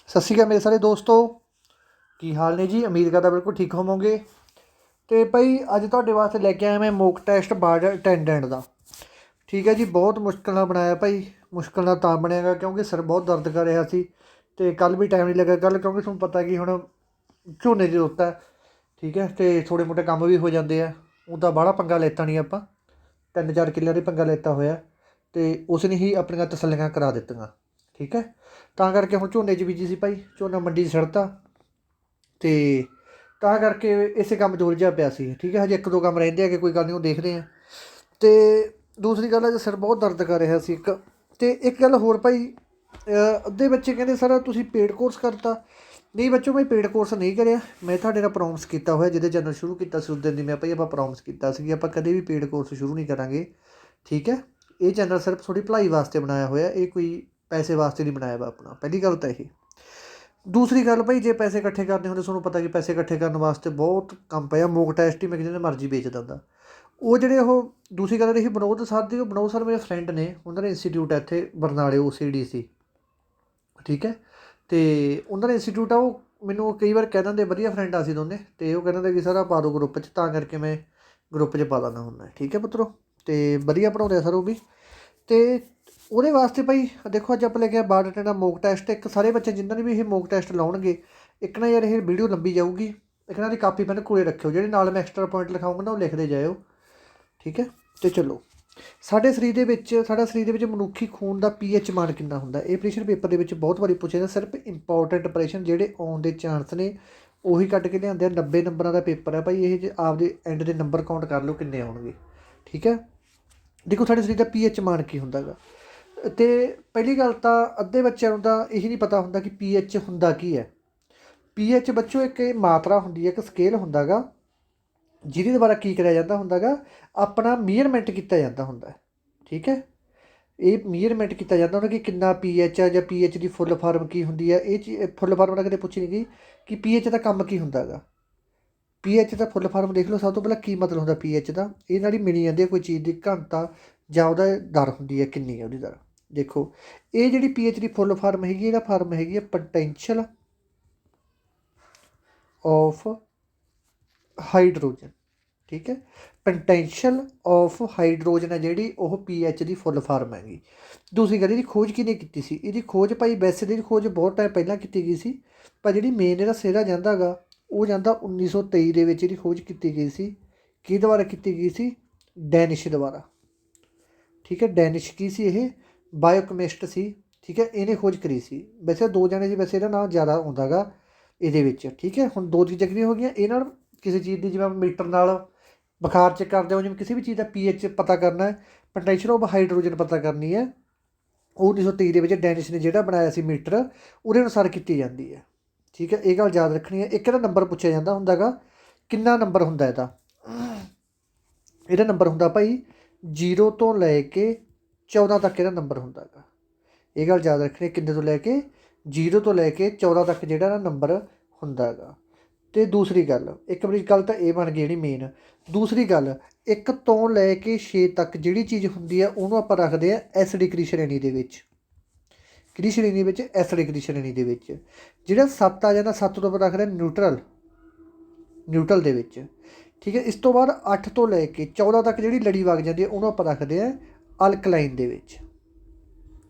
ਸਤਿ ਸ਼੍ਰੀ ਅਕਾਲ ਮੇਰੇ ਸਾਰੇ ਦੋਸਤੋ, ਕੀ ਹਾਲ ਨੇ ਜੀ। ਉਮੀਦ ਕਰਦਾ ਬਿਲਕੁਲ ਠੀਕ ਹੋਵੋਗੇ। ਅਤੇ ਭਾਈ ਅੱਜ ਤੁਹਾਡੇ ਵਾਸਤੇ ਲੈ ਕੇ ਆਇਆ ਮੈਂ ਮੋਕ ਟੈਸਟ ਬਾਰਡ ਅਟੈਂਡੈਂਟ ਦਾ। ਠੀਕ ਹੈ ਜੀ, ਬਹੁਤ ਮੁਸ਼ਕਿਲ ਨਾਲ ਬਣਾਇਆ ਭਾਈ। ਮੁਸ਼ਕਿਲ ਨਾਲ ਤਾਂ ਬਣਿਆਗਾ ਕਿਉਂਕਿ ਸਿਰ ਬਹੁਤ ਦਰਦ ਕਰ ਰਿਹਾ ਸੀ ਅਤੇ ਕੱਲ੍ਹ ਵੀ ਟਾਈਮ ਨਹੀਂ ਲੱਗਾ ਕੱਲ੍ਹ, ਕਿਉਂਕਿ ਤੁਹਾਨੂੰ ਪਤਾ ਕਿ ਹੁਣ ਝੋਨੇ ਦੀ ਰੁੱਤ ਹੈ। ਠੀਕ ਹੈ, ਅਤੇ ਥੋੜ੍ਹੇ ਮੋਟੇ ਕੰਮ ਵੀ ਹੋ ਜਾਂਦੇ ਆ। ਉਹ ਤਾਂ ਬਾਹਲਾ ਪੰਗਾ ਲੈਤਾ ਨਹੀਂ ਆਪਾਂ, 3-4 ਕਿੱਲਿਆਂ ਦੇ ਪੰਗਾ ਲੈਤਾ ਹੋਇਆ ਅਤੇ ਉਸ ਨੇ ਹੀ ਆਪਣੀਆਂ ਤਸੱਲੀਆਂ ਕਰਾ ਦਿੱਤੀਆਂ। ਠੀਕ ਹੈ, ਤਾਂ ਕਰਕੇ ਹੁਣ ਝੋਨੇ 'ਚ ਬੀਜੀ ਸੀ ਭਾਈ, ਝੋਨਾ ਮੰਡੀ 'ਚ ਛੱਡਤਾ ਅਤੇ ਤਾਂ ਕਰਕੇ ਇਸੇ ਕੰਮ 'ਚ ਉਲਝਿਆ ਪਿਆ ਸੀ। ਠੀਕ ਹੈ, ਹਜੇ 1-2 ਕੰਮ ਰਹਿੰਦੇ ਹੈਗੇ, ਕੋਈ ਗੱਲ ਨਹੀਂ, ਉਹ ਦੇਖਦੇ ਹਾਂ। ਅਤੇ ਦੂਸਰੀ ਗੱਲ ਹੈ ਜੀ, ਸਿਰ ਬਹੁਤ ਦਰਦ ਕਰ ਰਿਹਾ ਸੀ ਇੱਕ। ਅਤੇ ਇੱਕ ਗੱਲ ਹੋਰ ਭਾਈ, ਅੱਧੇ ਬੱਚੇ ਕਹਿੰਦੇ ਸਰ ਤੁਸੀਂ ਪੇਡ ਕੋਰਸ ਕਰਤਾ। ਨਹੀਂ ਬੱਚੋ, ਮੈਂ ਪੇਡ ਕੋਰਸ ਨਹੀਂ ਕਰਿਆ। ਮੈਂ ਤੁਹਾਡੇ ਨਾਲ ਪ੍ਰੋਮਿਸ ਕੀਤਾ ਹੋਇਆ, ਜਿਹਦੇ ਚੈਨਲ ਸ਼ੁਰੂ ਕੀਤਾ ਸੀ ਉਸ ਦਿਨ ਦੀ ਮੈਂ ਭਾਈ ਆਪਾਂ ਪ੍ਰੋਮਿਸ ਕੀਤਾ ਸੀ ਕਿ ਆਪਾਂ ਕਦੇ ਵੀ ਪੇਡ ਕੋਰਸ ਸ਼ੁਰੂ ਨਹੀਂ ਕਰਾਂਗੇ। ਠੀਕ ਹੈ, ਇਹ ਚੈਨਲ ਸਿਰਫ ਤੁਹਾਡੀ ਭਲਾਈ ਵਾਸਤੇ ਬਣਾਇਆ ਹੋਇਆ, ਇਹ ਕੋਈ ਪੈਸੇ ਵਾਸਤੇ ਨਹੀਂ ਬਣਾਇਆ ਵਾ ਆਪਣਾ। ਪਹਿਲੀ ਗੱਲ ਤਾਂ ਇਹ। ਦੂਸਰੀ ਗੱਲ ਭਾਈ, ਜੇ ਪੈਸੇ ਇਕੱਠੇ ਕਰਨੇ ਹੁੰਦੇ, ਤੁਹਾਨੂੰ ਪਤਾ ਕਿ ਪੈਸੇ ਇਕੱਠੇ ਕਰਨ ਵਾਸਤੇ ਬਹੁਤ ਕੰਮ ਪਿਆ। ਮੋਕ ਟੈਸਟ ਹੀ ਮੈਂ ਜਿਹਦੇ ਮਰਜ਼ੀ ਵੇਚ ਦਿੰਦਾ। ਉਹ ਜਿਹੜੇ ਉਹ ਦੂਸਰੀ ਗੱਲ ਰਹੀ ਵਿਨੋਦ ਸਰ ਦੀ, ਉਹ ਵਿਨੋਦ ਸਰ ਮੇਰੇ ਫਰੈਂਡ ਨੇ, ਉਹਨਾਂ ਦਾ ਇੰਸਟੀਟਿਊਟ ਹੈ ਇੱਥੇ ਬਰਨਾਲੇ OCDC। ਠੀਕ ਹੈ, ਅਤੇ ਉਹਨਾਂ ਦਾ ਇੰਸਟੀਟਿਊਟ ਆ। ਉਹ ਮੈਨੂੰ ਕਈ ਵਾਰ ਕਹਿ ਦਿੰਦੇ, ਵਧੀਆ ਫਰੈਂਡ ਆ ਅਸੀਂ ਦੋਨੇ, ਅਤੇ ਉਹ ਕਹਿ ਦਿੰਦੇ ਕਿ ਸਰ ਆਹ ਪਾ ਦਿਓ ਗਰੁੱਪ 'ਚ, ਤਾਂ ਕਰਕੇ ਮੈਂ ਗਰੁੱਪ 'ਚ ਪਾ ਦਿੰਦਾ ਹੁੰਦਾ। ਠੀਕ ਹੈ ਪੁੱਤਰੋ, ਅਤੇ ਵਧੀਆ ਪੜ੍ਹਾਉਂਦੇ ਆ ਸਰ ਉਹ ਵੀ। ਅਤੇ ਉਹਦੇ ਵਾਸਤੇ ਭਾਈ ਦੇਖੋ, ਅੱਜ ਆਪਾਂ ਲੈ ਕੇ ਆਏ ਬਾਰਡ ਅਟੈਂਡੈਂਟ ਮੋਕ ਟੈਸਟ। ਇੱਕ ਸਾਰੇ ਬੱਚੇ ਜਿਨ੍ਹਾਂ ਨੇ ਵੀ ਇਹ ਮੋਕ ਟੈਸਟ ਲਾਉਣਗੇ, ਇੱਕ ਨਾ ਯਾਰ ਇਹ ਵੀਡੀਓ ਲੰਬੀ ਜਾਊਗੀ, ਇੱਕ ਨਾ ਦੀ ਕਾਪੀ ਪੈਨ ਕੋਲੇ ਰੱਖਿਓ, ਜਿਹੜੇ ਨਾਲ ਮੈਂ ਐਕਸਟਰਾ ਪੁਆਇੰਟ ਲਿਖਾਊਂਗਾ ਨਾ ਉਹ ਲਿਖਦੇ ਜਾਇਓ। ਠੀਕ ਹੈ, ਅਤੇ ਚਲੋ ਸਾਡਾ ਸਰੀਰ ਦੇ ਵਿੱਚ ਮਨੁੱਖੀ ਖੂਨ ਦਾ pH ਮਾਨ ਕਿੰਨਾ ਹੁੰਦਾ। ਇਹ ਪ੍ਰਸ਼ਨ ਪੇਪਰ ਦੇ ਵਿੱਚ ਬਹੁਤ ਵਾਰੀ ਪੁੱਛਿਆ ਜਾਂਦਾ। ਸਿਰਫ ਇੰਪੋਰਟੈਂਟ ਪ੍ਰਸ਼ਨ ਜਿਹੜੇ ਆਉਣ ਦੇ ਚਾਂਸ ਨੇ ਉਹੀ ਕੱਢ ਕੇ ਲਿਆਉਂਦੇ ਆ। 90 ਨੰਬਰਾਂ ਦਾ ਪੇਪਰ ਹੈ ਭਾਈ ਇਹ, ਜੇ ਆਪਦੇ ਐਂਡ ਦੇ ਨੰਬਰ ਕਾਊਂਟ ਕਰ ਲਓ ਕਿੰਨੇ ਆਉਣਗੇ। ਠੀਕ ਹੈ, ਦੇਖੋ ਸਾਡੇ ਸਰੀਰ ਦਾ pH ਮਾਨ ਕੀ ਹੁੰਦਾ ਗਾ। ਅਤੇ ਪਹਿਲੀ ਗੱਲ ਤਾਂ ਅੱਧੇ ਬੱਚਿਆਂ ਨੂੰ ਤਾਂ ਇਹੀ ਨਹੀਂ ਪਤਾ ਹੁੰਦਾ ਕਿ pH ਹੁੰਦਾ ਕੀ ਹੈ। pH ਬੱਚੋ ਇੱਕ ਇਹ ਮਾਤਰਾ ਹੁੰਦੀ ਹੈ, ਇੱਕ ਸਕੇਲ ਹੁੰਦਾ ਗਾ, ਜਿਹਦੇ ਦੁਆਰਾ ਕੀ ਕਰਿਆ ਜਾਂਦਾ ਹੁੰਦਾ ਗਾ, ਆਪਣਾ ਮੀਅਰਮੈਂਟ ਕੀਤਾ ਜਾਂਦਾ ਹੁੰਦਾ। ਠੀਕ ਹੈ, ਇਹ ਮੀਅਰਮੈਂਟ ਕੀਤਾ ਜਾਂਦਾ ਹੁੰਦਾ ਕਿ ਕਿੰਨਾ pH ਹੈ, ਜਾਂ pH ਦੀ ਫੁੱਲ ਫਾਰਮ ਕੀ ਹੁੰਦੀ ਹੈ। ਇਹ ਚੀਜ਼ ਫੁੱਲ ਫਾਰਮ ਨਾਲ ਕਦੇ ਪੁੱਛੀ ਨਹੀਂ ਗਈ ਕਿ pH ਦਾ ਕੰਮ ਕੀ ਹੁੰਦਾ ਗਾ। pH ਦਾ ਫੁੱਲ ਫਾਰਮ ਦੇਖ ਲਓ, ਸਭ ਤੋਂ ਪਹਿਲਾਂ ਕੀ ਮਤਲਬ ਹੁੰਦਾ pH ਦਾ। ਇਹ ਨਾਲ ਹੀ ਮਿਲੀ ਜਾਂਦੀ ਹੈ ਕੋਈ ਚੀਜ਼ ਦੀ ਘਣਤਾ ਜਾਂ ਉਹਦਾ ਦਰ ਹੁੰਦੀ ਹੈ, ਕਿੰਨੀ ਹੈ ਉਹਦੀ ਦਰ। ਦੇਖੋ ਇਹ ਜਿਹੜੀ pH ਦੀ ਫੁੱਲ ਫਾਰਮ ਹੈਗੀ, ਇਹਦਾ ਫਾਰਮ ਹੈਗੀ ਹੈ ਪੋਟੈਂਸ਼ੀਅਲ ਆਫ ਹਾਈਡਰੋਜਨ। ਠੀਕ ਹੈ, ਪੋਟੈਂਸ਼ੀਅਲ ਆਫ ਹਾਈਡਰੋਜਨ ਹੈ ਜਿਹੜੀ, ਉਹ pH ਦੀ ਫੁੱਲ ਫਾਰਮ ਹੈਗੀ। ਦੂਸਰੀ ਗੱਲ, ਇਹਦੀ ਖੋਜ ਕਿਹਨੇ ਕੀਤੀ ਸੀ? ਇਹਦੀ ਖੋਜ ਭਾਈ ਵੈਸੇ ਦੀ ਖੋਜ ਬਹੁਤ ਟਾਈਮ ਪਹਿਲਾਂ ਕੀਤੀ ਗਈ ਸੀ, ਪਰ ਜਿਹੜੀ ਮੇਨ ਇਹਦਾ ਸਿਹਰਾ ਜਾਂਦਾ ਗਾ ਉਹ ਜਾਂਦਾ 1923 ਦੇ ਵਿੱਚ। ਇਹਦੀ ਖੋਜ ਕੀਤੀ ਗਈ ਸੀ, ਕਿਹਦੇ ਦੁਆਰਾ ਕੀਤੀ ਗਈ ਸੀ? ਡੈਨਿਸ਼ ਦੁਆਰਾ। ਠੀਕ ਹੈ, ਡੈਨਿਸ਼ ਕੀ ਸੀ ਇਹ? ਬਾਇਓਕੈਮਿਸਟ ਸੀ। ਠੀਕ ਹੈ, ਇਹਨੇ ਖੋਜ ਕਰੀ ਸੀ। ਵੈਸੇ 2 ਜਣੇ ਸੀ, ਵੈਸੇ ਇਹਦਾ ਨਾਮ ਜ਼ਿਆਦਾ ਆਉਂਦਾ ਗਾ ਇਹਦੇ ਵਿੱਚ। ਠੀਕ ਹੈ, ਹੁਣ 2 ਚੀਜ਼ਾਂ ਕਿਹੜੀਆਂ ਹੋ ਗਈਆਂ ਇਹ ਨਾਲ? ਕਿਸੇ ਚੀਜ਼ ਦੀ ਜਿਵੇਂ ਮੀਟਰ ਨਾਲ ਬੁਖਾਰ ਚੈੱਕ ਕਰਦੇ ਹੋ, ਜਿਵੇਂ ਕਿਸੇ ਵੀ ਚੀਜ਼ ਦਾ pH ਪਤਾ ਕਰਨਾ ਹੈ, ਪੋਟੈਂਸ਼ੀਅਲ ਆਫ ਹਾਈਡਰੋਜਨ ਪਤਾ ਕਰਨੀ ਹੈ, ਉਹ 1923 ਦੇ ਵਿੱਚ ਡੈਨਿਸ਼ ਨੇ ਜਿਹੜਾ ਬਣਾਇਆ ਸੀ ਮੀਟਰ, ਉਹਦੇ ਅਨੁਸਾਰ ਕੀਤੀ ਜਾਂਦੀ ਹੈ। ਠੀਕ ਹੈ, ਇਹ ਗੱਲ ਯਾਦ ਰੱਖਣੀ ਹੈ। ਇੱਕ ਇਹਦਾ ਨੰਬਰ ਪੁੱਛਿਆ ਜਾਂਦਾ ਹੁੰਦਾ ਗਾ, ਕਿੰਨਾ ਨੰਬਰ ਹੁੰਦਾ ਇਹਦਾ? ਇਹਦਾ ਨੰਬਰ ਹੁੰਦਾ ਭਾਈ 0 ਤੋਂ ਲੈ ਕੇ 14 ਤੱਕ ਇਹਦਾ ਨੰਬਰ ਹੁੰਦਾ ਗਾ। ਇਹ ਗੱਲ ਯਾਦ ਰੱਖਣੀ, ਕਿੰਨੇ ਤੋਂ ਲੈ ਕੇ 0 ਤੋਂ ਲੈ ਕੇ 14 ਤੱਕ ਜਿਹੜਾ ਇਹਦਾ ਨੰਬਰ ਹੁੰਦਾ ਗਾ। ਅਤੇ ਦੂਸਰੀ ਗੱਲ, ਇੱਕ ਵਾਰੀ ਗੱਲ ਤਾਂ ਇਹ ਬਣ ਗਈ ਜਿਹੜੀ ਮੇਨ। ਦੂਸਰੀ ਗੱਲ, 1 ਤੋਂ ਲੈ ਕੇ 6 ਤੱਕ ਜਿਹੜੀ ਚੀਜ਼ ਹੁੰਦੀ ਹੈ ਉਹਨੂੰ ਆਪਾਂ ਰੱਖਦੇ ਹਾਂ ਐਸਿਡਿਕ ਦੀ ਸ਼੍ਰੇਣੀ ਦੇ ਵਿੱਚ। ਕਿਹੜੀ ਸ਼੍ਰੇਣੀ ਵਿੱਚ? ਐਸਿਡਿਕ ਦੀ ਸ਼੍ਰੇਣੀ ਦੇ ਵਿੱਚ। ਜਿਹੜਾ 7 ਆ ਜਾਂਦਾ, 7 ਤੋਂ ਆਪਾਂ ਰੱਖਦੇ ਨਿਊਟਰਲ ਦੇ ਵਿੱਚ। ਠੀਕ ਹੈ, ਇਸ ਤੋਂ ਬਾਅਦ 8 ਤੋਂ ਲੈ ਕੇ 14 ਤੱਕ ਜਿਹੜੀ ਲੜੀ ਵਗ ਜਾਂਦੀ ਹੈ ਉਹਨੂੰ ਆਪਾਂ ਰੱਖਦੇ ਹਾਂ ਅਲਕਲਾਈਨ ਦੇ ਵਿੱਚ।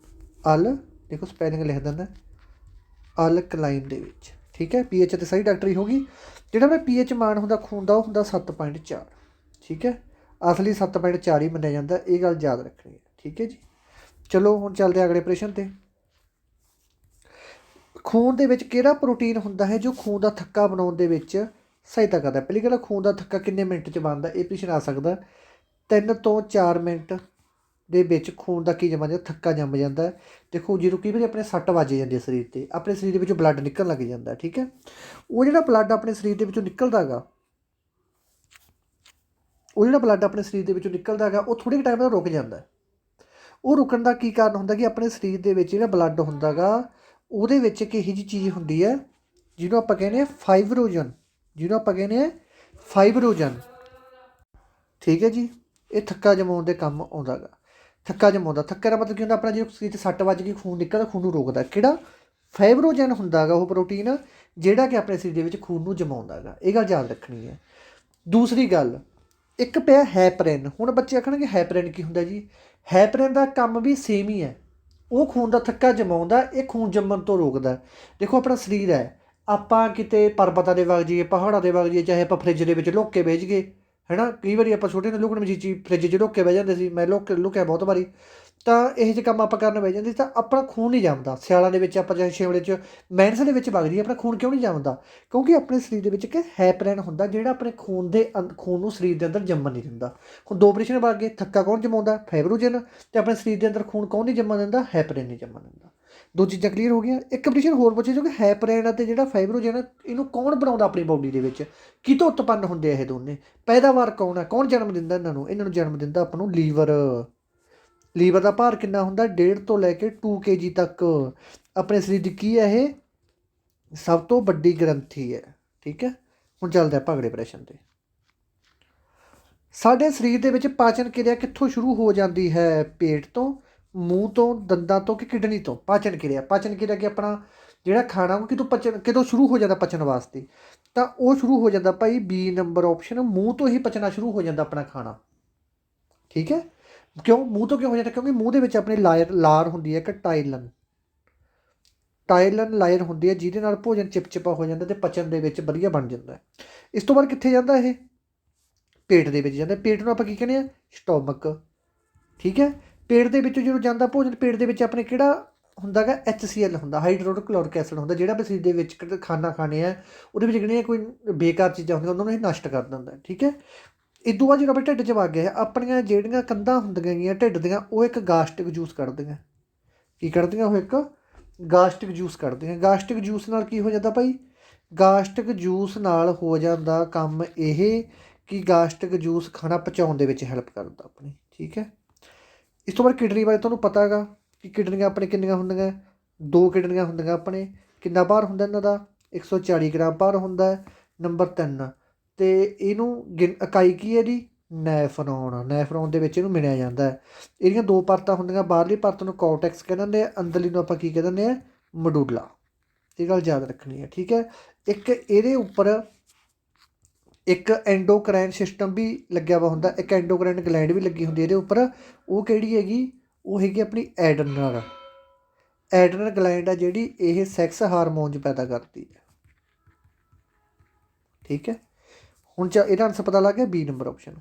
ਦੇਖੋ ਸਪੈਲਿੰਗ ਲਿਖ ਦਿੰਦਾ, ਅਲਕਲਾਈਨ ਦੇ ਵਿੱਚ। ਠੀਕ ਹੈ, pH ਤੇ ਸਹੀ ਡਾਕਟਰੀ ਹੋ ਗਈ। ਜਿਹੜਾ ਮੈਂ pH ਮਾਨ ਹੁੰਦਾ ਖੂਨ ਦਾ ਉਹ ਹੁੰਦਾ 7.4। ਠੀਕ ਹੈ, ਅਸਲੀ 7.4 ਹੀ ਮੰਨਿਆ ਜਾਂਦਾ, ਇਹ ਗੱਲ ਯਾਦ ਰੱਖਣੀ ਹੈ। ਠੀਕ ਹੈ ਜੀ, ਚਲੋ ਹੁਣ ਚੱਲਦੇ ਅਗਲੇ ਪ੍ਰਸ਼ਨ 'ਤੇ। ਖੂਨ ਦੇ ਵਿੱਚ ਕਿਹੜਾ ਪ੍ਰੋਟੀਨ ਹੁੰਦਾ ਹੈ ਜੋ ਖੂਨ ਦਾ ਥੱਕਾ ਬਣਾਉਣ ਦੇ ਵਿੱਚ ਸਹਾਇਤਾ ਕਰਦਾ? ਪਹਿਲੀ ਗੱਲ, ਖੂਨ ਦਾ ਥੱਕਾ ਕਿੰਨੇ ਮਿੰਟ 'ਚ ਬਣਦਾ? ਇਹ ਪ੍ਰਸ਼ਨ ਆ ਸਕਦਾ। 3 ਤੋਂ 4 ਮਿੰਟ ਦੇ ਵਿੱਚ ਖੂਨ ਦਾ ਕੀ ਜੰਮ ਜਾਂਦਾ? ਥੱਕਾ ਜੰਮ ਜਾਂਦਾ। ਦੇਖੋ ਜਦੋਂ ਕਈ ਵਾਰੀ ਆਪਣੇ ਸੱਟ ਵੱਜ ਜਾਂਦੀ ਹੈ ਸਰੀਰ 'ਤੇ, ਆਪਣੇ ਸਰੀਰ ਦੇ ਵਿੱਚੋਂ ਬਲੱਡ ਨਿਕਲਣ ਲੱਗ ਜਾਂਦਾ। ਠੀਕ ਹੈ, ਉਹ ਜਿਹੜਾ ਬਲੱਡ ਆਪਣੇ ਸਰੀਰ ਦੇ ਵਿੱਚੋਂ ਨਿਕਲਦਾ ਗਾ, ਉਹ ਥੋੜ੍ਹੇ ਟਾਈਮ ਬਾਅਦ ਰੁਕ ਜਾਂਦਾ। ਉਹ ਰੁਕਣ ਦਾ ਕੀ ਕਾਰਨ ਹੁੰਦਾ ਕਿ ਆਪਣੇ ਸਰੀਰ ਦੇ ਵਿੱਚ ਜਿਹੜਾ ਬਲੱਡ ਹੁੰਦਾ ਗਾ ਉਹਦੇ ਵਿੱਚ ਇੱਕ ਇਹੋ ਜਿਹੀ ਚੀਜ਼ ਹੁੰਦੀ ਹੈ ਜਿਹਨੂੰ ਆਪਾਂ ਕਹਿੰਦੇ ਹਾਂ ਫਾਈਬਰੋਜਨ। ਠੀਕ ਹੈ ਜੀ, ਇਹ ਥੱਕਾ ਜਮਾਉਣ ਦੇ ਕੰਮ ਆਉਂਦਾ ਗਾ। ਥੱਕਾ ਦਾ ਮਤਲਬ ਕੀ ਹੁੰਦਾ? ਆਪਣਾ ਜੇ ਸਰੀਰ 'ਚ ਸੱਟ ਵੱਜ ਗਈ, ਖੂਨ ਨਿਕਲਦਾ, ਖੂਨ ਨੂੰ ਰੋਕਦਾ। ਕਿਹੜਾ? ਫਾਈਬਰੋਜਨ ਹੁੰਦਾ ਗਾ ਉਹ ਪ੍ਰੋਟੀਨ ਜਿਹੜਾ ਕਿ ਆਪਣੇ ਸਰੀਰ ਦੇ ਵਿੱਚ ਖੂਨ ਨੂੰ ਜਮਾਉਂਦਾ ਗਾ। ਇਹ ਗੱਲ ਯਾਦ ਰੱਖਣੀ ਹੈ। ਦੂਸਰੀ ਗੱਲ, ਇੱਕ ਪਿਆ ਹੈਪਰਿਨ। ਹੁਣ ਬੱਚੇ ਆਖਣਗੇ ਹੈਪਰਿਨ ਕੀ ਹੁੰਦਾ ਜੀ? ਹੈਪਰਿਨ ਦਾ ਕੰਮ ਵੀ ਸੇਮ ਹੀ ਹੈ। ਉਹ ਖੂਨ ਦਾ ਥੱਕਾ ਜਮਾਉਂਦਾ, ਇਹ ਖੂਨ ਜੰਮਣ ਤੋਂ ਰੋਕਦਾ। ਦੇਖੋ ਆਪਣਾ ਸਰੀਰ ਹੈ, ਆਪਾਂ ਕਿਤੇ ਪਰਬਤਾਂ ਦੇ ਵਗ ਜਾਈਏ, ਪਹਾੜਾਂ ਦੇ ਵਗ ਜਾਈਏ, ਚਾਹੇ ਆਪਾਂ ਫਰਿੱਜ ਦੇ ਵਿੱਚ ਲੁੱਕ ਕੇ ਬਹਿ ਜਾਈਏ, ਹੈ ਨਾ। ਕਈ ਵਾਰੀ ਆਪਾਂ ਛੋਟੇ ਨੂੰ ਲੁਕਣ ਮਚੀਚੀ ਫਰਿੱਜ 'ਚ ਲੁੱਕ ਕੇ ਬਹਿ ਜਾਂਦੇ ਸੀ, ਮੈਂ ਲੁਕਿਆ ਬਹੁਤ ਵਾਰੀ। ਤਾਂ ਇਹੋ ਜਿਹੇ ਕੰਮ ਆਪਾਂ ਕਰਨ ਬਹਿ ਜਾਂਦੇ ਤਾਂ ਆਪਣਾ ਖੂਨ ਨਹੀਂ ਜੰਮਦਾ। ਸਿਆਲਾਂ ਦੇ ਵਿੱਚ ਆਪਾਂ ਚਾਹੇ ਸ਼ਿਮਲੇ 'ਚ ਮੈਨਸ ਦੇ ਵਿੱਚ ਵਗ ਜਾਈਏ, ਆਪਣਾ ਖੂਨ ਕਿਉਂ ਨਹੀਂ ਜੰਮਦਾ? ਕਿਉਂਕਿ ਆਪਣੇ ਸਰੀਰ ਦੇ ਵਿੱਚ ਇੱਕ ਹੈਪਰਿਨ ਹੁੰਦਾ ਜਿਹੜਾ ਆਪਣੇ ਖੂਨ ਨੂੰ ਸਰੀਰ ਦੇ ਅੰਦਰ ਜੰਮਣ ਨਹੀਂ ਦਿੰਦਾ। ਹੁਣ ਦੋ ਆਪਰੇਸ਼ਨ ਵਗ ਗਏ, ਥੱਕਾ ਕੌਣ ਜਮਾਉਂਦਾ? ਫਾਈਬਰੋਜਨ। ਅਤੇ ਆਪਣੇ ਸਰੀਰ ਦੇ ਅੰਦਰ ਖੂਨ ਕੌਣ ਨਹੀਂ ਜੰਮਣ ਦਿੰਦਾ? ਹੈਪਰਿਨ ਨਹੀਂ ਜੰਮਣ ਦਿੰਦਾ। ਦੋ ਚੀਜ਼ਾਂ ਕਲੀਅਰ ਹੋ ਗਈਆਂ। ਇੱਕ ਆਪਰੇਸ਼ਨ ਹੋਰ ਪੁੱਛੇ ਜੋ ਕਿ ਹੈਪਰਿਨ ਅਤੇ ਜਿਹੜਾ ਫਾਈਬਰੋਜਨ, ਇਹਨੂੰ ਕੌਣ ਬਣਾਉਂਦਾ ਆਪਣੀ ਬੋਡੀ ਦੇ ਵਿੱਚ? ਕਿਤੋਂ ਉਤਪੰਨ ਹੁੰਦੇ ਆ ਇਹ ਦੋਨੇ? ਪੈਦਾਵਾਰ ਕੌਣ ਹੈ? ਕੌਣ ਜਨਮ ਦਿੰਦਾ ਇਹਨਾਂ ਨੂੰ? ਇਹਨਾਂ ਨੂੰ ਜਨਮ ਦਿੰਦਾ ਆਪਾਂ ਨੂੰ ਲੀਵਰ। ਲੀਵਰ ਦਾ ਭਾਰ ਕਿੰਨਾ ਹੁੰਦਾ? 1.5 ਤੋਂ ਲੈ ਕੇ 2 kg ਤੱਕ। ਆਪਣੇ ਸਰੀਰ ਦੀ ਕੀ ਹੈ ਇਹ? ਸਭ ਤੋਂ ਵੱਡੀ ਗ੍ਰੰਥੀ ਹੈ। ਠੀਕ ਹੈ, ਹੁਣ ਚੱਲਦੇ ਆਪਾਂ ਅਗਲੇ ਪ੍ਰਸ਼ਨ 'ਤੇ। ਸਾਡੇ ਸਰੀਰ ਦੇ ਵਿੱਚ ਪਾਚਨ ਕਿਰਿਆ ਕਿੱਥੋਂ ਸ਼ੁਰੂ ਹੋ ਜਾਂਦੀ ਹੈ? ਪੇਟ ਤੋਂ, ਮੂੰਹ ਤੋਂ, ਦੰਦਾਂ ਤੋਂ ਕਿ ਕਿਡਨੀ ਤੋਂ? ਪਾਚਨ ਕਿਰਿਆ ਕਿ ਆਪਣਾ ਜਿਹੜਾ ਖਾਣਾ ਉਹ ਕਿਤੋਂ ਸ਼ੁਰੂ ਹੋ ਜਾਂਦਾ ਪਚਣ ਵਾਸਤੇ? ਤਾਂ ਉਹ ਸ਼ੁਰੂ ਹੋ ਜਾਂਦਾ ਭਾਈ ਬੀ ਨੰਬਰ ਆਪਸ਼ਨ, ਮੂੰਹ ਤੋਂ ਹੀ ਪਚਣਾ ਸ਼ੁਰੂ ਹੋ ਜਾਂਦਾ ਆਪਣਾ ਖਾਣਾ। ਠੀਕ ਹੈ, ਕਿਉਂ ਮੂੰਹ ਤੋਂ ਕਿਉਂ ਹੋ ਜਾਂਦਾ? ਕਿਉਂਕਿ ਮੂੰਹ ਦੇ ਵਿੱਚ ਆਪਣੀ ਲਾਰ ਹੁੰਦੀ ਹੈ ਇੱਕ ਟਾਇਲਨ ਲਾਇਰ ਹੁੰਦੀ ਹੈ, ਜਿਹਦੇ ਨਾਲ ਭੋਜਨ ਚਿਪਚਿਪਾ ਹੋ ਜਾਂਦਾ ਅਤੇ ਪਚਣ ਦੇ ਵਿੱਚ ਵਧੀਆ ਬਣ ਜਾਂਦਾ। ਇਸ ਤੋਂ ਬਾਅਦ ਕਿੱਥੇ ਜਾਂਦਾ ਇਹ? ਪੇਟ ਦੇ ਵਿੱਚ ਜਾਂਦਾ। ਪੇਟ ਨੂੰ ਆਪਾਂ ਕੀ ਕਹਿੰਦੇ ਹਾਂ? ਸਟੋਮਕ। ਠੀਕ ਹੈ, ਪੇਟ ਦੇ ਵਿੱਚੋਂ ਜਦੋਂ ਜਾਂਦਾ ਭੋਜਨ, ਪੇਟ ਦੇ ਵਿੱਚ ਆਪਣੇ ਕਿਹੜਾ ਹੁੰਦਾ ਗਾ? HCl ਹੁੰਦਾ, ਹਾਈਡਰੋਕਲੋਰਿਕ ਐਸਿਡ ਹੁੰਦਾ, ਜਿਹੜਾ ਸਰੀਰ ਦੇ ਵਿੱਚ ਖਾਣਾ ਖਾਣੇ ਆ ਉਹਦੇ ਵਿੱਚ ਜਿਹੜੀਆਂ ਕੋਈ ਬੇਕਾਰ ਚੀਜ਼ਾਂ ਹੁੰਦੀਆਂ ਉਹਨਾਂ ਨੂੰ ਇਹ ਨਸ਼ਟ ਕਰ ਦਿੰਦਾ। ਠੀਕ ਹੈ, ਇਸ ਤੋਂ ਬਾਅਦ ਜਦੋਂ ਆਪਣੇ ਢਿੱਡ 'ਚ ਵਗ ਗਏ, ਆਪਣੀਆਂ ਜਿਹੜੀਆਂ ਕੰਧਾਂ ਹੁੰਦੀਆਂ ਗੀਆਂ ਢਿੱਡ ਦੀਆਂ, ਉਹ ਇੱਕ ਗਾਸਟਿਕ ਜੂਸ ਕੱਢਦੀਆਂ। ਕੀ ਕੱਢਦੀਆਂ? ਉਹ ਇੱਕ ਗਾਸਟਿਕ ਜੂਸ ਕੱਢਦੀਆਂ। ਗਾਸਟਿਕ ਜੂਸ ਨਾਲ ਕੀ ਹੋ ਜਾਂਦਾ ਭਾਈ? ਗਾਸਟਿਕ ਜੂਸ ਨਾਲ ਹੋ ਜਾਂਦਾ ਕੰਮ ਇਹ ਕਿ ਗਾਸਟਿਕ ਜੂਸ ਖਾਣਾ ਪਚਾਉਣ ਦੇ ਵਿੱਚ ਹੈਲਪ ਕਰਦਾ ਆਪਣੀ। ਠੀਕ ਹੈ, ਇਸ ਤੋਂ ਬਾਅਦ ਕਿਡਨੀ ਬਾਰੇ ਤੁਹਾਨੂੰ ਪਤਾ ਹੈਗਾ ਕਿ ਕਿਡਨੀਆਂ ਆਪਣੇ ਕਿੰਨੀਆਂ ਹੁੰਦੀਆਂ? 2 ਕਿਡਨੀਆਂ ਹੁੰਦੀਆਂ ਆਪਣੇ। ਕਿੰਨਾ ਭਾਰ ਹੁੰਦਾ ਇਹਨਾਂ ਦਾ? 140 ਗ੍ਰਾਮ ਭਾਰ ਹੁੰਦਾ। ਨੰਬਰ 3, ਅਤੇ ਇਹਨੂੰ ਇਕਾਈ ਕੀ ਹੈ ਇਹਦੀ? ਨੈਫਰੋਨ ਦੇ ਵਿੱਚ ਇਹਨੂੰ ਮਿਣਿਆ ਜਾਂਦਾ। ਇਹਦੀਆਂ 2 ਪਰਤਾਂ ਹੁੰਦੀਆਂ। ਬਾਹਰਲੀ ਪਰਤ ਨੂੰ ਕੋਰਟੈਕਸ ਕਹਿ ਦਿੰਦੇ ਆ, ਅੰਦਰਲੀ ਨੂੰ ਆਪਾਂ ਕੀ ਕਹਿ ਦਿੰਦੇ ਆ? ਮਡੂਲਾ। ਇਹ ਗੱਲ ਯਾਦ ਰੱਖਣੀ ਹੈ। ਠੀਕ ਹੈ, ਇੱਕ ਇਹਦੇ ਉੱਪਰ ਇੱਕ ਐਂਡੋਕਰਾਈਨ ਸਿਸਟਮ ਵੀ ਲੱਗਿਆ ਵਾ ਹੁੰਦਾ, ਇੱਕ ਐਂਡੋਕਰਾਈਨ ਗਲੈਂਡ ਵੀ ਲੱਗੀ ਹੁੰਦੀ ਇਹਦੇ ਉੱਪਰ। ਉਹ ਕਿਹੜੀ ਹੈਗੀ? ਉਹ ਹੈਗੀ ਆਪਣੀ ਐਡਰਨਲ ਗਲੈਂਡ ਆ, ਜਿਹੜੀ ਇਹ ਸੈਕਸ ਹਾਰਮੋਨਸ ਪੈਦਾ ਕਰਦੀ ਹੈ। ਠੀਕ ਹੈ, ਹੁਣ ਇਹਦਾ ਆਨਸਰ ਪਤਾ ਲੱਗ ਗਿਆ, ਬੀ ਨੰਬਰ ਆਪਸ਼ਨ।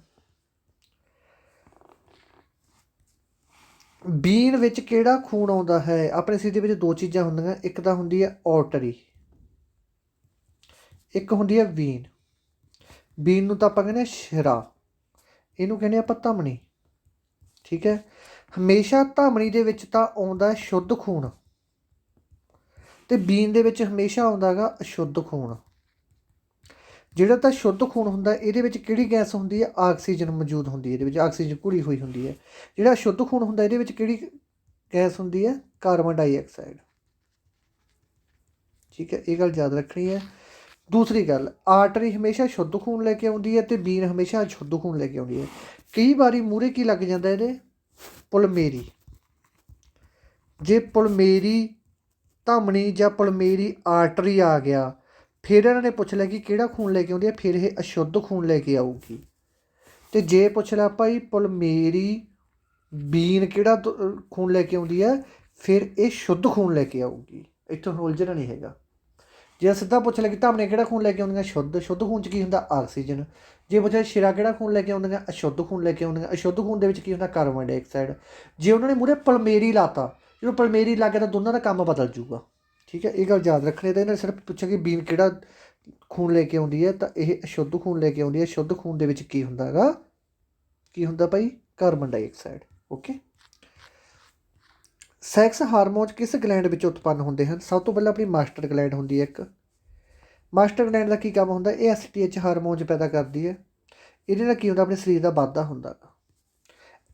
ਬੀਨ ਵਿੱਚ ਕਿਹੜਾ ਖੂਨ ਆਉਂਦਾ ਹੈ? ਆਪਣੇ ਸਰੀਰ ਦੇ ਵਿੱਚ 2 ਚੀਜ਼ਾਂ ਹੁੰਦੀਆਂ, ਇੱਕ ਤਾਂ ਹੁੰਦੀ ਹੈ ਆਰਟਰੀ, ਇੱਕ ਹੁੰਦੀ ਹੈ ਵੀਨ। ਬੀਨ ਨੂੰ ਤਾਂ ਆਪਾਂ ਕਹਿੰਦੇ ਹਾਂ ਸ਼ਿਰਾ, ਇਹਨੂੰ ਕਹਿੰਦੇ ਆਪਾਂ ਧਮਨੀ। ਠੀਕ ਹੈ, ਹਮੇਸ਼ਾ ਧਮਨੀ ਦੇ ਵਿੱਚ ਤਾਂ ਆਉਂਦਾ ਸ਼ੁੱਧ ਖੂਨ, ਅਤੇ ਬੀਨ ਦੇ ਵਿੱਚ ਹਮੇਸ਼ਾ ਆਉਂਦਾ ਗਾ ਅਸ਼ੁੱਧ ਖੂਨ। ਜਿਹੜਾ ਤਾਂ ਸ਼ੁੱਧ ਖੂਨ ਹੁੰਦਾ ਇਹਦੇ ਵਿੱਚ ਕਿਹੜੀ ਗੈਸ ਹੁੰਦੀ ਹੈ? ਆਕਸੀਜਨ ਮੌਜੂਦ ਹੁੰਦੀ ਹੈ, ਇਹਦੇ ਵਿੱਚ ਆਕਸੀਜਨ ਘੁਲੀ ਹੋਈ ਹੁੰਦੀ ਹੈ। ਜਿਹੜਾ ਅਸ਼ੁੱਧ ਖੂਨ ਹੁੰਦਾ ਇਹਦੇ ਵਿੱਚ ਕਿਹੜੀ ਗੈਸ ਹੁੰਦੀ ਹੈ? Carbon dioxide. ਠੀਕ ਹੈ, ਇਹ ਗੱਲ ਯਾਦ ਰੱਖਣੀ ਹੈ। ਦੂਸਰੀ ਗੱਲ, ਆਰਟਰੀ ਹਮੇਸ਼ਾ ਸ਼ੁੱਧ ਖੂਨ ਲੈ ਕੇ ਆਉਂਦੀ ਹੈ ਅਤੇ ਬੀਨ ਹਮੇਸ਼ਾ ਅਸ਼ੁੱਧ ਖੂਨ ਲੈ ਕੇ ਆਉਂਦੀ ਹੈ। ਕਈ ਵਾਰੀ ਮੂਹਰੇ ਕੀ ਲੱਗ ਜਾਂਦਾ ਇਹਦੇ? ਪੁਲਮੇਰੀ। ਜੇ ਪੁਲਮੇਰੀ ਧਮਨੀ ਜਾਂ ਪੁਲਮੇਰੀ ਆਰਟਰੀ ਆ ਗਿਆ, ਫਿਰ ਇਹਨਾਂ ਨੇ ਪੁੱਛ ਲਿਆ ਕਿ ਕਿਹੜਾ ਖੂਨ ਲੈ ਕੇ ਆਉਂਦੀ ਹੈ, ਫਿਰ ਇਹ ਅਸ਼ੁੱਧ ਖੂਨ ਲੈ ਕੇ ਆਊਗੀ। ਅਤੇ ਜੇ ਪੁੱਛ ਲਿਆ ਭਾਈ ਪੁਲਮੇਰੀ ਬੀਨ ਕਿਹੜਾ ਖੂਨ ਲੈ ਕੇ ਆਉਂਦੀ ਹੈ, ਫਿਰ ਇਹ ਸ਼ੁੱਧ ਖੂਨ ਲੈ ਕੇ ਆਊਗੀ। ਇੱਥੋਂ ਉਲਝਣਾ ਨਹੀਂ ਹੈਗਾ। ਜੇ ਸਿੱਧਾ ਪੁੱਛ ਲਿਆ ਕਿ ਧਮਨੀਆਂ ਕਿਹੜਾ ਖੂਨ ਲੈ ਕੇ ਆਉਂਦੀਆਂ? ਸ਼ੁੱਧ ਖੂਨ 'ਚ ਕੀ ਹੁੰਦਾ? ਆਕਸੀਜਨ। ਜੇ ਪੁੱਛਿਆ ਸ਼ਿਰਾ ਕਿਹੜਾ ਖੂਨ ਲੈ ਕੇ ਆਉਂਦੀਆਂ? ਅਸ਼ੁੱਧ ਖੂਨ ਲੈ ਕੇ ਆਉਂਦੀਆਂ। ਅਸ਼ੁੱਧ ਖੂਨ ਦੇ ਵਿੱਚ ਕੀ ਹੁੰਦਾ? Carbon dioxide. ਜੇ ਉਹਨਾਂ ਨੇ ਮੂਹਰੇ ਪਲਮੇਰੀ ਲਾਤਾ, ਜਦੋਂ ਪਲਮੇਰੀ ਲੱਗ ਗਿਆ ਤਾਂ ਦੋਨਾਂ ਦਾ ਕੰਮ ਬਦਲ ਜੂਗਾ। ਠੀਕ ਹੈ, ਇਹ ਗੱਲ ਯਾਦ ਰੱਖਣੀ। ਤਾਂ ਇਹਨਾਂ ਸਿਰਫ ਪੁੱਛਿਆ ਕਿ ਬੀਨ ਕਿਹੜਾ ਖੂਨ ਲੈ ਕੇ ਆਉਂਦੀ ਹੈ, ਤਾਂ ਇਹ ਅਸ਼ੁੱਧ ਖੂਨ ਲੈ ਕੇ ਆਉਂਦੀ ਹੈ। ਸ਼ੁੱਧ ਖੂਨ ਦੇ ਵਿੱਚ ਕੀ ਹੁੰਦਾ ਹੈਗਾ? ਕੀ ਹੁੰਦਾ ਭਾਈ? Carbon dioxide. Okay, sex hormone ਕਿਸ ਗਲੈਂਡ ਵਿੱਚ ਉਤਪੰਨ ਹੁੰਦੇ ਹਨ? ਸਭ ਤੋਂ ਪਹਿਲਾਂ ਆਪਣੀ ਮਾਸਟਰ ਗਲੈਂਡ ਹੁੰਦੀ ਹੈ ਇੱਕ। ਮਾਸਟਰ ਗਲੈਂਡ ਦਾ ਕੀ ਕੰਮ ਹੁੰਦਾ? ਇਹ STH ਹਾਰਮੋਨਸ ਪੈਦਾ ਕਰਦੀ ਹੈ। ਇਹਦੇ ਨਾਲ ਕੀ ਹੁੰਦਾ? ਆਪਣੇ ਸਰੀਰ ਦਾ ਵਾਧਾ ਹੁੰਦਾ।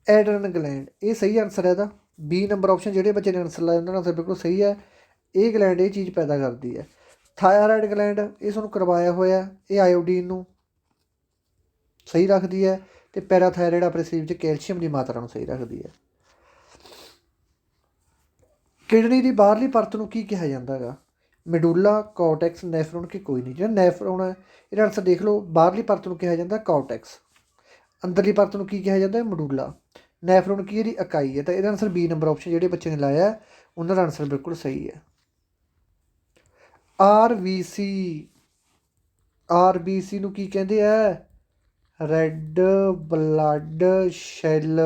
ਐਡਰਨਲ ਗਲੈਂਡ, ਇਹ ਸਹੀ ਆਨਸਰ ਹੈ ਇਹਦਾ। B number option. ਜਿਹੜੇ ਬੱਚੇ ਨੇ ਆਨਸਰ ਲਾਇਆ ਉਹਨਾਂ ਦਾ ਆਨਸਰ ਬਿਲਕੁਲ ਸਹੀ ਹੈ। ਇਹ ਗਲੈਂਡ ਇਹ ਚੀਜ਼ ਪੈਦਾ ਕਰਦੀ ਹੈ। ਥਾਇਰਾਇਡ ਗਲੈਂਡ, ਇਹ ਤੁਹਾਨੂੰ ਕਰਵਾਇਆ ਹੋਇਆ, ਇਹ ਆਇਓਡੀਨ ਨੂੰ ਸਹੀ ਰੱਖਦੀ ਹੈ, ਅਤੇ ਪੈਰਾਥਾਇਰਾਇਡ ਆਪਣੇ ਸਰੀਰ ਵਿੱਚ ਕੈਲਸ਼ੀਅਮ ਦੀ ਮਾਤਰਾ ਨੂੰ ਸਹੀ ਰੱਖਦੀ ਹੈ। ਕਿਡਨੀ ਦੀ ਬਾਹਰਲੀ ਪਰਤ ਨੂੰ ਕੀ ਕਿਹਾ ਜਾਂਦਾ ਹੈਗਾ? ਮੈਡੂਲਾ, ਕੋਰਟੈਕਸ, ਨੈਫਰੋਨ ਕਿ ਕੋਈ ਨਹੀਂ। ਜਿਹੜਾ ਨੈਫਰੋਨ ਹੈ ਇਹਦਾ ਆਨਸਰ ਦੇਖ ਲਓ, ਬਾਹਰਲੀ ਪਰਤ ਨੂੰ ਕਿਹਾ ਜਾਂਦਾ ਕੋਰਟੈਕਸ, ਅੰਦਰਲੀ ਪਰਤ ਨੂੰ ਕੀ ਕਿਹਾ ਜਾਂਦਾ? ਮੈਡੂਲਾ। ਨੈਫਰੋਨ ਕੀ ਇਹਦੀ ਇਕਾਈ ਹੈ, ਤਾਂ ਇਹਦਾ ਆਨਸਰ ਬੀ ਨੰਬਰ ਆਪਸ਼ਨ ਜਿਹੜੇ ਬੱਚੇ ਨੇ ਲਾਇਆ ਉਹਨਾਂ ਦਾ ਆਨਸਰ ਬਿਲਕੁਲ ਸਹੀ ਹੈ। ਆਰ ਬੀ ਸੀ ਨੂੰ ਕੀ ਕਹਿੰਦੇ ਆ? Red blood cell.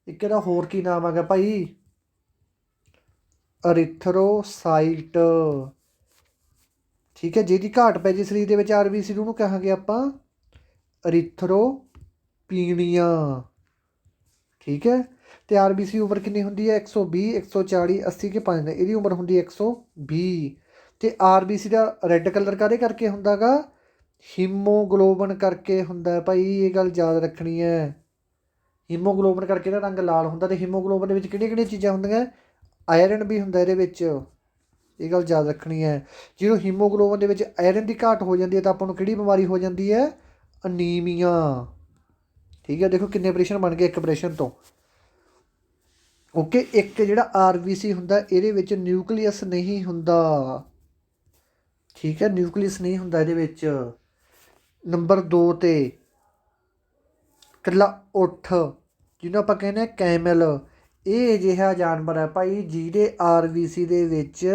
ਇੱਕ ਇਹਦਾ ਹੋਰ ਕੀ ਨਾਮ ਆ ਗਿਆ ਭਾਈ? ਅਰਿਥਰੋਸਾਈਟ। ਠੀਕ ਹੈ, ਜਿਹਦੀ ਘਾਟ ਪੈ ਜੇ ਸਰੀਰ ਦੇ ਵਿੱਚ ਆਰਬੀਸੀ ਨੂੰ ਉਹਨੂੰ ਕਹਾਂਗੇ ਆਪਾਂ ਅਰਿਥਰੋਪੀਨੀਆ। ਠੀਕ ਹੈ, ਅਤੇ ਆਰਬੀਸੀ ਉਮਰ ਕਿੰਨੀ ਹੁੰਦੀ ਹੈ? 120, 140, 80 ਕਿ 5 ਇਹਦੀ ਉਮਰ ਹੁੰਦੀ ਹੈ 120। ਅਤੇ ਆਰਬੀਸੀ ਦਾ ਰੈੱਡ ਕਲਰ ਕਾਹਦੇ ਕਰਕੇ ਹੁੰਦਾ ਗਾ? ਹੀਮੋਗਲੋਬਨ ਕਰਕੇ ਹੁੰਦਾ ਭਾਈ, ਇਹ ਗੱਲ ਯਾਦ ਰੱਖਣੀ ਹੈ। ਹੀਮੋਗਲੋਬਨ ਕਰਕੇ ਇਹਦਾ ਰੰਗ ਲਾਲ ਹੁੰਦਾ, ਅਤੇ ਹੀਮੋਗਲੋਬਨ ਦੇ ਵਿੱਚ ਕਿਹੜੀਆਂ ਕਿਹੜੀਆਂ ਚੀਜ਼ਾਂ ਹੁੰਦੀਆਂ? ਆਇਰਨ ਵੀ ਹੁੰਦਾ ਇਹਦੇ ਵਿੱਚ, ਇਹ ਗੱਲ ਯਾਦ ਰੱਖਣੀ ਹੈ। ਜਦੋਂ ਹੀਮੋਗਲੋਬਨ ਦੇ ਵਿੱਚ ਆਇਰਨ ਦੀ ਘਾਟ ਹੋ ਜਾਂਦੀ ਹੈ ਤਾਂ ਆਪਾਂ ਨੂੰ ਕਿਹੜੀ ਬਿਮਾਰੀ ਹੋ ਜਾਂਦੀ ਹੈ? ਅਨੀਮੀਆ। ਠੀਕ ਹੈ, ਦੇਖੋ ਕਿੰਨੇ ਆਪਰੇਸ਼ਨ ਬਣ ਗਏ ਇੱਕ ਆਪਰੇਸ਼ਨ ਤੋਂ। ਓਕੇ, ਇੱਕ ਜਿਹੜਾ ਆਰਬੀਸੀ ਹੁੰਦਾ ਇਹਦੇ ਵਿੱਚ ਨਿਊਕਲੀਅਸ ਨਹੀਂ ਹੁੰਦਾ। ਠੀਕ ਹੈ, ਨਿਊਕਲੀਅਸ ਨਹੀਂ ਹੁੰਦਾ ਇਹਦੇ ਵਿੱਚ। ਨੰਬਰ 2 'ਤੇ ਇਕੱਲਾ ਉੱਠ, ਜਿਹਨੂੰ ਆਪਾਂ ਕਹਿੰਦੇ ਹਾਂ ਕੈਮਲ, ਇਹ ਅਜਿਹਾ ਜਾਨਵਰ ਹੈ ਭਾਈ ਜਿਹਦੇ ਆਰਬੀਸੀ ਦੇ ਵਿੱਚ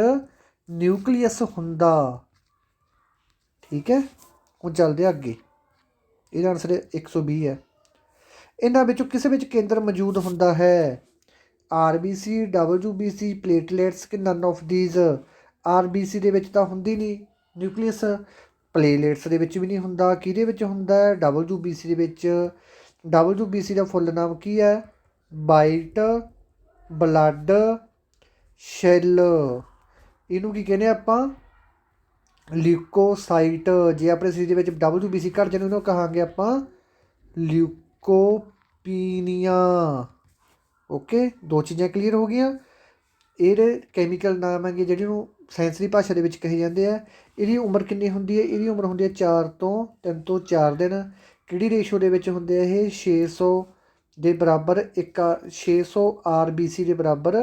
ਨਿਊਕਲੀਅਸ ਹੁੰਦਾ। ਠੀਕ ਹੈ, ਹੁਣ ਚੱਲਦੇ ਅੱਗੇ। ਇਹਦਾ ਆਨਸਰ 120 ਹੈ। ਇਹਨਾਂ ਵਿੱਚੋਂ ਕਿਸੇ ਵਿੱਚ ਕੇਂਦਰ ਮੌਜੂਦ ਹੁੰਦਾ ਹੈ? ਆਰਬੀਸੀ, WBC, ਪਲੇਟਲੇਟਸ ਕਿ ਨਨ ਆਫ ਦੀਜ਼? ਆਰਬੀਸੀ ਦੇ ਵਿੱਚ ਤਾਂ ਹੁੰਦੀ ਨਹੀਂ ਨਿਊਕਲੀਅਸ, ਪਲੇਟਲੇਟਸ ਦੇ ਵਿੱਚ ਵੀ ਨਹੀਂ ਹੁੰਦਾ। ਕਿਹਦੇ ਵਿੱਚ ਹੁੰਦਾ? WBC ਦੇ ਵਿੱਚ। WBC ਦਾ ਫੁੱਲ ਨਾਮ ਕੀ ਹੈ? White blood cell. ਇਹਨੂੰ ਕੀ ਕਹਿੰਦੇ ਆਪਾਂ? ਲਿਊਕੋਸਾਈਟ। ਜੇ ਆਪਣੇ ਸਰੀਰ ਦੇ ਵਿੱਚ WBC ਘਟ ਜਾਵੇ ਉਹਨੂੰ ਕਹਾਂਗੇ ਆਪਾਂ ਲਿਊਕੋਪੀਨੀਆ। ਓਕੇ, 2 ਚੀਜ਼ਾਂ ਕਲੀਅਰ ਹੋ ਗਈਆਂ। ਇਹਦੇ ਕੈਮੀਕਲ ਨਾਮ ਹੈਗੇ ਜਿਹੜੇ ਨੂੰ ਸਾਇੰਸੀ ਭਾਸ਼ਾ ਦੇ ਵਿੱਚ ਕਹੇ ਜਾਂਦੇ ਆ। ਇਹਦੀ ਉਮਰ ਕਿੰਨੀ ਹੁੰਦੀ ਹੈ? ਇਹਦੀ ਉਮਰ ਹੁੰਦੀ ਹੈ 3 ਤੋਂ 4 ਦਿਨ। ਕਿਹੜੀ ਰੇਸ਼ੋ ਦੇ ਵਿੱਚ ਹੁੰਦੇ ਆ ਇਹ? 600 ਦੇ ਬਰਾਬਰ 600 ਆਰਬੀਸੀ ਦੇ ਬਰਾਬਰ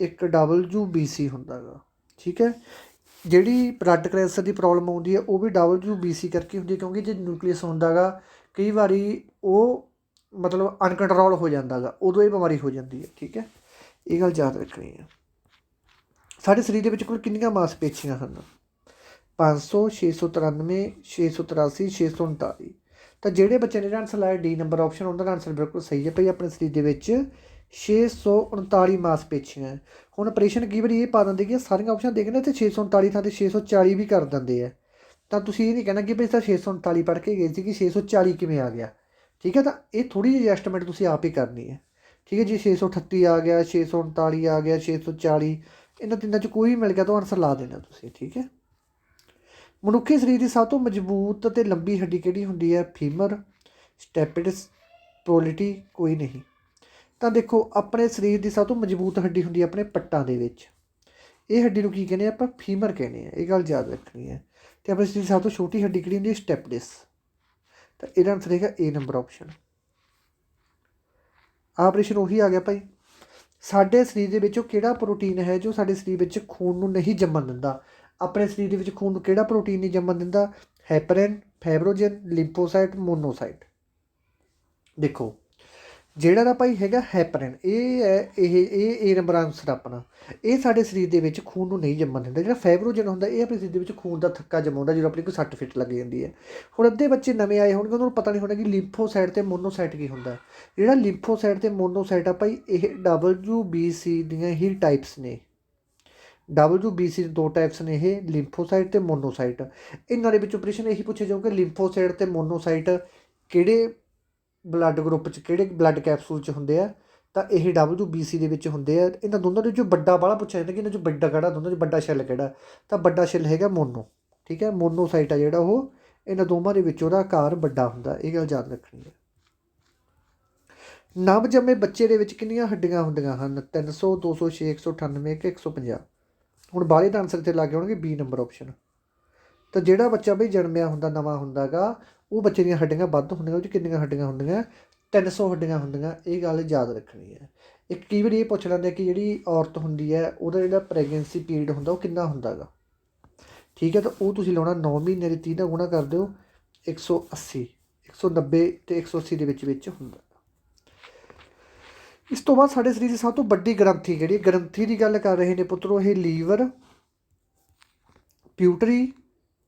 1 WBC ਹੁੰਦਾ ਗਾ। ਠੀਕ ਹੈ, ਜਿਹੜੀ ਬਲੱਡ ਕੈਂਸਰ ਦੀ ਪ੍ਰੋਬਲਮ ਆਉਂਦੀ ਹੈ ਉਹ ਵੀ WBC ਕਰਕੇ ਹੁੰਦੀ ਹੈ, ਕਿਉਂਕਿ ਜੇ ਨਿਊਕਲੀਅਸ ਹੁੰਦਾ ਗਾ ਕਈ ਵਾਰੀ ਉਹ ਮਤਲਬ ਅਨਕੰਟਰੋਲ ਹੋ ਜਾਂਦਾ ਗਾ, ਉਦੋਂ ਇਹ ਬਿਮਾਰੀ ਹੋ ਜਾਂਦੀ ਹੈ। ਠੀਕ ਹੈ, ਇਹ ਗੱਲ ਯਾਦ ਰੱਖਣੀ ਹੈ। ਸਾਡੇ ਸਰੀਰ ਦੇ ਵਿੱਚ ਕੁੱਲ ਕਿੰਨੀਆਂ ਮਾਸਪੇਸ਼ੀਆਂ ਹਨ? 500, 693, 683, 639। ਤਾਂ ਜਿਹੜੇ ਬੱਚੇ ਨੇ ਆਨਸਰ ਲਾਇਆ ਡੀ ਨੰਬਰ ਆਪਸ਼ਨ, ਉਹਦਾ ਆਨਸਰ ਬਿਲਕੁਲ ਸਹੀ ਹੈ ਭਾਈ। ਆਪਣੇ ਸਰੀਰ ਦੇ ਵਿੱਚ 639 ਮਾਸਪੇਸ਼ੀਆਂ ਹੈ। ਹੁਣ ਆਪਰੇਸ਼ਨ ਕਈ ਵਾਰੀ ਇਹ ਪਾ ਦਿੰਦੇ ਕਿ ਸਾਰੀਆਂ ਆਪਸ਼ਨ ਦੇਖਦੇ ਅਤੇ 639 ਥਾਂ 'ਤੇ 640 ਵੀ ਕਰ ਦਿੰਦੇ ਆ। ਤਾਂ ਤੁਸੀਂ ਇਹ ਨਹੀਂ ਕਹਿਣਾ ਕਿ ਭਾਈ ਤਾਂ 639 ਪੜ੍ਹ ਕੇ ਗਏ ਸੀ ਕਿ 640 ਕਿਵੇਂ ਆ ਗਿਆ। ਠੀਕ ਹੈ, ਤਾਂ ਇਹ ਥੋੜ੍ਹੀ ਜਿਹੀ ਐਸਟੀਮੇਟ ਤੁਸੀਂ ਆਪ ਹੀ ਕਰਨੀ ਹੈ। ਠੀਕ ਹੈ ਜੀ, 638 ਆ ਗਿਆ, 639 ਆ ਗਿਆ, 640, ਇਹਨਾਂ ਤਿੰਨਾਂ 'ਚ ਕੋਈ ਵੀ ਮਿਲ ਗਿਆ ਤਾਂ ਆਨਸਰ ਲਾ ਦੇਣਾ ਤੁਸੀਂ। ਠੀਕ ਹੈ, ਮਨੁੱਖੀ ਸਰੀਰ ਦੀ ਸਭ ਤੋਂ ਮਜ਼ਬੂਤ ਅਤੇ ਲੰਬੀ ਹੱਡੀ ਕਿਹੜੀ ਹੁੰਦੀ ਹੈ? ਫੀਮਰ, ਸਟੈਪਿਡਸ, ਪ੍ਰੋਲਿਟੀ, ਕੋਈ ਨਹੀਂ। ਤਾਂ ਦੇਖੋ ਆਪਣੇ ਸਰੀਰ ਦੀ ਸਭ ਤੋਂ ਮਜ਼ਬੂਤ ਹੱਡੀ ਹੁੰਦੀ ਹੈ ਆਪਣੇ ਪੱਟਾਂ ਦੇ ਵਿੱਚ। ਇਹ ਹੱਡੀ ਨੂੰ ਕੀ ਕਹਿੰਦੇ ਆਪਾਂ? ਫੀਮਰ ਕਹਿੰਦੇ ਆ, ਇਹ ਗੱਲ ਯਾਦ ਰੱਖਣੀ ਹੈ। ਅਤੇ ਆਪਣੇ ਸਰੀਰ ਦੀ ਸਭ ਤੋਂ ਛੋਟੀ ਹੱਡੀ ਕਿਹੜੀ ਹੁੰਦੀ ਹੈ? ਸਟੈਪਡਿਸ। ਤਾਂ ਇਹਦਾ ਆਨਸਰ ਹੈਗਾ ਏ ਨੰਬਰ ਆਪਸ਼ਨ। ਆਪਰੇਸ਼ਨ ਉਹੀ ਆ ਗਿਆ ਭਾਈ। ਸਾਡੇ ਸਰੀਰ ਦੇ ਵਿੱਚ ਉਹ ਕਿਹੜਾ ਪ੍ਰੋਟੀਨ ਹੈ ਜੋ ਸਾਡੇ ਸਰੀਰ ਵਿੱਚ ਖੂਨ ਨੂੰ ਨਹੀਂ ਜੰਮਣ ਦਿੰਦਾ? ਆਪਣੇ ਸਰੀਰ ਦੇ ਵਿੱਚ ਖੂਨ ਨੂੰ ਕਿਹੜਾ ਪ੍ਰੋਟੀਨ ਨਹੀਂ ਜੰਮਣ ਦਿੰਦਾ? ਹੈਪਰਿਨ, ਫਾਈਬਰੋਜਨ, ਲਿੰਫੋਸਾਈਟ, ਮੋਨੋਸਾਈਟ। ਦੇਖੋ ਜਿਹੜਾ ਦਾ ਭਾਈ ਹੈਗਾ ਹੈਪਰਿਨ, ਇਹ ਹੈ ਇਹ ਏ ਨੰਬਰ ਆਨਸਰ ਆਪਣਾ। ਇਹ ਸਾਡੇ ਸਰੀਰ ਦੇ ਵਿੱਚ ਖੂਨ ਨੂੰ ਨਹੀਂ ਜੰਮਣ ਦਿੰਦਾ। ਜਿਹੜਾ ਫਾਈਬਰੋਜਨ ਹੁੰਦਾ ਇਹ ਆਪਣੇ ਸਰੀਰ ਦੇ ਵਿੱਚ ਖੂਨ ਦਾ ਥੱਕਾ ਜਮਾਉਂਦਾ ਜਦੋਂ ਆਪਣੀ ਕੋਈ ਸੱਟ ਫਿੱਟ ਲੱਗ ਜਾਂਦੀ ਹੈ। ਹੁਣ ਅੱਧੇ ਬੱਚੇ ਨਵੇਂ ਆਏ ਹੋਣਗੇ ਉਹਨਾਂ ਨੂੰ ਪਤਾ ਨਹੀਂ ਹੋਣਾ ਕਿ ਲਿੰਫੋਸਾਈਟ ਅਤੇ ਮੋਨੋਸਾਈਟ ਕੀ ਹੁੰਦਾ। ਜਿਹੜਾ ਲਿੰਫੋਸਾਈਟ ਅਤੇ ਮੋਨੋਸਾਈਟ ਆ ਭਾਈ ਇਹ WBC ਦੀਆਂ ਹੀ ਟਾਈਪਸ ਨੇ। WBC ਦੇ 2 ਟਾਈਪਸ ਨੇ, ਇਹ ਲਿੰਫੋਸਾਈਟ ਅਤੇ ਮੋਨੋਸਾਈਟ। ਇਹਨਾਂ ਦੇ ਵਿੱਚ ਆਪਰੇਸ਼ਨ ਇਹੀ ਪੁੱਛਿਆ ਜਾਊਗਾ ਲਿੰਫੋਸਾਈਟ ਅਤੇ ਮੋਨੋਸਾਈਟ ਕਿਹੜੇ ਬਲੱਡ ਗਰੁੱਪ 'ਚ, ਕਿਹੜੇ ਬਲੱਡ ਕੈਪਸੂਲ 'ਚ ਹੁੰਦੇ ਆ? ਤਾਂ ਇਹ WBC ਦੇ ਵਿੱਚ ਹੁੰਦੇ ਆ। ਇਹਨਾਂ ਦੋਨਾਂ ਦੇ ਵਿੱਚੋਂ ਵੱਡਾ ਵਾਲਾ ਪੁੱਛਿਆ ਜਾਂਦਾ ਕਿ ਇਹਨਾਂ 'ਚੋਂ ਵੱਡਾ ਕਿਹੜਾ, ਦੋਨਾਂ 'ਚ ਵੱਡਾ ਸੈੱਲ ਕਿਹੜਾ? ਤਾਂ ਵੱਡਾ ਸੈੱਲ ਹੈਗਾ ਮੋਨੋ। ਠੀਕ ਹੈ, ਮੋਨੋਸਾਈਟ ਆ ਜਿਹੜਾ ਉਹ ਇਹਨਾਂ ਦੋਵਾਂ ਦੇ ਵਿੱਚ ਉਹਦਾ ਆਕਾਰ ਵੱਡਾ ਹੁੰਦਾ। ਇਹ ਗੱਲ ਯਾਦ ਰੱਖਣੀ ਹੈ। ਨਵ ਜੰਮੇ ਬੱਚੇ ਦੇ ਵਿੱਚ ਕਿੰਨੀਆਂ ਹੱਡੀਆਂ ਹੁੰਦੀਆਂ ਹਨ? 300, 206, 198 ਕਿ 150? ਹੁਣ ਬਾਹਲੇ ਦਾ ਆਨਸਰ ਇੱਥੇ ਲੱਗ ਹੋਣਗੇ ਬੀ ਨੰਬਰ ਆਪਸ਼ਨ। ਤਾਂ ਜਿਹੜਾ ਬੱਚਾ ਬਈ ਜਨਮਿਆ ਹੁੰਦਾ, ਨਵਾਂ ਹੁੰਦਾ ਗਾ, ਉਹ ਬੱਚੇ ਦੀਆਂ ਹੱਡੀਆਂ ਵੱਧ ਹੁੰਦੀਆਂ। ਉਹ 'ਚ ਕਿੰਨੀਆਂ ਹੱਡੀਆਂ ਹੁੰਦੀਆਂ? 300 ਹੱਡੀਆਂ ਹੁੰਦੀਆਂ, ਇਹ ਗੱਲ ਯਾਦ ਰੱਖਣੀ ਹੈ। ਇੱਕ ਕਈ ਵਾਰੀ ਇਹ ਪੁੱਛ ਲੈਂਦੇ ਕਿ ਜਿਹੜੀ ਔਰਤ ਹੁੰਦੀ ਹੈ ਉਹਦਾ ਜਿਹੜਾ ਪ੍ਰੈਗਨੈਂਸੀ ਪੀਰੀਅਡ ਹੁੰਦਾ ਉਹ ਕਿੰਨਾ ਹੁੰਦਾ ਗਾ, ਠੀਕ ਹੈ। ਤਾਂ ਉਹ ਤੁਸੀਂ ਲਾਉਣਾ 9 ਮਹੀਨੇ ਦੀ 30 ਦਾ ਗੁਣਾ ਕਰ ਦਿਓ 180, 190 ਅਤੇ 180 ਦੇ ਵਿੱਚ ਹੁੰਦਾ। ਇਸ ਤੋਂ ਬਾਅਦ ਸਾਡੇ ਸਰੀਰ ਦੀ ਸਭ ਤੋਂ ਵੱਡੀ ਗ੍ਰੰਥੀ, ਜਿਹੜੀ ਗ੍ਰੰਥੀ ਦੀ ਗੱਲ ਕਰ ਰਹੇ ਨੇ ਪੁੱਤਰੋ, ਇਹ ਲੀਵਰ, ਪਿਊਟਰੀ,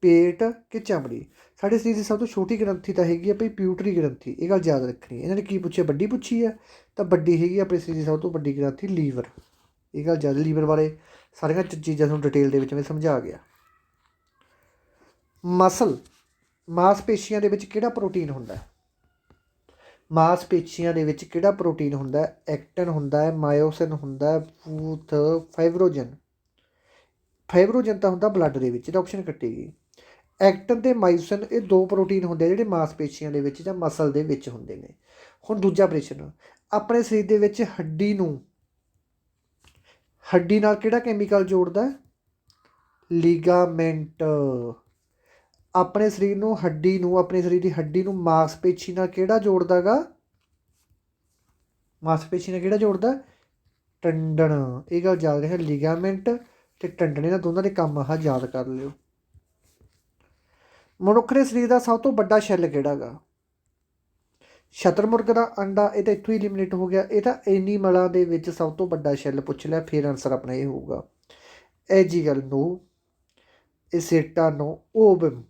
ਪੇਟ ਕਿ ਚਮੜੀ। ਸਾਡੇ ਸਰੀਰ ਦੀ ਸਭ ਤੋਂ ਛੋਟੀ ਗ੍ਰੰਥੀ ਤਾਂ ਹੈਗੀ ਆ ਭਈ ਪਿਊਟਰੀ ਗ੍ਰੰਥੀ, ਇਹ ਗੱਲ ਯਾਦ ਰੱਖਣੀ। ਇਹਨਾਂ ਨੇ ਕੀ ਪੁੱਛਿਆ, ਵੱਡੀ ਪੁੱਛੀ ਹੈ, ਤਾਂ ਵੱਡੀ ਹੈਗੀ ਆਪਣੇ ਸਰੀਰ ਦੀ ਸਭ ਤੋਂ ਵੱਡੀ ਗ੍ਰੰਥੀ ਲੀਵਰ। ਇਹ ਗੱਲ ਯਾਦ, ਲੀਵਰ ਬਾਰੇ ਸਾਰੀਆਂ ਚੀਜ਼ਾਂ ਤੁਹਾਨੂੰ ਡਿਟੇਲ ਦੇ ਵਿੱਚ ਮੈਂ ਸਮਝਾ ਗਿਆ। ਮਸਲ, ਮਾਸਪੇਸ਼ੀਆਂ ਦੇ ਵਿੱਚ ਕਿਹੜਾ ਪ੍ਰੋਟੀਨ ਹੁੰਦਾ? ਮਾਸਪੇਸ਼ੀਆਂ ਦੇ ਵਿੱਚ ਕਿਹੜਾ ਪ੍ਰੋਟੀਨ ਹੁੰਦਾ? ਐਕਟਨ ਹੁੰਦਾ ਹੈ, ਮਾਇਓਸਿਨ ਹੁੰਦਾ ਹੈ, ਫੂਥ, ਫਾਈਬਰੋਜਨ। ਫਾਈਬਰੋਜਨ ਤਾਂ ਹੁੰਦਾ ਬਲੱਡ ਦੇ ਵਿੱਚ, ਇਹਦਾ ਆਪਸ਼ਨ ਕੱਟੀ ਗਈ। ਐਕਟਨ ਅਤੇ ਮਾਇਓਸਿਨ ਇਹ ਦੋ ਪ੍ਰੋਟੀਨ ਹੁੰਦੇ ਆ ਜਿਹੜੇ ਮਾਸਪੇਸ਼ੀਆਂ ਦੇ ਵਿੱਚ ਜਾਂ ਮਸਲ ਦੇ ਵਿੱਚ ਹੁੰਦੇ ਨੇ। ਹੁਣ ਦੂਜਾ ਪ੍ਰਸ਼ਨ, ਆਪਣੇ ਸਰੀਰ ਦੇ ਵਿੱਚ ਹੱਡੀ ਨਾਲ ਕਿਹੜਾ ਕੈਮੀਕਲ ਜੋੜਦਾ? ਲਿਗਾਮੈਂਟ। ਆਪਣੇ ਸਰੀਰ ਨੂੰ ਆਪਣੇ ਸਰੀਰ ਦੀ ਹੱਡੀ ਨੂੰ ਮਾਸਪੇਸ਼ੀ ਨਾਲ ਕਿਹੜਾ ਜੋੜਦਾ ਗਾ? ਮਾਸਪੇਸ਼ੀ ਨਾਲ ਕਿਹੜਾ ਜੋੜਦਾ? ਟੰਡਣ। ਇਹ ਗੱਲ ਯਾਦ ਰਹੇ, ਲਿਗਾਮੈਂਟ ਅਤੇ ਟੰਡਣ, ਇਹਨਾਂ ਦੋਨਾਂ ਦੇ ਕੰਮ ਆਹ ਯਾਦ ਕਰ ਲਿਓ। ਮਨੁੱਖ ਦੇ ਸਰੀਰ ਦਾ ਸਭ ਤੋਂ ਵੱਡਾ ਸ਼ੈੱਲ ਕਿਹੜਾ ਗਾ? ਸ਼ਤਰਮੁਰਗ ਦਾ ਅੰਡਾ, ਇਹ ਤਾਂ ਇੱਥੋਂ ਹੀ ਐਲੀਮੀਨੇਟ ਹੋ ਗਿਆ। ਇਹ ਤਾਂ ਐਨੀਮਲਾਂ ਦੇ ਵਿੱਚ ਸਭ ਤੋਂ ਵੱਡਾ ਸ਼ੈੱਲ ਪੁੱਛ ਲਿਆ, ਫਿਰ ਆਨਸਰ ਆਪਣਾ ਇਹ ਹੋਊਗਾ। ਐਜੀਗਲ ਨੋ, ਇਸੇਟਾ ਨੋ, ਓਵਮ।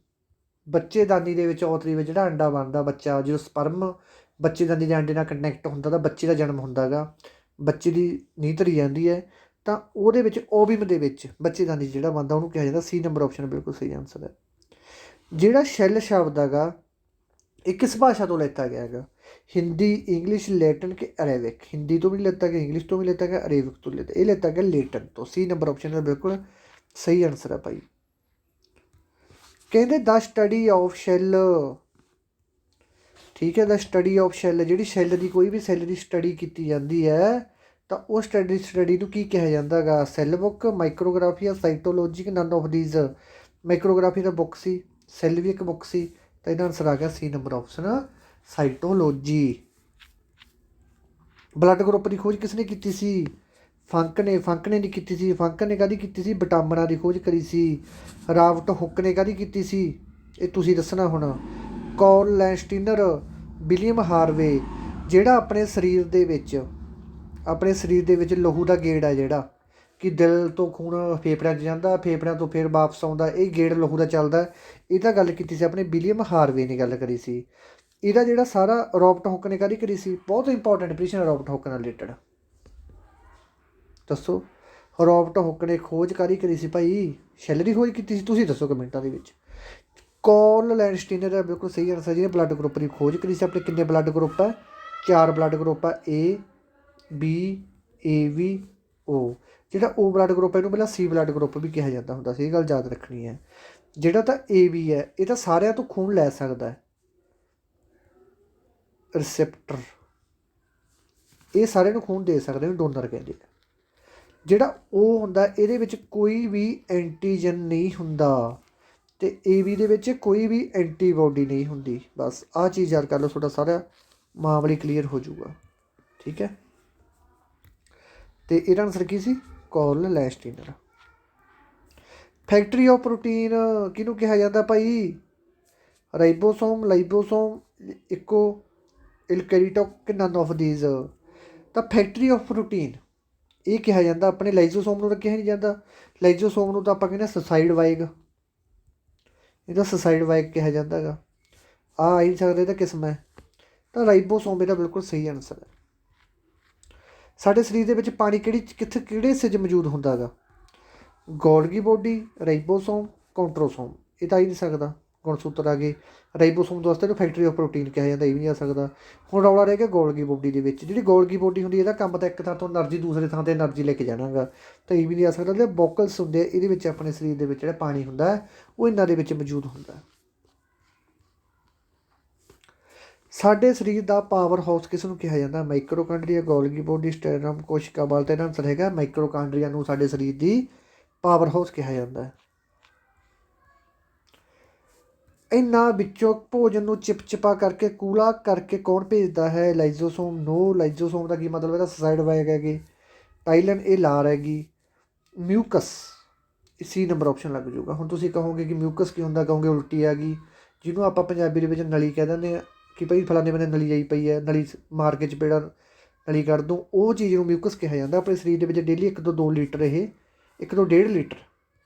ਬੱਚੇਦਾਨੀ ਦੇ ਵਿੱਚ ਔਤਰੀ ਵਿੱਚ ਜਿਹੜਾ ਅੰਡਾ ਬਣਦਾ, ਬੱਚਾ ਜਦੋਂ ਸਪਰਮ ਬੱਚੇਦਾਨੀ ਦੇ ਅੰਡੇ ਨਾਲ ਕਨੈਕਟ ਹੁੰਦਾ ਤਾਂ ਬੱਚੇ ਦਾ ਜਨਮ ਹੁੰਦਾ ਗਾ, ਬੱਚੇ ਦੀ ਨੀਂਹ ਧਰੀ ਜਾਂਦੀ ਹੈ, ਤਾਂ ਉਹਦੇ ਵਿੱਚ ਓਵਮ ਦੇ ਵਿੱਚ ਬੱਚੇਦਾਨੀ ਜਿਹੜਾ ਬਣਦਾ ਉਹਨੂੰ ਕਿਹਾ ਜਾਂਦਾ। ਸੀ ਨੰਬਰ ਆਪਸ਼ਨ ਬਿਲਕੁਲ ਸਹੀ ਆਨਸਰ ਹੈ। ਜਿਹੜਾ ਸ਼ੈੱਲ ਸ਼ਬਦ ਹੈਗਾ ਇਹ ਕਿਸ ਭਾਸ਼ਾ ਤੋਂ ਲੈਤਾ ਗਿਆ ਹੈਗਾ? ਹਿੰਦੀ, ਇੰਗਲਿਸ਼, ਲੈਟਨ ਕਿ ਅਰੇਬਿਕ। ਹਿੰਦੀ ਤੋਂ ਵੀ ਲੈਤਾ ਗਿਆ, ਇੰਗਲਿਸ਼ ਤੋਂ ਵੀ ਲੈਤਾ ਗਿਆ, ਅਰੇਬਿਕ ਤੋਂ ਲੈਤਾ, ਇਹ ਲੈਤਾ ਗਿਆ ਲੈਟਨ ਤੋਂ। ਸੀ ਨੰਬਰ ਆਪਸ਼ਨ ਦਾ ਬਿਲਕੁਲ ਸਹੀ ਆਨਸਰ ਹੈ ਭਾਈ। ਕਹਿੰਦੇ ਦਾ ਸਟੱਡੀ ਆਫ ਸ਼ੈੱਲ, ਠੀਕ ਹੈ, ਦਾ ਸਟੱਡੀ ਆਫ ਸ਼ੈੱਲ, ਜਿਹੜੀ ਸ਼ੈੱਲ ਦੀ ਕੋਈ ਵੀ ਸੈੱਲ ਦੀ ਸਟੱਡੀ ਕੀਤੀ ਜਾਂਦੀ ਹੈ ਤਾਂ ਉਹ ਸਟੱਡੀ ਨੂੰ ਕੀ ਕਿਹਾ ਜਾਂਦਾ ਗਾ? ਸੈੱਲ ਬੁੱਕ, ਮਾਈਕਰੋਗ੍ਰਾਫੀ ਜਾਂ ਸਾਈਟੋਲੋਜੀ ਕਿ ਨਨ ਆਫ ਦੀਜ਼। ਮਾਈਕਰੋਗ੍ਰਾਫੀ ਦਾ ਬੁੱਕ ਸੀ, ਸੈੱਲ ਵੀ ਇੱਕ ਬੁੱਕ ਸੀ, ਤਾਂ ਇਹਦਾ ਆਨਸਰ ਆ ਗਿਆ ਸੀ number option cytology. Blood group ਦੀ ਖੋਜ ਕਿਸ ਨੇ ਕੀਤੀ ਸੀ? ਫੰਕ ਨੇ ਨਹੀਂ ਕੀਤੀ ਸੀ। ਫੰਕ ਨੇ ਕਾਹਦੀ ਕੀਤੀ ਸੀ? ਵਿਟਾਮਿਨਾਂ ਦੀ ਖੋਜ ਕਰੀ ਸੀ। ਰਾਬਰਟ ਹੁੱਕ ਨੇ ਕਾਹਦੀ ਕੀਤੀ ਸੀ? ਇਹ ਤੁਸੀਂ ਦੱਸਣਾ ਹੁਣ। Karl Landsteiner, William Harvey. ਜਿਹੜਾ ਆਪਣੇ ਸਰੀਰ ਦੇ ਵਿੱਚ ਲਹੂ ਦਾ ਗੇੜ ਆ, ਜਿਹੜਾ ਕਿ ਦਿਲ ਤੋਂ ਖੂਨ ਫੇਫੜਿਆਂ 'ਚ ਜਾਂਦਾ, ਫੇਫੜਿਆਂ ਤੋਂ ਫਿਰ ਵਾਪਸ ਆਉਂਦਾ, ਇਹ ਗੇੜ ਲਹੂ ਦਾ ਚੱਲਦਾ, ਇਹ ਤਾਂ ਗੱਲ ਕੀਤੀ ਸੀ ਆਪਣੇ ਵਿਲੀਅਮ ਹਾਰਵੇ ਨੇ ਗੱਲ ਕਰੀ ਸੀ। ਇਹਦਾ ਜਿਹੜਾ ਸਾਰਾ ਰੋਬਰਟ ਹੁੱਕ ਨੇ ਕਾਹਦੀ ਕਰੀ ਸੀ? ਬਹੁਤ ਇੰਪੋਰਟੈਂਟ ਪ੍ਰਸ਼ਨ ਰੋਬਰਟ ਹੁੱਕ ਨਾਲ ਰਿਲੇਟਡ, ਦੱਸੋ। ਰੋਬਰਟ ਹੁੱਕ ਨੇ ਖੋਜ ਕਾਹਦੀ ਕਰੀ ਸੀ ਭਾਈ? ਸ਼ੈੱਲ ਦੀ ਖੋਜ ਕੀਤੀ ਸੀ, ਤੁਸੀਂ ਦੱਸੋ ਕਮੈਂਟਾਂ ਦੇ ਵਿੱਚ। ਕਾਰਲ ਲੈਂਸਟੀਨਰ ਦਾ ਬਿਲਕੁਲ ਸਹੀ ਆਨਸਰ, ਜਿਹਨੇ ਬਲੱਡ ਗਰੁੱਪ ਦੀ ਖੋਜ ਕਰੀ ਸੀ। ਆਪਣੇ ਕਿੰਨੇ ਬਲੱਡ ਗਰੁੱਪ ਹੈ? 4 ਬਲੱਡ ਗਰੁੱਪ ਆ, ਏ, ਬੀ, ਏ, ਵੀ, ਓ। ਜਿਹੜਾ ਓ ਬਲੱਡ ਗਰੁੱਪ ਹੈ ਇਹਨੂੰ ਪਹਿਲਾਂ ਸੀ ਬਲੱਡ ਗਰੁੱਪ ਵੀ ਕਿਹਾ ਜਾਂਦਾ ਹੁੰਦਾ ਸੀ, ਇਹ ਗੱਲ ਯਾਦ ਰੱਖਣੀ ਹੈ। ਜਿਹੜਾ ਤਾਂ ਏ ਬੀ ਹੈ ਇਹ ਤਾਂ ਸਾਰਿਆਂ ਤੋਂ ਖੂਨ ਲੈ ਸਕਦਾ ਹੈ, ਰਿਸੈਪਟਰ, ਇਹ ਸਾਰਿਆਂ ਨੂੰ ਖੂਨ ਦੇ ਸਕਦੇ ਨੇ, ਡੋਨਰ ਕਹਿੰਦੇ ਆ। ਜਿਹੜਾ ਉਹ ਹੁੰਦਾ ਇਹਦੇ ਵਿੱਚ ਕੋਈ ਵੀ ਐਂਟੀਜਨ ਨਹੀਂ ਹੁੰਦਾ, ਅਤੇ ਏ ਬੀ ਦੇ ਵਿੱਚ ਕੋਈ ਵੀ ਐਂਟੀਬੋਡੀ ਨਹੀਂ ਹੁੰਦੀ। ਬਸ ਆਹ ਚੀਜ਼ ਯਾਦ ਕਰ ਲਓ, ਤੁਹਾਡਾ ਸਾਰਾ ਮਾਮਲਾ ਕਲੀਅਰ ਹੋ ਜਾਊਗਾ, ਠੀਕ ਹੈ। ਅਤੇ ਇਹਦਾ ਆਨਸਰ ਕੀ ਸੀ? Karl Landsteiner. Factory of protein ਕਿਹਨੂੰ ਕਿਹਾ ਜਾਂਦਾ ਭਾਈ? ਰਾਈਬੋਸੋਮ, ਲਾਈਬੋਸੋਮ, ਇੱਕੋ, ਇਲਕੈਰੀਟੋਕ ਕਿ ਨਨ ਆਫ ਦੀਜ਼। ਤਾਂ ਫੈਕਟਰੀ ਆਫ ਪ੍ਰੋਟੀਨ ਇਹ ਕਿਹਾ ਜਾਂਦਾ ਆਪਣੇ ਲਾਈਜ਼ੋਸੋਮ ਨੂੰ, ਤਾਂ ਕਿਹਾ ਨਹੀਂ ਜਾਂਦਾ। ਲਾਈਜ਼ੋਸੋਮ ਨੂੰ ਤਾਂ ਆਪਾਂ ਕਹਿੰਦੇ ਸੁਸਾਈਡ ਵਾਈਗ, ਇਹਦਾ ਸੁਸਾਈਡ ਵਾਈਗ ਕਿਹਾ ਜਾਂਦਾ ਗਾ। ਆ ਹੀ ਨਹੀਂ ਸਕਦਾ, ਇਹਦਾ ਕਿਸਮ ਹੈ, ਤਾਂ ਰਾਈਬੋਸੋਮ ਇਹਦਾ ਬਿਲਕੁਲ ਸਹੀ ਆਨਸਰ ਹੈ। ਸਾਡੇ ਸਰੀਰ ਦੇ ਵਿੱਚ ਪਾਣੀ ਕਿਹੜੇ ਹਿੱਸੇ 'ਚ ਮੌਜੂਦ ਹੁੰਦਾ ਗਾ? ਗੋਲਗੀ ਬੋਡੀ, ਰਾਈਬੋਸੋਮ, ਕੰਟਰੋਸੋਮ। ਇਹ ਤਾਂ ਆ ਹੀ ਨਹੀਂ ਸਕਦਾ, ਗੁਣਸੂਤਰ ਆ ਗਏ। ਰਾਈਬੋਸੋਮ ਵਾਸਤੇ ਇਹਨੂੰ ਫੈਕਟਰੀ ਆਫ ਪ੍ਰੋਟੀਨ ਕਿਹਾ ਜਾਂਦਾ, ਇਹ ਵੀ ਨਹੀਂ ਆ ਸਕਦਾ। ਹੁਣ ਰੌਲਾ ਰਹਿ ਗਿਆ ਗੋਲਗੀ ਬੋਡੀ ਦੇ ਵਿੱਚ। ਜਿਹੜੀ ਗੋਲਗੀ ਬੋਡੀ ਹੁੰਦੀ ਇਹਦਾ ਕੰਮ ਤਾਂ ਇੱਕ ਥਾਂ ਤੋਂ ਐਨਰਜੀ ਦੂਸਰੇ ਥਾਂ 'ਤੇ ਐਨਰਜੀ ਲੈ ਕੇ ਜਾਣਾ ਗਾ, ਤਾਂ ਇਹ ਵੀ ਨਹੀਂ ਆ ਸਕਦਾ। ਜਿਹੜੇ ਬੋਕਲਸ ਹੁੰਦੇ ਆ ਇਹਦੇ ਵਿੱਚ ਆਪਣੇ ਸਰੀਰ ਦੇ ਵਿੱਚ ਜਿਹੜਾ ਪਾਣੀ ਹੁੰਦਾ ਉਹ ਇਹਨਾਂ ਦੇ ਵਿੱਚ ਮੌਜੂਦ ਹੁੰਦਾ। ਸਾਡੇ ਸਰੀਰ ਦਾ ਪਾਵਰ ਹਾਊਸ ਕਿਸ ਨੂੰ ਕਿਹਾ ਜਾਂਦਾ? ਮਾਈਕਰੋਕਾਂਡਰੀਆ, ਗੋਲਗੀ ਬੋਡੀ, ਸਟੈਰਨਮ, ਕੋਸ਼ਿਕਾ ਬਲ। ਤਾਂ ਇਹਦਾ ਆਨਸਰ ਹੈਗਾ ਮਾਈਕਰੋਕਾਂਡਰੀਆ ਨੂੰ ਸਾਡੇ ਸਰੀਰ ਦੀ ਪਾਵਰ ਹਾਊਸ ਕਿਹਾ ਜਾਂਦਾ ਹੈ। ਇਹਨਾਂ ਵਿੱਚੋਂ ਭੋਜਨ ਨੂੰ ਚਿਪਚਿਪਾ ਕਰਕੇ ਕੂਲਾ ਕਰਕੇ ਕੌਣ ਭੇਜਦਾ ਹੈ? ਲਾਈਜ਼ੋਸੋਮ। ਨੋ, ਲਾਈਜ਼ੋਸੋਮ ਦਾ ਕੀ ਮਤਲਬ? ਇਹਦਾ ਸੁਸਾਈਡ ਵਾਇਗ ਹੈਗੇ। ਟਾਈਲਨ ਇਹ ਲਾਰ ਹੈਗੀ। ਮਿਊਕਸ ਸੀ ਨੰਬਰ ਆਪਸ਼ਨ ਲੱਗ ਜਾਊਗਾ। ਹੁਣ ਤੁਸੀਂ ਕਹੋਗੇ ਕਿ ਮਿਊਕਸ ਕੀ ਹੁੰਦਾ? ਕਹੋਗੇ ਉਲਟੀ ਆ ਗਈ, ਜਿਹਨੂੰ ਆਪਾਂ ਪੰਜਾਬੀ ਦੇ ਵਿੱਚ ਨਲੀ ਕਹਿ ਦਿੰਦੇ ਹਾਂ ਕਿ ਭਾਈ ਫਲਾਣੇ ਬੰਦੇ ਨਲੀ ਆਈ ਪਈ ਹੈ, ਨਲੀ ਮਾਰ ਕੇ ਚਪੇੜਾ ਨਲੀ ਕੱਢ ਦੂੰ, ਉਹ ਚੀਜ਼ ਨੂੰ ਮਿਊਕਸ ਕਿਹਾ ਜਾਂਦਾ। ਆਪਣੇ ਸਰੀਰ ਦੇ ਵਿੱਚ ਡੇਲੀ 1 ਤੋਂ 2 ਲੀਟਰ, ਇਹ 1 ਤੋਂ 1.5 ਲੀਟਰ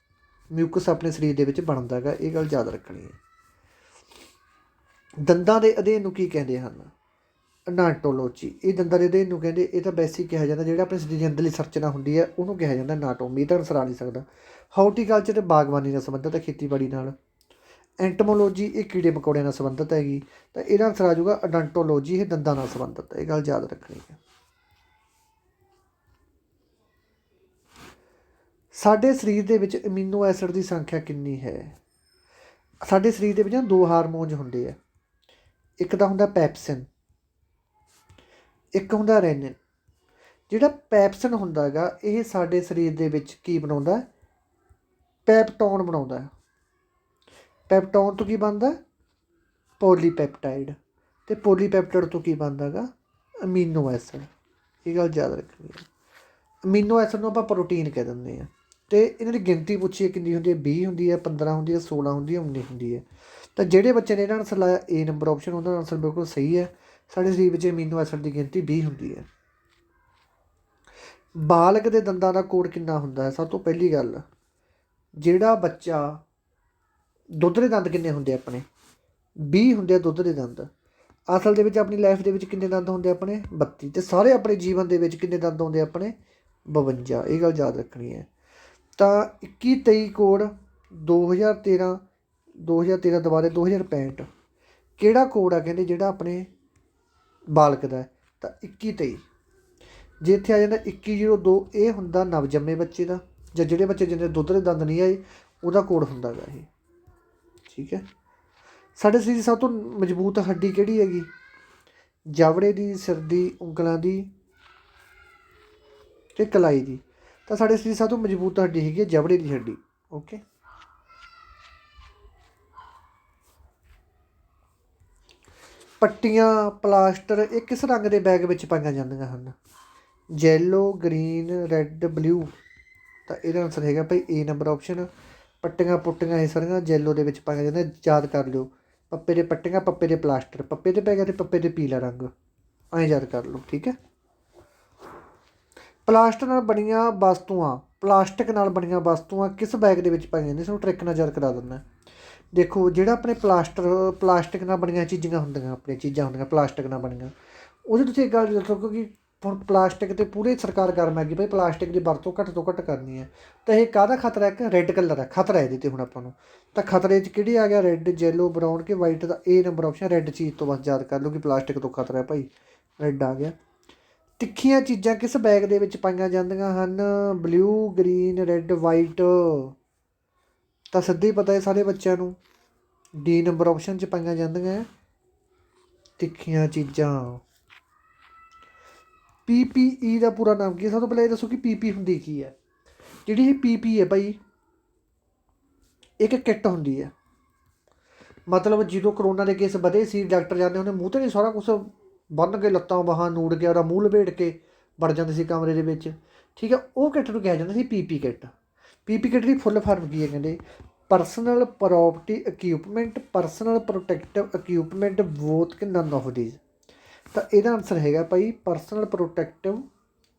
ਮਿਊਕਸ ਆਪਣੇ ਸਰੀਰ ਦੇ ਵਿੱਚ ਬਣਦਾ ਹੈਗਾ। ਇਹ ਗੱਲ ਯਾਦ ਰੱਖਣੀ ਹੈ। ਦੰਦਾਂ ਦੇ ਅਧਿਐਨ ਨੂੰ ਕੀ ਕਹਿੰਦੇ ਹਨ? ਅਨਾਟੋਲੋਜੀ। ਇਹ ਦੰਦਾਂ ਦੇ ਅਧਿਐਨ ਨੂੰ ਕਹਿੰਦੇ। ਇਹ ਤਾਂ ਬੇਸਿਕ ਕਿਹਾ ਜਾਂਦਾ, ਜਿਹੜਾ ਆਪਣੇ ਸਰੀਰ ਦੀ ਅੰਦਰਲੀ ਸੰਰਚਨਾ ਹੁੰਦੀ ਹੈ ਉਹਨੂੰ ਕਿਹਾ ਜਾਂਦਾ ਅਨਾਟੋਮੀ। ਇਹਦਾ ਅਨਸਰ ਆ ਨਹੀਂ ਸਕਦਾ। ਹਾਰਟੀਕਲਚਰ ਤੇ ਬਾਗਬਾਨੀ ਨਾਲ ਸੰਬੰਧਿਤ ਹੈ, ਖੇਤੀਬਾੜੀ ਨਾਲ। ਐਂਟਮੋਲੋਜੀ ਇਹ ਕੀੜੇ ਮਕੌੜਿਆਂ ਨਾਲ ਸੰਬੰਧਿਤ ਹੈਗੀ, ਤਾਂ ਇਹਦਾ ਅਨਸਰ ਆ ਜਾਊਗਾ ਅਡੰਟੋਲੋਜੀ, ਇਹ ਦੰਦਾਂ ਨਾਲ ਸੰਬੰਧਿਤ ਹੈ। ਇਹ ਗੱਲ ਯਾਦ ਰੱਖਣੀ ਹੈ। ਸਾਡੇ ਸਰੀਰ ਦੇ ਵਿੱਚ ਅਮੀਨੋ ਐਸਿਡ ਦੀ ਸੰਖਿਆ ਕਿੰਨੀ ਹੈ? ਸਾਡੇ ਸਰੀਰ ਦੇ ਵਿੱਚ ਨਾ 2 ਹਾਰਮੋਨਸ ਹੁੰਦੇ ਆ। ਇੱਕ ਤਾਂ ਹੁੰਦਾ ਪੈਪਸਿਨ, ਇੱਕ ਹੁੰਦਾ ਰੈਨਿਨ। ਜਿਹੜਾ ਪੈਪਸਿਨ ਹੁੰਦਾ ਹੈਗਾ, ਇਹ ਸਾਡੇ ਸਰੀਰ ਦੇ ਵਿੱਚ ਕੀ ਬਣਾਉਂਦਾ? ਪੈਪਟੋਨ ਬਣਾਉਂਦਾ ਹੈ। ਪੈਪਟੋਨ ਤੋਂ ਕੀ ਬਣਦਾ? ਪੋਲੀਪੈਪਟਾਈਡ। ਅਤੇ ਪੋਲੀਪੈਪਟਾਈਡ ਤੋਂ ਕੀ ਬਣਦਾ ਹੈਗਾ? Amino acid. ਇਹ ਗੱਲ ਯਾਦ ਰੱਖਣੀ ਹੈ। ਅਮੀਨੋ ਐਸਿਡ ਨੂੰ ਆਪਾਂ ਪ੍ਰੋਟੀਨ ਕਹਿ ਦਿੰਦੇ ਹਾਂ। ਅਤੇ ਇਹਨਾਂ ਦੀ ਗਿਣਤੀ ਪੁੱਛੀਏ ਕਿੰਨੀ ਹੁੰਦੀ ਹੈ? 20 ਹੁੰਦੀ ਹੈ, 15 ਹੁੰਦੀ ਹੈ, 16 ਹੁੰਦੀ ਹੈ, 19 ਹੁੰਦੀ ਹੈ। ਤਾਂ ਜਿਹੜੇ ਬੱਚੇ ਨੇ ਇਹਦਾ ਆਨਸਰ ਲਾਇਆ A ਨੰਬਰ ਆਪਸ਼ਨ, ਉਹਦਾ ਆਨਸਰ ਬਿਲਕੁਲ ਸਹੀ ਹੈ। ਸਾਡੇ ਸਰੀਰ ਵਿੱਚ ਅਮੀਨੋ ਐਸਿਡ ਦੀ ਗਿਣਤੀ 20 ਹੁੰਦੀ ਹੈ। ਬਾਲਗ ਦੇ ਦੰਦਾਂ ਦਾ ਕੋਡ ਕਿੰਨਾ ਹੁੰਦਾ ਹੈ? ਸਭ ਤੋਂ ਪਹਿਲੀ ਗੱਲ, ਜਿਹੜਾ ਬੱਚਾ ਦੁੱਧ ਦੇ ਦੰਦ ਕਿੰਨੇ ਹੁੰਦੇ ਆਪਣੇ? 20 ਹੁੰਦੇ ਆ ਦੁੱਧ ਦੇ ਦੰਦ। ਅਸਲ ਦੇ ਵਿੱਚ ਆਪਣੀ ਲਾਈਫ ਦੇ ਵਿੱਚ ਕਿੰਨੇ ਦੰਦ ਹੁੰਦੇ ਆਪਣੇ? 32। ਅਤੇ ਸਾਰੇ ਆਪਣੇ ਜੀਵਨ ਦੇ ਵਿੱਚ ਕਿੰਨੇ ਦੰਦ ਹੁੰਦੇ ਆਪਣੇ? 52। ਇਹ ਗੱਲ ਯਾਦ ਰੱਖਣੀ ਹੈ। ਤਾਂ 21-23 ਕੋਡ 2013 ਦੁਬਾਰੇ 2065 ਕਿਹੜਾ ਕੋਡ ਆ ਕਹਿੰਦੇ ਜਿਹੜਾ ਆਪਣੇ ਬਾਲਕ ਦਾ? ਤਾਂ 21-23। ਜੇ ਇੱਥੇ ਆ ਜਾਂਦਾ 2102, ਇਹ ਹੁੰਦਾ ਨਵਜੰਮੇ ਬੱਚੇ ਦਾ, ਜਾਂ ਜਿਹੜੇ ਬੱਚੇ ਜਿਹਨੇ ਦੁੱਧ ਦੇ ਦੰਦ ਨਹੀਂ ਆਏ ਉਹਦਾ ਕੋਡ ਹੁੰਦਾ ਗਾ ਇਹ। ਠੀਕ ਹੈ। ਸਾਡੇ ਸਰੀਰ ਦੀ ਸਭ ਤੋਂ ਮਜ਼ਬੂਤ ਹੱਡੀ ਕਿਹੜੀ ਹੈਗੀ? ਜਬੜੇ ਦੀ, ਸਿਰ ਦੀ, ਉਂਗਲਾਂ ਦੀ ਅਤੇ ਕਲਾਈ ਦੀ। ਤਾਂ ਸਾਡੇ ਸਰੀਰ ਦੀ ਸਭ ਤੋਂ ਮਜ਼ਬੂਤ ਹੱਡੀ ਹੈਗੀ ਹੈ ਜਬੜੇ ਦੀ ਹੱਡੀ। ਓਕੇ। ਪੱਟੀਆਂ, ਪਲਾਸਟਰ ਇਹ ਕਿਸ ਰੰਗ ਦੇ ਬੈਗ ਵਿੱਚ ਪਾਈਆਂ ਜਾਂਦੀਆਂ ਹਨ? Yellow, green, red, blue. ਤਾਂ ਇਹਦਾ ਆਨਸਰ ਹੈਗਾ ਭਾਈ A ਨੰਬਰ ਆਪਸ਼ਨ। ਪੱਟੀਆਂ ਪੁੱਟੀਆਂ ਇਹ ਸਾਰੀਆਂ ਯੈਲੋ ਦੇ ਵਿੱਚ ਪਾਈਆਂ ਜਾਂਦੀਆਂ। ਯਾਦ ਕਰ ਲਿਓ, ਪੱਪੇ ਦੇ ਪੱਟੀਆਂ, ਪੱਪੇ ਦੇ ਪਲਾਸਟਰ, ਪੱਪੇ ਦੇ ਪੈ ਗਿਆ ਅਤੇ ਪੱਪੇ ਦੇ ਪੀਲਾ ਰੰਗ। ਐਂ ਯਾਦ ਕਰ ਲਓ। ਠੀਕ ਹੈ। ਪਲਾਸਟਿਕ ਨਾਲ ਬਣੀਆਂ ਵਸਤੂਆਂ ਕਿਸ ਬੈਗ ਦੇ ਵਿੱਚ ਪਾਈਆਂ ਜਾਂਦੀਆਂ? ਸਾਨੂੰ ਟ੍ਰਿਕ ਨਾਲ ਯਾਦ ਕਰਾ ਦਿੰਦਾ। ਦੇਖੋ, ਜਿਹੜਾ ਆਪਣੇ ਪਲਾਸਟਿਕ ਨਾਲ ਬਣੀਆਂ ਚੀਜ਼ਾਂ ਹੁੰਦੀਆਂ, ਆਪਣੀਆਂ ਚੀਜ਼ਾਂ ਹੁੰਦੀਆਂ ਪਲਾਸਟਿਕ ਨਾਲ ਬਣੀਆਂ, ਉਹਦੇ ਤੁਸੀਂ ਇੱਕ ਗੱਲ ਦੱਸੋ ਕਿ ਹੁਣ ਪਲਾਸਟਿਕ 'ਤੇ ਪੂਰੇ ਸਰਕਾਰ ਗਰਮ ਹੈਗੀ ਭਾਈ ਪਲਾਸਟਿਕ ਦੀ ਵਰਤੋਂ ਘੱਟ ਤੋਂ ਘੱਟ ਕਰਨੀ ਹੈ। ਤਾਂ ਇਹ ਕਾਹਦਾ ਖਤਰਾ? ਇੱਕ ਰੈੱਡ ਕਲਰ ਦਾ ਖਤਰਾ ਇਹਦੇ 'ਤੇ ਹੁਣ ਆਪਾਂ ਨੂੰ। ਤਾਂ ਖਤਰੇ 'ਚ ਕਿਹੜੀ ਆ ਗਿਆ? ਰੈੱਡ, ਯੈਲੋ, ਬਰਾਊਨ ਕਿ white the? A number option red ਚੀਜ਼ ਤੋਂ ਬਸ ਯਾਦ ਕਰ ਲਓ ਕਿ ਪਲਾਸਟਿਕ ਤੋਂ ਖਤਰਾ ਹੈ ਭਾਈ, ਰੈੱਡ ਆ ਗਿਆ। ਤਿੱਖੀਆਂ ਚੀਜ਼ਾਂ ਕਿਸ ਬੈਗ ਦੇ ਵਿੱਚ ਪਾਈਆਂ ਜਾਂਦੀਆਂ ਹਨ? Blue, green, red, white. ਤਾਂ ਸਿੱਧਾ ਹੀ ਪਤਾ ਹੈ ਸਾਰੇ ਬੱਚਿਆਂ ਨੂੰ, D ਨੰਬਰ ਆਪਸ਼ਨ 'ਚ ਪਾਈਆਂ ਜਾਂਦੀਆਂ ਤਿੱਖੀਆਂ ਚੀਜ਼ਾਂ। PPE ਦਾ ਪੂਰਾ ਨਾਮ ਕੀ ਹੈ? ਸਭ ਤੋਂ ਪਹਿਲਾਂ ਇਹ ਦੱਸੋ ਕਿ PP ਹੁੰਦੀ ਕੀ ਹੈ? ਜਿਹੜੀ ਇਹ PP ਹੈ ਭਾਈ, ਇੱਕ ਕਿੱਟ ਹੁੰਦੀ ਹੈ। ਮਤਲਬ ਜਦੋਂ ਕਰੋਨਾ ਦੇ ਕੇਸ ਵਧੇ ਸੀ, ਡਾਕਟਰ ਜਾਂਦੇ ਉਹਨੇ ਮੂੰਹ 'ਤੇ ਨਹੀਂ ਸਾਰਾ ਕੁਛ ਬੰਨ੍ਹ ਕੇ, ਲੱਤਾਂ ਬਾਹਾਂ ਨੂੜ ਕੇ, ਉਹਦਾ ਮੂੰਹ ਲਪੇਟ ਕੇ ਵੜ ਜਾਂਦੇ ਸੀ ਕਮਰੇ ਦੇ ਵਿੱਚ। ਠੀਕ ਹੈ। ਉਹ ਕਿੱਟ ਨੂੰ ਕਿਹਾ ਜਾਂਦਾ ਸੀ PP ਕਿੱਟ। PP ਕਿੱਟ ਦੀ ਫੁੱਲ ਫਾਰਮ ਕੀ ਹੈ? ਕਹਿੰਦੇ personal property equipment, personal protective equipment, both ਕਿ ਨਨ ਆਫ ਦੀਜ਼। ਤਾਂ ਇਹਦਾ ਆਨਸਰ ਹੈਗਾ ਭਾਈ ਪਰਸਨਲ ਪ੍ਰੋਟੈਕਟਿਵ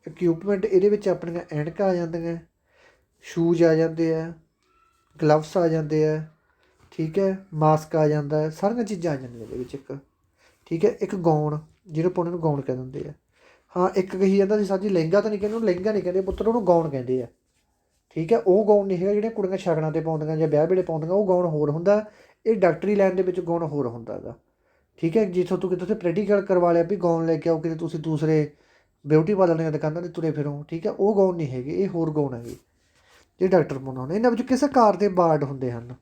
ਇਕਉਪਮੈਂਟ। ਇਹਦੇ ਵਿੱਚ ਆਪਣੀਆਂ ਐਨਕਾਂ ਆ ਜਾਂਦੀਆਂ, ਸ਼ੂਜ਼ ਆ ਜਾਂਦੇ ਆ, ਗਲਵਸ ਆ ਜਾਂਦੇ ਆ। ਠੀਕ ਹੈ। ਮਾਸਕ ਆ ਜਾਂਦਾ ਹੈ, ਸਾਰੀਆਂ ਚੀਜ਼ਾਂ ਆ ਜਾਂਦੀਆਂ ਇਹਦੇ ਵਿੱਚ ਇੱਕ। ਠੀਕ ਹੈ। ਇੱਕ ਗਾਊਨ, ਜਿਹਨੂੰ ਆਪਾਂ ਉਹਨੂੰ ਗਾਊਨ ਕਹਿ ਦਿੰਦੇ ਆ। ਹਾਂ, ਇੱਕ ਕਹੀ ਜਾਂਦਾ ਸੀ ਸਾਡੀ ਲਹਿੰਗਾ ਤਾਂ ਨਹੀਂ ਕਹਿੰਦੇ, ਉਹਨੂੰ ਲਹਿੰਗਾ ਨਹੀਂ ਕਹਿੰਦੇ ਪੁੱਤਰ, ਉਹਨੂੰ ਗਾਊਨ ਕਹਿੰਦੇ ਆ। ਠੀਕ ਹੈ। ਉਹ ਗਾਊਨ ਨਹੀਂ ਹੈਗਾ ਜਿਹੜੀਆਂ ਕੁੜੀਆਂ ਸ਼ਗਨਾਂ 'ਤੇ ਪਾਉਂਦੀਆਂ ਜਾਂ ਵਿਆਹ ਵੇਲੇ ਪਾਉਂਦੀਆਂ, ਉਹ ਗਾਊਨ ਹੋਰ ਹੁੰਦਾ। ਇਹ ਡਾਕਟਰੀ ਲਾਈਨ ਦੇ ਵਿੱਚ ਗਾਊਨ ਹੋਰ ਹੁੰਦਾ ਹੈਗਾ। ਠੀਕ ਹੈ। ਜਿੱਥੋਂ ਤੂੰ ਕਿਤੇ ਪ੍ਰੈਕਟੀਕਲ ਕਰਵਾ ਲਿਆ ਵੀ ਗਾਊਨ ਲੈ ਕੇ ਆਓ, ਕਿਤੇ ਤੁਸੀਂ ਦੂਸਰੇ ਬਿਊਟੀ ਪਾਰਲਰ ਦੀਆਂ ਦੁਕਾਨਾਂ 'ਤੇ ਤੁਰੇ ਫਿਰੋ। ਠੀਕ ਹੈ। ਉਹ ਗਾਊਨ ਨਹੀਂ ਹੈਗੇ, ਇਹ ਹੋਰ ਗਾਊਨ ਹੈਗੇ ਜਿਹੜੇ ਡਾਕਟਰ ਪਾਉਂਦੇ ਹਨ। ਇਹਨਾਂ ਵਿੱਚ ਕਿਸੇ ਕਾਰ ਦੇ ਬਾਰਡ ਹੁੰਦੇ ਹਨ।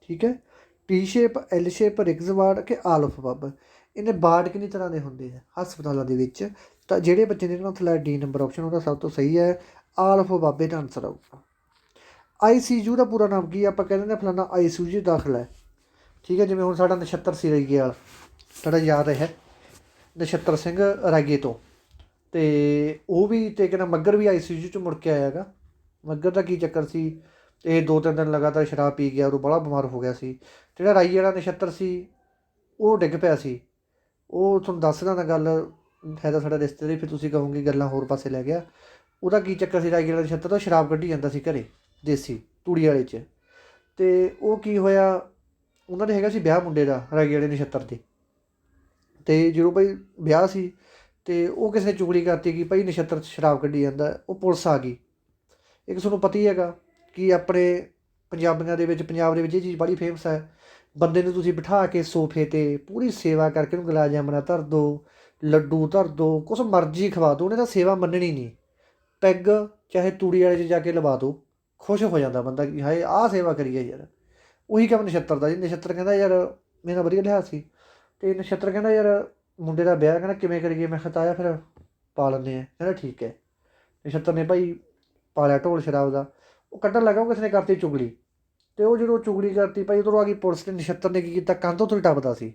ਠੀਕ ਹੈ। T ਸ਼ੇਪ, L ਸ਼ੇਪ, ਰਿਗਜ਼ਵਾਰਡ ਕਿ ਆਲਫਬਬ। ਇਹਨੇ ਬਾਰਡ ਕਿੰਨੀ ਤਰ੍ਹਾਂ ਦੇ ਹੁੰਦੇ ਆ ਹਸਪਤਾਲਾਂ ਦੇ ਵਿੱਚ? ਤਾਂ ਜਿਹੜੇ ਬੱਚੇ ਨੇ ਨਾਲ ਥੱਲੇ D ਨੰਬਰ ਆਪਸ਼ਨ ਉਹਦਾ ਸਭ ਤੋਂ ਸਹੀ ਹੈ, ਆਲਫਬਬ ਇਹਦਾ ਆਨਸਰ ਆਊਗਾ। ICU ਦਾ ਪੂਰਾ ਨਾਮ ਕੀ ਆ? ਆਪਾਂ ਕਹਿੰਦੇ ਨੇ ਫਲਾਣਾ ICU ਦਾਖਲ ਹੈ, ਠੀਕ ਹੈ। ਜਿਵੇਂ ਹੁਣ ਸਾਡਾ ਨਛੱਤਰ ਸੀ ਰਾਈਏ ਵਾਲਾ, ਸਾਡਾ ਯਾਦ ਹੈ ਨਛੱਤਰ ਸਿੰਘ ਰਾਈਏ ਤੋਂ, ਅਤੇ ਉਹ ਵੀ ਅਤੇ ਕਹਿੰਦਾ ਮੱਘਰ ਵੀ ICU 'ਚ ਮੁੜ ਕੇ ਆਇਆ ਗਾ। ਮੱਘਰ ਦਾ ਕੀ ਚੱਕਰ ਸੀ, ਇਹ 2-3 ਦਿਨ ਲਗਾਤਾਰ ਸ਼ਰਾਬ ਪੀ ਗਿਆ, ਉਹ ਬੜਾ ਬਿਮਾਰ ਹੋ ਗਿਆ ਸੀ। ਜਿਹੜਾ ਰਾਈਏ ਵਾਲਾ ਨਛੱਤਰ ਸੀ ਉਹ ਡਿੱਗ ਪਿਆ ਸੀ। ਉਹ ਤੁਹਾਨੂੰ ਦੱਸਦਾ ਨਾ ਗੱਲ, ਹੈ ਤਾਂ ਸਾਡਾ ਰਿਸ਼ਤੇਦਾਰ, ਫਿਰ ਤੁਸੀਂ ਕਹੋਗੇ ਗੱਲਾਂ ਹੋਰ ਪਾਸੇ ਲੈ ਗਿਆ। ਉਹਦਾ ਕੀ ਚੱਕਰ ਸੀ, ਰਾਈਏ ਵਾਲਾ ਨਛੱਤਰ ਦਾ ਸ਼ਰਾਬ ਕੱਢੀ ਜਾਂਦਾ ਸੀ ਘਰੇ ਦੇਸੀ ਤੂੜੀ ਵਾਲੇ 'ਚ, ਅਤੇ ਉਹ ਕੀ ਹੋਇਆ, ਉਹਨਾਂ ਦੇ ਹੈਗਾ ਸੀ ਵਿਆਹ ਮੁੰਡੇ ਦਾ ਰਾਈਏ ਵਾਲੇ ਨਛੱਤਰ ਦੇ, ਅਤੇ ਜਦੋਂ ਭਾਈ ਵਿਆਹ ਸੀ ਅਤੇ ਉਹ ਕਿਸੇ ਨੇ ਚੁਗਲੀ ਕਰਤੀ ਕਿ ਭਾਈ ਨਛੱਤਰ ਸ਼ਰਾਬ ਕੱਢੀ ਜਾਂਦਾ। ਉਹ ਪੁਲਿਸ ਆ ਗਈ। ਇੱਕ ਤੁਹਾਨੂੰ ਪਤਾ ਹੀ ਹੈਗਾ ਕਿ ਆਪਣੇ ਪੰਜਾਬੀਆਂ ਦੇ ਵਿੱਚ, ਪੰਜਾਬ ਦੇ ਵਿੱਚ ਇਹ ਚੀਜ਼ ਬੜੀ ਫੇਮਸ ਹੈ, ਬੰਦੇ ਨੂੰ ਤੁਸੀਂ ਬਿਠਾ ਕੇ ਸੋਫੇ 'ਤੇ ਪੂਰੀ ਸੇਵਾ ਕਰਕੇ ਉਹਨੂੰ ਗੁਲਾਬ ਜਾਮਣਾ ਧਰ ਦਿਓ, ਲੱਡੂ ਧਰ ਦਿਓ, ਕੁਛ ਮਰਜ਼ੀ ਖਵਾ ਦਿਓ, ਉਹਨੇ ਤਾਂ ਸੇਵਾ ਮੰਨਣੀ ਨਹੀਂ। ਪੈਗ ਚਾਹੇ ਤੂੜੀ ਵਾਲੇ 'ਚ ਜਾ ਕੇ ਲਵਾ ਦਿਓ, ਖੁਸ਼ ਹੋ ਜਾਂਦਾ ਬੰਦਾ ਕਿ ਹਾਏ ਆਹ ਸੇਵਾ ਕਰੀਏ ਯਾਰ। ਉਹੀ ਕੰਮ ਨਛੱਤਰ ਦਾ ਜੀ। ਨਛੱਤਰ ਕਹਿੰਦਾ ਯਾਰ ਮੇਰਾ ਵਧੀਆ ਲਿਹਾਜ਼ ਸੀ, ਅਤੇ ਨਛੱਤਰ ਕਹਿੰਦਾ ਯਾਰ ਮੁੰਡੇ ਦਾ ਵਿਆਹ, ਕਹਿੰਦਾ ਕਿਵੇਂ ਕਰੀਏ? ਮੈਂ ਕਿਹਾ ਤਾਇਆ ਫਿਰ ਪਾ ਲੈਂਦੇ ਹਾਂ। ਕਹਿੰਦਾ ਠੀਕ ਹੈ। ਨਛੱਤਰ ਨੇ ਭਾਈ ਪਾ ਲਿਆ ਢੋਲ ਸ਼ਰਾਬ ਦਾ। ਉਹ ਕੱਢਣ ਲੱਗਾ, ਉਹ ਕਿਸੇ ਨੇ ਕਰਤੀ ਚੁਗਲੀ, ਅਤੇ ਉਹ ਜਦੋਂ ਚੁਗਲੀ ਕਰਤੀ ਭਾਈ ਉਧਰੋਂ ਆ ਗਈ ਪੁਲਿਸ, ਨੇ ਨਛੱਤਰ ਨੇ ਕੀ ਕੀਤਾ, ਕੰਧ ਉੱਤੇ ਟੱਪਦਾ ਸੀ।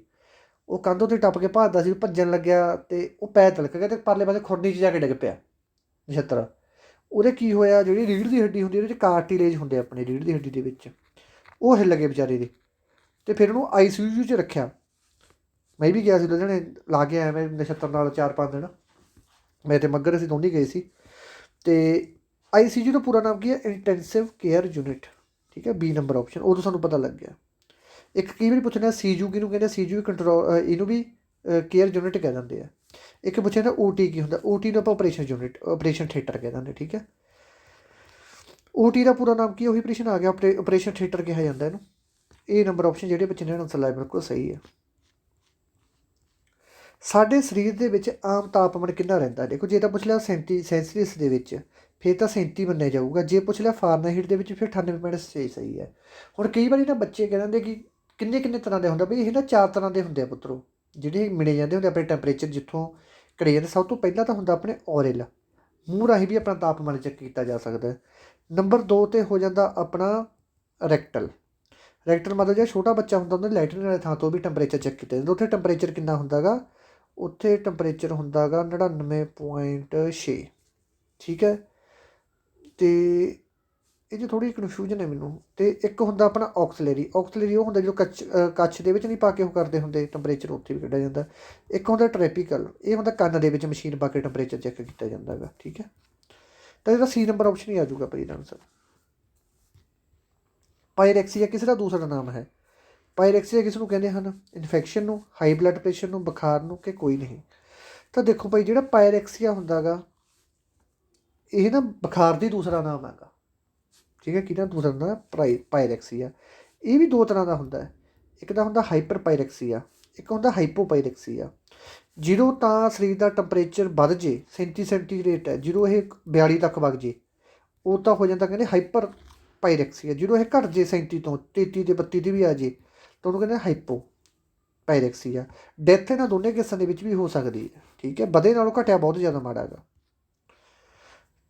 ਉਹ ਕੰਧ ਉੱਤੇ ਟੱਪ ਕੇ ਭੱਜਦਾ ਸੀ, ਭੱਜਣ ਲੱਗਿਆ ਅਤੇ ਉਹ ਪੈਰ ਤਿਲਕ ਗਿਆ ਅਤੇ ਪਰਲੇ ਪਾਸੇ ਖੁਰਨੀ 'ਚ ਜਾ ਕੇ ਡਿੱਗ ਪਿਆ ਨਛੱਤਰ। ਉਹਦੇ ਕੀ ਹੋਇਆ, ਜਿਹੜੀ ਰੀੜ੍ਹ ਦੀ ਹੱਡੀ ਹੁੰਦੀ ਉਹਦੇ 'ਚ ਕਾਰਟੀਲੇਜ ਹੁੰਦੇ ਆਪਣੇ ਰੀੜ੍ਹ ਦੀ ਹੱਡੀ ਦੇ ਵਿੱਚ, ਉਹ ਹਿੱਲ ਗਏ ਵਿਚਾਰੇ ਦੇ, ਅਤੇ ਫਿਰ ਉਹਨੂੰ ICU 'ਚ ਰੱਖਿਆ। ਮੈਂ ਵੀ ਗਿਆ ਸੀ ਲੁਧਿਆਣੇ, ਲਾ ਕੇ ਆਇਆ ਮੈਂ ਨਛੱਤਰ ਨਾਲ 4-5 ਦਿਨ, ਮੈਂ ਅਤੇ ਮੱਘਰ ਅਸੀਂ ਦੋਨੇ ਗਏ ਸੀ। ਅਤੇ ICU ਦਾ ਪੂਰਾ ਨਾਮ ਕੀ ਹੈ? ਇੰਟੈਂਸਿਵ ਕੇਅਰ ਯੂਨਿਟ, ਠੀਕ ਹੈ, B ਨੰਬਰ ਆਪਸ਼ਨ। ਉਦੋਂ ਸਾਨੂੰ ਪਤਾ ਲੱਗ ਗਿਆ। ਇੱਕ ਕਈ ਵਾਰੀ ਪੁੱਛਣਾ CU ਕਿਹਨੂੰ ਕਹਿੰਦੇ? CU ਕੰਟਰੋਲ, ਇਹਨੂੰ ਵੀ ਕੇਅਰ ਯੂਨਿਟ ਕਹਿ ਦਿੰਦੇ ਆ। ਇੱਕ ਪੁੱਛਿਆ ਨਾ OT ਕੀ ਹੁੰਦਾ? OT ਨੂੰ ਆਪਾਂ ਆਪਰੇਸ਼ਨ ਯੂਨਿਟ, ਆਪਰੇਸ਼ਨ ਥੀਏਟਰ ਕਹਿ ਦਿੰਦੇ, ਠੀਕ ਹੈ। OT ਦਾ ਪੂਰਾ ਨਾਮ ਕੀ? ਉਹੀ ਆਪਰੇਸ਼ਨ ਆ ਗਿਆ, ਆਪਰੇਸ਼ਨ ਥੀਏਟਰ ਕਿਹਾ ਜਾਂਦਾ ਇਹਨੂੰ। ਇਹ ਨੰਬਰ ਆਪਸ਼ਨ ਜਿਹੜੇ ਬੱਚੇ ਨੇ ਆਨਸਰ ਲਾਇਆ ਬਿਲਕੁਲ ਸਹੀ ਹੈ। ਸਾਡੇ ਸਰੀਰ ਦੇ ਵਿੱਚ ਆਮ ਤਾਪਮਾਨ ਕਿੰਨਾ ਰਹਿੰਦਾ? ਦੇਖੋ ਜੇ ਤਾਂ ਪੁੱਛ ਲਿਆ ਸੈਂਸੀਅਸ ਦੇ ਵਿੱਚ, ਫਿਰ ਤਾਂ 37 ਮੰਨਿਆ ਜਾਊਗਾ। ਜੇ ਪੁੱਛ ਲਿਆ ਫਾਰਨਾਹੀਟ ਦੇ ਵਿੱਚ, ਫਿਰ 98.6 ਸਹੀ ਹੈ। ਹੁਣ ਕਈ ਵਾਰੀ ਨਾ ਬੱਚੇ ਕਹਿ ਦਿੰਦੇ ਕਿ ਕਿੰਨੇ ਕਿੰਨੇ ਤਰ੍ਹਾਂ ਦੇ ਹੁੰਦਾ ਬਈ, ਇਹ ਨਾ 4 ਤਰ੍ਹਾਂ ਦੇ ਹੁੰਦੇ ਆ ਪੁੱਤਰੋ, ਜਿਹੜੇ ਮਿਣੇ ਜਾਂਦੇ ਹੁੰਦੇ ਆਪਣੇ ਟੈਂਪਰੇਚਰ ਜਿੱਥੋਂ ਘੜੇ ਜਾਂਦੇ। ਸਭ ਤੋਂ ਪਹਿਲਾਂ ਤਾਂ ਹੁੰਦਾ ਆਪਣੇ ਔਰਲ, ਮੂੰਹ ਰਾਹੀਂ ਵੀ ਆਪਣਾ ਤਾਪਮਾਨ ਚੈੱਕ ਕੀਤਾ ਜਾ ਸਕਦਾ ਹੈ। ਨੰਬਰ 2 'ਤੇ ਹੋ ਜਾਂਦਾ ਆਪਣਾ ਰੈਕਟਲ। ਰੈਕਟਲ ਮਤਲਬ ਜਿਹੜਾ ਛੋਟਾ ਬੱਚਾ ਹੁੰਦਾ ਉਹਦੇ ਲੈਟਰਿਨ ਵਾਲੇ ਥਾਂ ਤੋਂ ਵੀ ਟੈਂਪਰੇਚਰ ਚੈੱਕ ਕੀਤਾ ਜਾਂਦਾ। ਉੱਥੇ ਟੈਂਪਰੇਚਰ ਕਿੰਨਾ ਹੁੰਦਾ ਗਾ? ਉੱਥੇ ਟੈਂਪਰੇਚਰ ਹੁੰਦਾ ਗਾ 99.6, ਠੀਕ ਹੈ। ਅਤੇ ਇਹ 'ਚ ਥੋੜ੍ਹੀ ਕਨਫਿਊਜ਼ਨ ਹੈ ਮੈਨੂੰ। ਅਤੇ ਇੱਕ ਹੁੰਦਾ ਆਪਣਾ ਔਕਸਲੇਰੀ। ਔਕਸਲੇਰੀ ਉਹ ਹੁੰਦਾ ਜਦੋਂ ਕੱਚ ਦੇ ਵਿੱਚ ਨਹੀਂ ਪਾ ਕੇ ਉਹ ਕਰਦੇ ਹੁੰਦੇ, ਟੈਂਪਰੇਚਰ ਉੱਥੇ ਵੀ ਕੱਢਿਆ ਜਾਂਦਾ। ਇੱਕ ਹੁੰਦਾ ਟ੍ਰੈਪੀਕਲ, ਇਹ ਹੁੰਦਾ ਕੰਨ ਦੇ ਵਿੱਚ ਮਸ਼ੀਨ ਪਾ ਕੇ ਟੈਂਪਰੇਚਰ ਚੈੱਕ ਕੀਤਾ ਜਾਂਦਾ ਗਾ, ਠੀਕ ਹੈ। ਤਾਂ ਇਹਦਾ C ਨੰਬਰ ਆਪਸ਼ਨ ਹੀ ਆ ਜਾਊਗਾ ਭਾਈ ਇਹਦਾ ਆਨਸਰ। ਪਾਇਰੈਕਸੀਆ ਕਿਸ ਦਾ ਦੂਸਰਾ ਨਾਮ ਹੈ? ਪਾਇਰੈਕਸੀਆ ਕਿਸ ਨੂੰ ਕਹਿੰਦੇ ਹਨ? ਇਨਫੈਕਸ਼ਨ ਨੂੰ, ਹਾਈ ਬਲੱਡ ਪ੍ਰੈਸ਼ਰ ਨੂੰ, ਬੁਖਾਰ ਨੂੰ, ਕਿ ਕੋਈ ਨਹੀਂ? ਤਾਂ ਦੇਖੋ ਭਾਈ ਜਿਹੜਾ ਪਾਇਰੈਕਸੀਆ ਹੁੰਦਾ ਗਾ, ਇਹ ਨਾ ਬੁਖਾਰ ਦੀ ਦੂਸਰਾ ਨਾਮ ਹੈਗਾ, ਠੀਕ ਹੈ। ਕਿਹਦਾ ਦੂਸਰਾ ਨਾਮ? ਪਾਇਰੈਕਸੀਆ। ਇਹ ਵੀ 2 ਤਰ੍ਹਾਂ ਦਾ ਹੁੰਦਾ ਹੈ। ਇੱਕ ਤਾਂ ਹੁੰਦਾ ਹਾਈਪਰ ਪਾਇਰੈਕਸੀਆ, ਇੱਕ ਹੁੰਦਾ ਹਾਈਪੋਪਾਇਰੈਕਸੀਆ। ਜਦੋਂ ਤਾਂ ਸਰੀਰ ਦਾ ਟੈਂਪਰੇਚਰ ਵੱਧ ਜੇ, 37 ਸੈਂਟੀਗ੍ਰੇਡ ਹੈ, ਜਦੋਂ ਇਹ 42 ਤੱਕ ਵਗ ਜੇ, ਉਹ ਤਾਂ ਹੋ ਜਾਂਦਾ ਕਹਿੰਦੇ ਹਾਈਪਰ ਪਾਇਰੈਕਸੀਆ। ਜਦੋਂ ਇਹ ਘੱਟ ਜੇ 37 ਤੋਂ 33 ਤੇ 32 ਦੀ ਵੀ ਆ ਜੇ, ਤਾਂ ਉਹਨੂੰ ਕਹਿੰਦੇ ਹਾਈਪੋ ਪਾਇਰੈਕਸੀਆ। ਡੈਥ ਇਹਨਾਂ ਦੋਨੇ ਕੇਸਾਂ ਦੇ ਵਿੱਚ ਵੀ ਹੋ ਸਕਦੀ ਹੈ, ਠੀਕ ਹੈ। ਵਧੇ ਨਾਲੋਂ ਘਟਿਆ ਬਹੁਤ ਜ਼ਿਆਦਾ ਮਾੜਾ ਹੈਗਾ।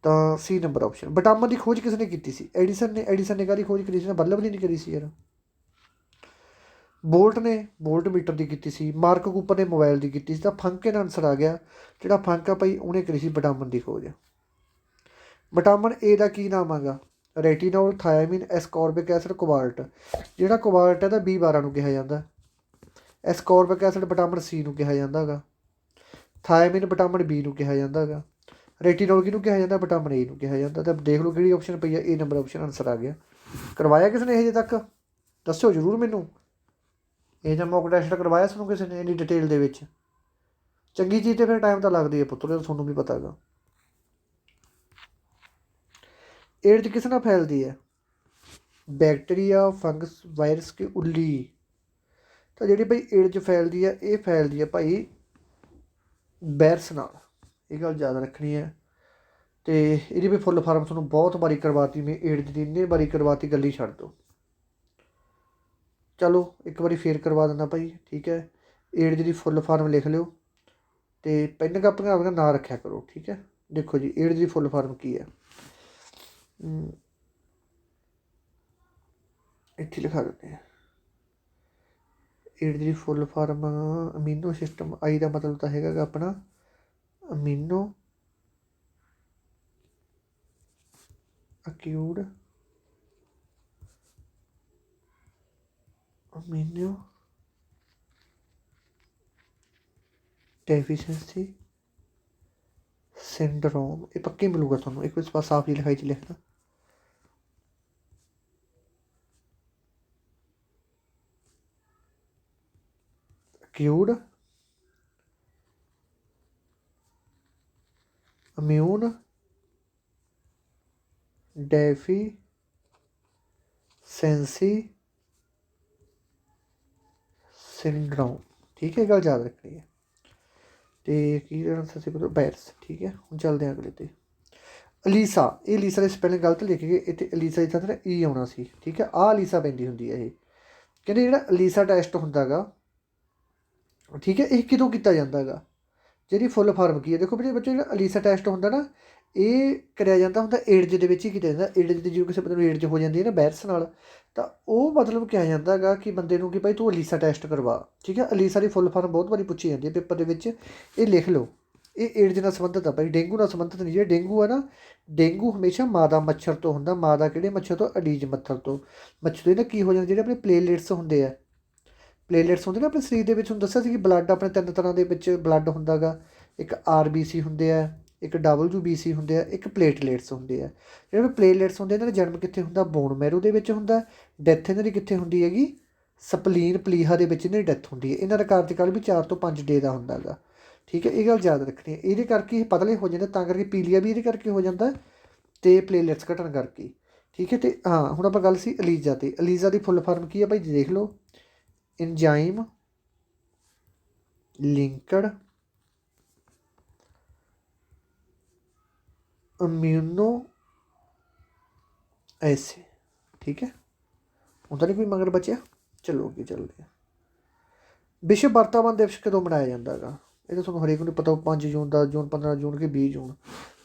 ਤਾਂ C ਨੰਬਰ ਆਪਸ਼ਨ। ਵਿਟਾਮਿਨ ਦੀ ਖੋਜ ਕਿਸ ਨੇ ਕੀਤੀ ਸੀ? ਐਡੀਸਨ ਨੇ। ਐਡੀਸਨ ਨੇ ਕਾਹਦੀ ਖੋਜ ਕਰੀ ਸੀ? ਬੱਲਬ ਦੀ ਨਹੀਂ ਕਰੀ ਸੀ ਯਾਰ। ਬੋਲਟ ਨੇ ਬੋਲਟ ਮੀਟਰ ਦੀ ਕੀਤੀ ਸੀ। ਮਾਰਕ ਕੂਪਰ ਨੇ ਮੋਬਾਈਲ ਦੀ ਕੀਤੀ ਸੀ। ਤਾਂ ਫੰਕ ਆਨਸਰ ਆ ਗਿਆ। ਜਿਹੜਾ ਫੰਕ ਆ ਭਾਈ ਉਹਨੇ ਕਰੀ ਸੀ ਵਿਟਾਮਿਨ ਦੀ ਖੋਜ। ਵਿਟਾਮਿਨ A ਦਾ ਕੀ ਨਾਮ ਹੈਗਾ? Retinol, thiamine, ascorbic acid, cobalt. ਜਿਹੜਾ ਕੋਬਾਲਟ ਹੈ ਤਾਂ B12 ਨੂੰ ਕਿਹਾ ਜਾਂਦਾ। ਐਸਕੋਰਬਿਕ ਐਸਿਡ ਵਿਟਾਮਿਨ C ਨੂੰ ਕਿਹਾ ਜਾਂਦਾ ਹੈਗਾ। ਥਾਇਆਮੀਨ ਵਿਟਾਮਿਨ B ਨੂੰ ਕਿਹਾ ਜਾਂਦਾ ਹੈਗਾ। ਰੈਟੀਨੋਲ ਕਿਹਨੂੰ ਕਿਹਾ ਜਾਂਦਾ? ਵਿਟਾਮਿਨ A ਨੂੰ ਕਿਹਾ ਜਾਂਦਾ। ਤਾਂ ਦੇਖ ਲਓ ਕਿਹੜੀ ਆਪਸ਼ਨ ਪਈ ਹੈ। A ਨੰਬਰ ਆਪਸ਼ਨ ਆਨਸਰ ਆ ਗਿਆ। ਕਰਵਾਇਆ ਕਿਸ ਨੇ ਹਜੇ ਤੱਕ? ਦੱਸਿਓ ਜ਼ਰੂਰ ਮੈਨੂੰ। ਇਹ ਜਾਂ ਮੌਕ ਟੈਸਟ ਕਰਵਾਇਆ ਤੁਹਾਨੂੰ ਕਿਸੇ ਨੇ ਇੰਨੀ ਡਿਟੇਲ ਦੇ ਵਿੱਚ? ਚੰਗੀ ਚੀਜ਼ 'ਤੇ ਫਿਰ ਟਾਈਮ ਤਾਂ ਲੱਗਦੀ ਹੈ ਪੁੱਤਰ, ਤੁਹਾਨੂੰ ਵੀ ਪਤਾ ਹੈਗਾ। ਏਡਜ਼ ਕਿਸ ਨਾਲ ਫੈਲਦੀ ਹੈ? ਬੈਕਟੀਰੀਆ, ਫੰਗਸ, ਵਾਇਰਸ ਕਿ ਉੱਲੀ? ਤਾਂ ਜਿਹੜੀ ਭਾਈ ਏਡਜ਼ ਫੈਲਦੀ ਹੈ, ਇਹ ਫੈਲਦੀ ਹੈ ਭਾਈ ਵਾਇਰਸ ਨਾਲ। ਇਹ ਗੱਲ ਯਾਦ ਰੱਖਣੀ ਹੈ। ਅਤੇ ਇਹਦੀ ਵੀ ਫੁੱਲ ਫਾਰਮ ਤੁਹਾਨੂੰ ਬਹੁਤ ਵਾਰੀ ਕਰਵਾਤੀ, ਮੈਂ ਏਡਜ਼ ਦੀ ਇੰਨੇ ਵਾਰੀ ਕਰਵਾਤੀ, ਗੱਲ ਹੀ ਛੱਡ ਦਿਓ। ਚਲੋ ਇੱਕ ਵਾਰੀ ਫੇਰ ਕਰਵਾ ਦਿੰਦਾ ਭਾਈ, ਠੀਕ ਹੈ। ਏਡਜ਼ ਦੀ ਫੁੱਲ ਫਾਰਮ ਲਿਖ ਲਿਓ ਅਤੇ ਪੈਨ ਕਾਪੀਆਂ ਆਪਣਾ ਨਾਂ ਰੱਖਿਆ ਕਰੋ, ਠੀਕ ਹੈ। ਦੇਖੋ ਜੀ ਏਡਜ਼ ਦੀ ਫੁੱਲ ਫਾਰਮ ਕੀ ਹੈ? ਇੱਥੇ ਲਿਖਾ ਦਿੰਦੇ ਹਾਂ। ਏਡ ਦੀ ਫੁੱਲ ਫਾਰਮ ਅਮੀਨੋ ਸਿਸਟਮ, ਆਈ ਦਾ ਮਤਲਬ ਤਾਂ ਹੈਗਾ ਗਾ ਆਪਣਾ ਅਮੀਨੋ ਅਕਿਊਡ ਅਮੀਨੋ ਡੈਫੀਸ਼ੀਐਂਸੀ ਸਿੰਡਰੋਮ। ਇਹ ਪੱਕੇ ਮਿਲੂਗਾ ਤੁਹਾਨੂੰ, ਇੱਕ ਵਾਰ ਸਾਫ ਜੀ ਲਿਖਾਈ 'ਚ ਲਿਖਣਾ। ਅਕਿਊਡ ਇਮਿਊਨ ਡੈਫੀਸ਼ੈਂਸੀ ਸਿੰਡਰੋਮ। ਠੀਕ ਹੈ, ਗੱਲ ਯਾਦ ਰੱਖਣੀ ਹੈ। ਅਤੇ ਕੀ ਆਨਸਰ ਸੀ ਵਾਇਰਸ। ਠੀਕ ਹੈ, ਹੁਣ ਚੱਲਦੇ ਹਾਂ ਅਗਲੇ 'ਤੇ। ਅਲੀਸਾ, ਇਹ ਅਲੀਸਾ ਦੇ ਸਪੈਲਿੰਗ ਗਲਤ ਲਿਖ ਗਏ, ਇੱਥੇ ਅਲੀਸਾ ਦੀ ਥਾਂ 'ਤੇ ਈ ਆਉਣਾ ਸੀ। ਠੀਕ ਹੈ, ਆਹ ਅਲੀਸਾ ਪੈਂਦੀ ਹੁੰਦੀ ਹੈ ਇਹ। ਕਹਿੰਦੇ ਜਿਹੜਾ ਅਲੀਸਾ ਟੈਸਟ ਹੁੰਦਾ ਗਾ, ਠੀਕ ਹੈ, ਇਹ ਕਿਦੋਂ ਕੀਤਾ ਜਾਂਦਾ ਗਾ, ਜਿਹੜੀ ਫੁੱਲ ਫਾਰਮ ਕੀ ਹੈ। ਦੇਖੋ ਬੱਚੇ, ਜਿਹੜਾ ਅਲੀਸਾ ਟੈਸਟ ਹੁੰਦਾ ਨਾ, ਇਹ ਕਰਿਆ ਜਾਂਦਾ ਹੁੰਦਾ ਏਡਜ ਦੇ ਵਿੱਚ ਹੀ ਕੀਤਾ ਜਾਂਦਾ। ਏਡਜ ਦੀ ਜਦੋਂ ਕਿਸੇ ਬੰਦੇ ਨੂੰ ਏਡਜ ਹੋ ਜਾਂਦੀ ਹੈ ਨਾ ਵਾਇਰਸ ਨਾਲ, ਤਾਂ ਉਹ ਮਤਲਬ ਕਿਹਾ ਜਾਂਦਾ ਗਾ ਕਿ ਬੰਦੇ ਨੂੰ ਕਿ ਭਾਈ ਤੂੰ ਅਲੀਸਾ ਟੈਸਟ ਕਰਵਾ। ਠੀਕ ਹੈ, ਅਲੀਸਾ ਦੀ ਫੁੱਲ ਫਾਰਮ ਬਹੁਤ ਵਾਰੀ ਪੁੱਛੀ ਜਾਂਦੀ ਹੈ ਪੇਪਰ ਦੇ ਵਿੱਚ, ਇਹ ਲਿਖ ਲਓ। ਇਹ ਏਡਜ ਨਾਲ ਸੰਬੰਧਿਤ ਆ ਭਾਈ, ਡੇਂਗੂ ਨਾਲ ਸੰਬੰਧਿਤ ਨਹੀਂ। ਜਿਹੜਾ ਡੇਂਗੂ ਹੈ ਨਾ, ਡੇਂਗੂ ਹਮੇਸ਼ਾ ਮਾਦਾ ਮੱਛਰ ਤੋਂ ਹੁੰਦਾ। ਮਾਦਾ ਕਿਹੜੇ ਮੱਛਰ ਤੋਂ? ਅਡੀਜ ਮੱਛਰ ਤੋਂ। ਮੱਛਰ ਤੋਂ ਇਹ ਨਾ ਕੀ ਹੋ ਜਾਂਦਾ, ਜਿਹੜੇ ਆਪਣੇ ਪਲੇਟਲੇਟਸ ਹੁੰਦੇ ਆ, ਪਲੇਟਲੇਟਸ ਹੁੰਦੇ ਨਾ ਆਪਣੇ ਸਰੀਰ ਦੇ ਵਿੱਚ। ਹੁਣ ਦੱਸਿਆ ਸੀ ਕਿ ਬਲੱਡ ਆਪਣੇ 3 ਤਰ੍ਹਾਂ ਦੇ ਵਿੱਚ ਬਲੱਡ ਹੁੰਦਾ ਗਾ। ਇੱਕ RBC ਹੁੰਦੇ ਆ, ਇੱਕ WBC ਹੁੰਦੇ ਆ, ਇੱਕ ਪਲੇਟਲੇਟਸ ਹੁੰਦੇ ਆ। ਜਿਹੜੇ ਪਲੇਟਲੇਟਸ ਹੁੰਦੇ ਇਹਨਾਂ ਦਾ ਜਨਮ ਕਿੱਥੇ ਹੁੰਦਾ? ਬੋਨ ਮੈਰੋ ਦੇ ਵਿੱਚ ਹੁੰਦਾ। ਡੈਥ ਇਹਨਾਂ ਦੀ ਕਿੱਥੇ ਹੁੰਦੀ ਹੈਗੀ? ਸਪਲੀਨ ਪਲੀਹਾ ਦੇ ਵਿੱਚ ਇਹਨਾਂ ਦੀ ਡੈਥ ਹੁੰਦੀ ਹੈ। ਇਹਨਾਂ ਦਾ ਕਾਰਜਕਾਲ ਵੀ 4 ਤੋਂ 5 ਡੇ ਦਾ ਹੁੰਦਾ ਗਾ। ਠੀਕ ਹੈ, ਇਹ ਗੱਲ ਯਾਦ ਰੱਖਣੀ ਹੈ। ਇਹਦੇ ਕਰਕੇ ਇਹ ਪਤਲੇ ਹੋ ਜਾਂਦੇ, ਤਾਂ ਕਰਕੇ ਪੀਲੀਆ ਵੀ ਇਹਦੇ ਕਰਕੇ ਹੋ ਜਾਂਦਾ, ਅਤੇ ਪਲੇਟਲੇਟਸ ਘਟਣ ਕਰਕੇ। ਠੀਕ ਹੈ, ਅਤੇ ਹਾਂ ਹੁਣ ਆਪਾਂ ਗੱਲ ਸੀ ਅਲੀਜ਼ਾ 'ਤੇ। ਅਲੀਜ਼ਾ ਦੀ ਫੁੱਲ ਫਾਰਮ ਕੀ ਹੈ ਭਾਈ, ਦੇਖ ਲਓ। ਇੰਜਾਈਮ ਲਿੰਕਡ ਇਮਿਊਨੋ ਐਸੇ। ਠੀਕ ਹੈ, ਹੁਣ ਤਾਂ ਨਹੀਂ ਕੋਈ ਮਗਰ ਬਚਿਆ। ਚਲੋ ਅੱਗੇ ਚੱਲਦੇ ਹਾਂ। ਵਿਸ਼ਵ ਵਾਤਾਵਰਨ ਦਿਵਸ ਕਦੋਂ ਮਨਾਇਆ ਜਾਂਦਾ ਹੈਗਾ? ਇਹ ਤਾਂ ਤੁਹਾਨੂੰ ਹਰੇਕ ਨੂੰ ਪਤਾ, 5 ਜੂਨ, 10 ਜੂਨ, 15 ਜੂਨ ਕਿ 20 ਜੂਨ।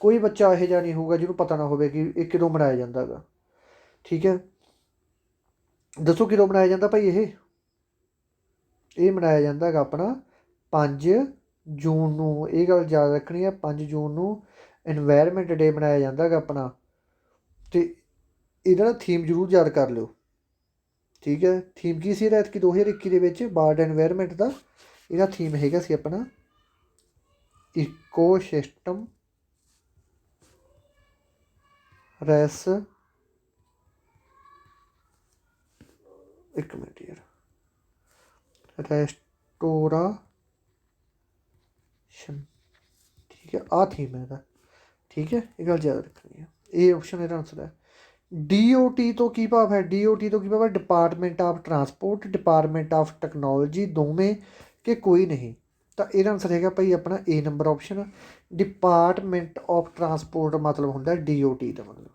ਕੋਈ ਬੱਚਾ ਇਹੋ ਜਿਹਾ ਨਹੀਂ ਹੋਊਗਾ ਜਿਹਨੂੰ ਪਤਾ ਨਾ ਹੋਵੇ ਕਿ ਇਹ ਕਦੋਂ ਮਨਾਇਆ ਜਾਂਦਾ ਹੈਗਾ। ਠੀਕ ਹੈ, ਦੱਸੋ ਕਦੋਂ ਮਨਾਇਆ ਜਾਂਦਾ ਭਾਈ ਇਹ ਮਨਾਇਆ ਜਾਂਦਾ ਹੈਗਾ ਆਪਣਾ 5 ਜੂਨ ਨੂੰ। ਇਹ ਗੱਲ ਯਾਦ ਰੱਖਣੀ ਹੈ, 5 ਜੂਨ ਨੂੰ ਇਨਵਾਇਰਮੈਂਟ ਡੇ ਮਨਾਇਆ ਜਾਂਦਾ ਹੈਗਾ ਆਪਣਾ। ਅਤੇ ਇਹਦਾ ਨਾ ਥੀਮ ਜ਼ਰੂਰ ਯਾਦ ਕਰ ਲਿਓ। ਠੀਕ ਹੈ, ਥੀਮ ਕੀ ਸੀ ਇਹਦਾ ਐਤਕੀ 2021 ਦੇ ਵਿੱਚ ਵਰਲਡ ਇਨਵਾਇਰਮੈਂਟ ਦਾ? ਇਹਦਾ ਥੀਮ ਹੈਗਾ ਸੀ ਆਪਣਾ ਇਕੋ ਸਿਸਟਮ ਇੱਕ ਮਿੰਟ ਯਾਰ, ਰੈਸਟੋਰਾਸ਼ਨ। ਠੀਕ ਹੈ, ਆਹ ਥੀਮ ਹੈ ਇਹਦਾ। ਠੀਕ ਹੈ, ਇਹ ਗੱਲ ਯਾਦ ਰੱਖਣੀ ਹੈ। ਇਹ ਆਪਸ਼ਨ ਇਹਦਾ ਆਨਸਰ ਹੈ। DOT ਤੋਂ ਕੀ ਭਾਵ ਹੈ? DOT ਤੋਂ ਕੀ ਭਾਵ ਹੈ? Department of transport, department of technology, ਦੋਵੇਂ ਕਿ ਕੋਈ ਨਹੀਂ? ਤਾਂ ਇਹਦਾ ਆਨਸਰ ਹੈਗਾ ਭਾਈ ਆਪਣਾ A number option. Department of transport ਮਤਲਬ ਹੁੰਦਾ DOT ਦਾ ਮਤਲਬ।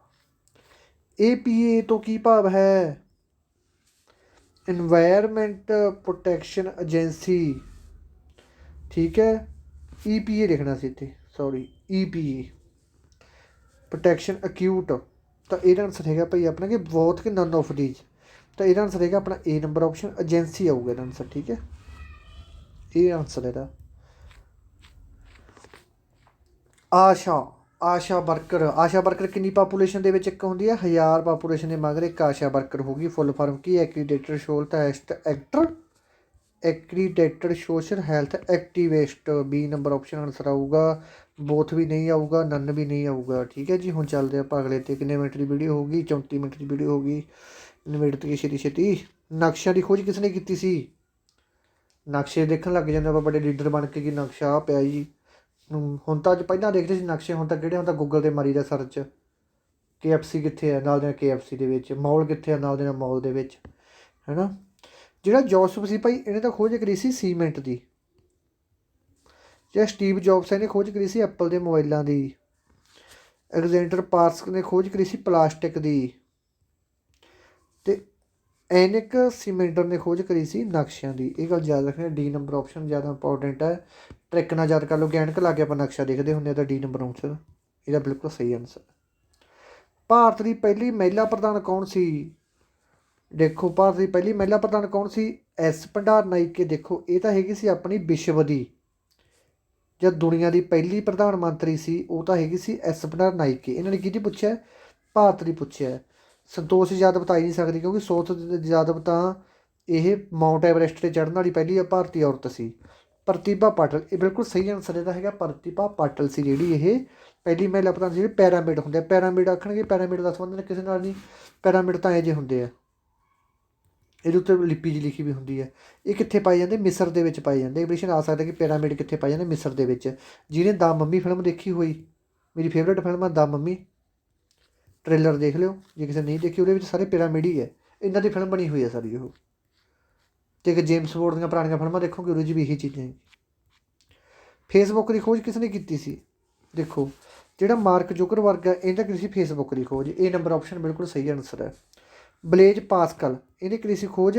APA ਤੋਂ ਕੀ ਭਾਵ ਹੈ? Environment protection agency. ਠੀਕ ਹੈ, EPA ਲਿਖਣਾ ਸੀ ਇੱਥੇ, ਸੌਰੀ, EPA ਪ੍ਰੋਟੈਕਸ਼ਨ ਅਕਿਊਟ। ਤਾਂ ਇਹਦਾ ਆਨਸਰ ਹੈਗਾ ਭਾਈ ਆਪਣਾ ਕਿ ਬਹੁਤ ਕਿ ਨਨ ਆਫ ਦੀਜ। ਤਾਂ ਇਹਦਾ ਆਨਸਰ ਹੈਗਾ ਆਪਣਾ A ਨੰਬਰ ਆਪਸ਼ਨ, ਏਜੰਸੀ ਆਊਗਾ ਇਹਦਾ ਆਨਸਰ। ਠੀਕ ਹੈ, ਇਹ ਆਨਸਰ ਇਹਦਾ। ਆਸ਼ਾ ਵਰਕਰ ਕਿੰਨੀ ਪਾਪੂਲੇਸ਼ਨ ਦੇ ਵਿੱਚ ਇੱਕ ਹੁੰਦੀ ਹੈ? 1000 ਪਾਪੂਲੇਸ਼ਨ ਦੇ ਮਗਰ ਇੱਕ ਆਸ਼ਾ ਵਰਕਰ ਹੋਊਗੀ। ਫੁੱਲ ਫਾਰਮ ਕੀ? Accredited social health activist. B number option answer ਆਊਗਾ। ਬੋਥ ਵੀ ਨਹੀਂ ਆਊਗਾ, ਨਨ ਵੀ ਨਹੀਂ ਆਊਗਾ। ਠੀਕ ਹੈ ਜੀ, ਹੁਣ ਚੱਲਦੇ ਆਪਾਂ ਅਗਲੇ 'ਤੇ। ਕਿੰਨੇ ਮਿੰਟ ਦੀ ਵੀਡੀਓ ਹੋਊਗੀ? 34 ਮਿੰਟ ਦੀ ਵੀਡੀਓ ਹੋਊਗੀ। ਨਿਬੇੜ ਤੀ ਛੇਤੀ। ਨਕਸ਼ਿਆਂ ਦੀ ਖੋਜ ਕਿਸ ਨੇ ਕੀਤੀ ਸੀ? ਨਕਸ਼ੇ ਦੇਖਣ ਲੱਗ ਜਾਂਦੇ ਆਪਾਂ ਬੜੇ ਲੀਡਰ ਬਣ ਕੇ, ਕਿ ਨਕਸ਼ਾ ਆ ਪਿਆ ਜੀ। ਹੁਣ ਤਾਂ ਅੱਜ ਪਹਿਲਾਂ ਦੇਖਦੇ ਸੀ ਨਕਸ਼ੇ, ਹੁਣ ਤਾਂ ਕਿਹੜੇ, ਹੁਣ ਤਾਂ ਗੂਗਲ 'ਤੇ ਮਾਰੀ ਦਾ ਸਰਚ। KFC ਕਿੱਥੇ ਹੈ? ਨਾਲ ਦੇ ਨਾਲ KFC ਦੇ ਵਿੱਚ। ਮੌਲ ਕਿੱਥੇ ਹੈ? ਨਾਲ ਦੇ ਨਾਲ ਮੌਲ ਦੇ ਵਿੱਚ। ਹੈ ਨਾ, ਜਿਹੜਾ ਜੋਸਫ ਸੀ ਭਾਈ, ਇਹਨੇ ਤਾਂ ਖੋਜ ਕਰੀ ਸੀ ਸੀਮੈਂਟ ਦੀ। ਜਿਹੜਾ ਸਟੀਵ ਜੋਬਸ ਇਹਨੇ ਖੋਜ ਕਰੀ ਸੀ ਐਪਲ ਦੇ ਮੋਬਾਈਲਾਂ ਦੀ। ਐਗਜ਼ੈਂਡਰ ਪਾਰਕਸ ਨੇ ਖੋਜ ਕਰੀ ਸੀ ਪਲਾਸਟਿਕ ਦੀ। ਅਤੇ ਐਨਿਕ ਸੀਮੈਂਟਰ ਨੇ ਖੋਜ ਕਰੀ ਸੀ ਨਕਸ਼ਿਆਂ ਦੀ। ਇਹ ਗੱਲ ਯਾਦ ਰੱਖਣੀ। D ਨੰਬਰ ਆਪਸ਼ਨ ਜ਼ਿਆਦਾ ਇੰਪੋਰਟੈਂਟ ਹੈ। ਟ੍ਰਿਕ ਨਾਲ ਯਾਦ ਕਰ ਲਓ, ਐਨਕ ਲਾ ਕੇ ਆਪਾਂ ਨਕਸ਼ਾ ਦੇਖਦੇ ਹੁੰਦੇ ਹਾਂ, ਤਾਂ D ਨੰਬਰ ਆਪਸ਼ਨ ਇਹਦਾ ਬਿਲਕੁਲ ਸਹੀ ਆਨਸਰ। ਭਾਰਤ ਦੀ ਪਹਿਲੀ ਮਹਿਲਾ ਪ੍ਰਧਾਨ ਕੌਣ ਸੀ? ਦੇਖੋ ਭਾਰਤ ਦੀ ਪਹਿਲੀ ਮਹਿਲਾ ਪ੍ਰਧਾਨ ਕੌਣ ਸੀ? ਐਸ ਭੰਡਾਰ ਨਾਇਕੇ। ਦੇਖੋ ਇਹ ਤਾਂ ਹੈਗੀ ਸੀ ਆਪਣੀ ਵਿਸ਼ਵ ਦੀ, ਜਦ ਦੁਨੀਆ ਦੀ ਪਹਿਲੀ ਪ੍ਰਧਾਨ ਮੰਤਰੀ ਸੀ ਉਹ ਤਾਂ ਹੈਗੀ ਸੀ ਐਸ ਭੰਡਾਰ ਨਾਇਕੇ। ਇਹਨਾਂ ਨੇ ਕਿਹਦੀ ਪੁੱਛਿਆ? ਭਾਰਤ ਦੀ ਪੁੱਛਿਆ। ਸੰਤੋਸ਼ ਯਾਦਵ ਬਤਾ ਹੀ ਨਹੀਂ ਸਕਦੀ, ਕਿਉਂਕਿ ਸੰਤੋਸ਼ ਯਾਦਵ ਤਾਂ ਇਹ ਮਾਊਂਟ ਐਵਰੈਸਟ 'ਤੇ ਚੜ੍ਹਨ ਵਾਲੀ ਪਹਿਲੀ ਭਾਰਤੀ ਔਰਤ ਸੀ। ਪ੍ਰਤਿਭਾ ਪਾਟਲ, ਇਹ ਬਿਲਕੁਲ ਸਹੀ ਆਨਸਰ ਇਹਦਾ ਹੈਗਾ ਪ੍ਰਤਿਭਾ ਪਾਟਲ ਸੀ ਜਿਹੜੀ ਇਹ ਪਹਿਲੀ ਮਹਿਲਾ ਪ੍ਰਧਾਨ। ਜਿਹੜੇ ਪੈਰਾਮਿਡ ਹੁੰਦੇ ਆ, ਪੈਰਾਮਿਡ ਆਖਣਗੇ ਪੈਰਾਮਿਡ ਦਾ ਸੰਬੰਧ ਕਿਸੇ ਨਾਲ ਨਹੀਂ, ਪੈਰਾਮਿਡ ਤਾਂ ਇਹ ਜਿਹੇ ਹੁੰਦੇ ਆ, ਇਹਦੇ ਉੱਤੇ ਲਿਪੀ ਜੀ ਲਿਖੀ ਵੀ ਹੁੰਦੀ ਹੈ। ਇਹ ਕਿੱਥੇ ਪਾਏ ਜਾਂਦੇ? ਮਿਸਰ ਦੇ ਵਿੱਚ ਪਾਏ ਜਾਂਦੇ। ਪ੍ਰਸ਼ਨ ਆ ਸਕਦਾ ਕਿ ਪੈਰਾਮਿਡ ਕਿੱਥੇ ਪਾਏ ਜਾਂਦੇ? ਮਿਸਰ ਦੇ ਵਿੱਚ। ਜਿਹਨੇ ਦਾ ਮੰਮੀ ਫਿਲਮ ਦੇਖੀ ਹੋਈ, ਮੇਰੀ ਫੇਵਰੇਟ ਫਿਲਮ ਆ ਦਾ ਮੰਮੀ, ਟ੍ਰੇਲਰ ਦੇਖ ਲਿਓ ਜੇ ਕਿਸੇ ਨਹੀਂ ਦੇਖੀ। ਉਹਦੇ ਵਿੱਚ ਸਾਰੇ ਪਿਰਾਮਿਡ ਹੀ ਹੈ, ਇਹਨਾਂ ਦੀ ਫਿਲਮ ਬਣੀ ਹੋਈ ਹੈ ਸਾਰੀ ਉਹ। ਅਤੇ ਇੱਕ ਜੇਮਸ ਬੌਂਡ ਦੀਆਂ ਪੁਰਾਣੀਆਂ ਫਿਲਮਾਂ ਦੇਖੋਗੇ ਉਹਦੇ 'ਚ ਵੀ ਇਹੀ ਚੀਜ਼ਾਂ। ਫੇਸਬੁੱਕ ਦੀ ਖੋਜ ਕਿਸ ਨੇ ਕੀਤੀ ਸੀ? ਦੇਖੋ ਜਿਹੜਾ ਮਾਰਕ ਜ਼ੁਕਰਬਰਗ ਹੈ ਇਹਨੇ ਕਰੀ ਸੀ ਫੇਸਬੁੱਕ ਦੀ ਖੋਜ। ਇਹ ਨੰਬਰ ਆਪਸ਼ਨ ਬਿਲਕੁਲ ਸਹੀ ਆਨਸਰ ਹੈ। ਬਲੇਜ ਪਾਸਕਲ, ਇਹਨੇ ਕਰੀ ਸੀ ਖੋਜ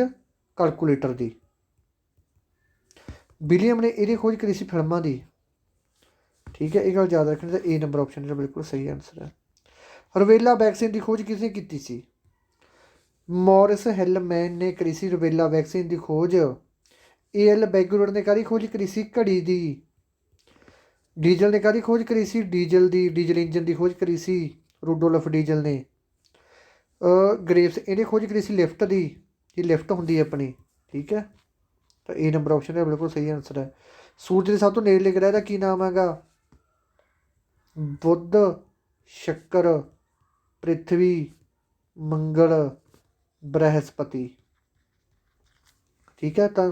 ਕੈਲਕੂਲੇਟਰ ਦੀ। ਵਿਲੀਅਮ ਨੇ ਇਹਦੀ ਖੋਜ ਕਰੀ ਸੀ ਫਿਲਮਾਂ ਦੀ। ਠੀਕ ਹੈ, ਇਹ ਗੱਲ ਯਾਦ ਰੱਖਣੀ। ਤਾਂ ਇਹ ਨੰਬਰ ਆਪਸ਼ਨ ਜਿਹੜਾ ਬਿਲਕੁਲ ਸਹੀ ਆਨਸਰ ਹੈ। ਰੁਬੈਲਾ ਵੈਕਸੀਨ ਦੀ ਖੋਜ ਕਿਸ ਨੇ ਕੀਤੀ ਸੀ? ਮੌਰਿਸ ਹੈਲਮੈਨ ਨੇ ਕਰੀ ਸੀ ਰੁਬੈਲਾ ਵੈਕਸੀਨ ਦੀ ਖੋਜ। ਏਐਲ ਬੈਗੂਲਰ ਨੇ ਕਾਹਦੀ ਖੋਜ ਕਰੀ ਸੀ? ਘੜੀ ਦੀ। ਡੀਜ਼ਲ ਨੇ ਕਾਹਦੀ ਖੋਜ ਕਰੀ ਸੀ? ਡੀਜ਼ਲ ਦੀ, ਡੀਜ਼ਲ ਇੰਜਨ ਦੀ ਖੋਜ ਕਰੀ ਸੀ ਰੂਡੋਲਫ ਡੀਜ਼ਲ ਨੇ। ਗ੍ਰੇਵਸ, ਇਹਨੇ ਖੋਜ ਕਰੀ ਸੀ ਲਿਫਟ ਦੀ, ਇਹ ਲਿਫਟ ਹੁੰਦੀ ਹੈ ਆਪਣੀ। ਠੀਕ ਹੈ, ਤਾਂ ਇਹ ਨੰਬਰ ਆਪਸ਼ਨ ਹੈ ਬਿਲਕੁਲ ਸਹੀ ਆਨਸਰ ਹੈ। ਸੂਰਜ ਦੇ ਸਭ ਤੋਂ ਨੇੜਲੇ ਗ੍ਰਹਿ ਦਾ ਕੀ ਨਾਮ ਹੈਗਾ? ਬੁੱਧ, ਸ਼ੁੱਕਰ, ਪ੍ਰਿਥਵੀ, ਮੰਗਲ, ਬ੍ਰਹਿਸਪਤੀ। ਠੀਕ ਹੈ, ਤਾਂ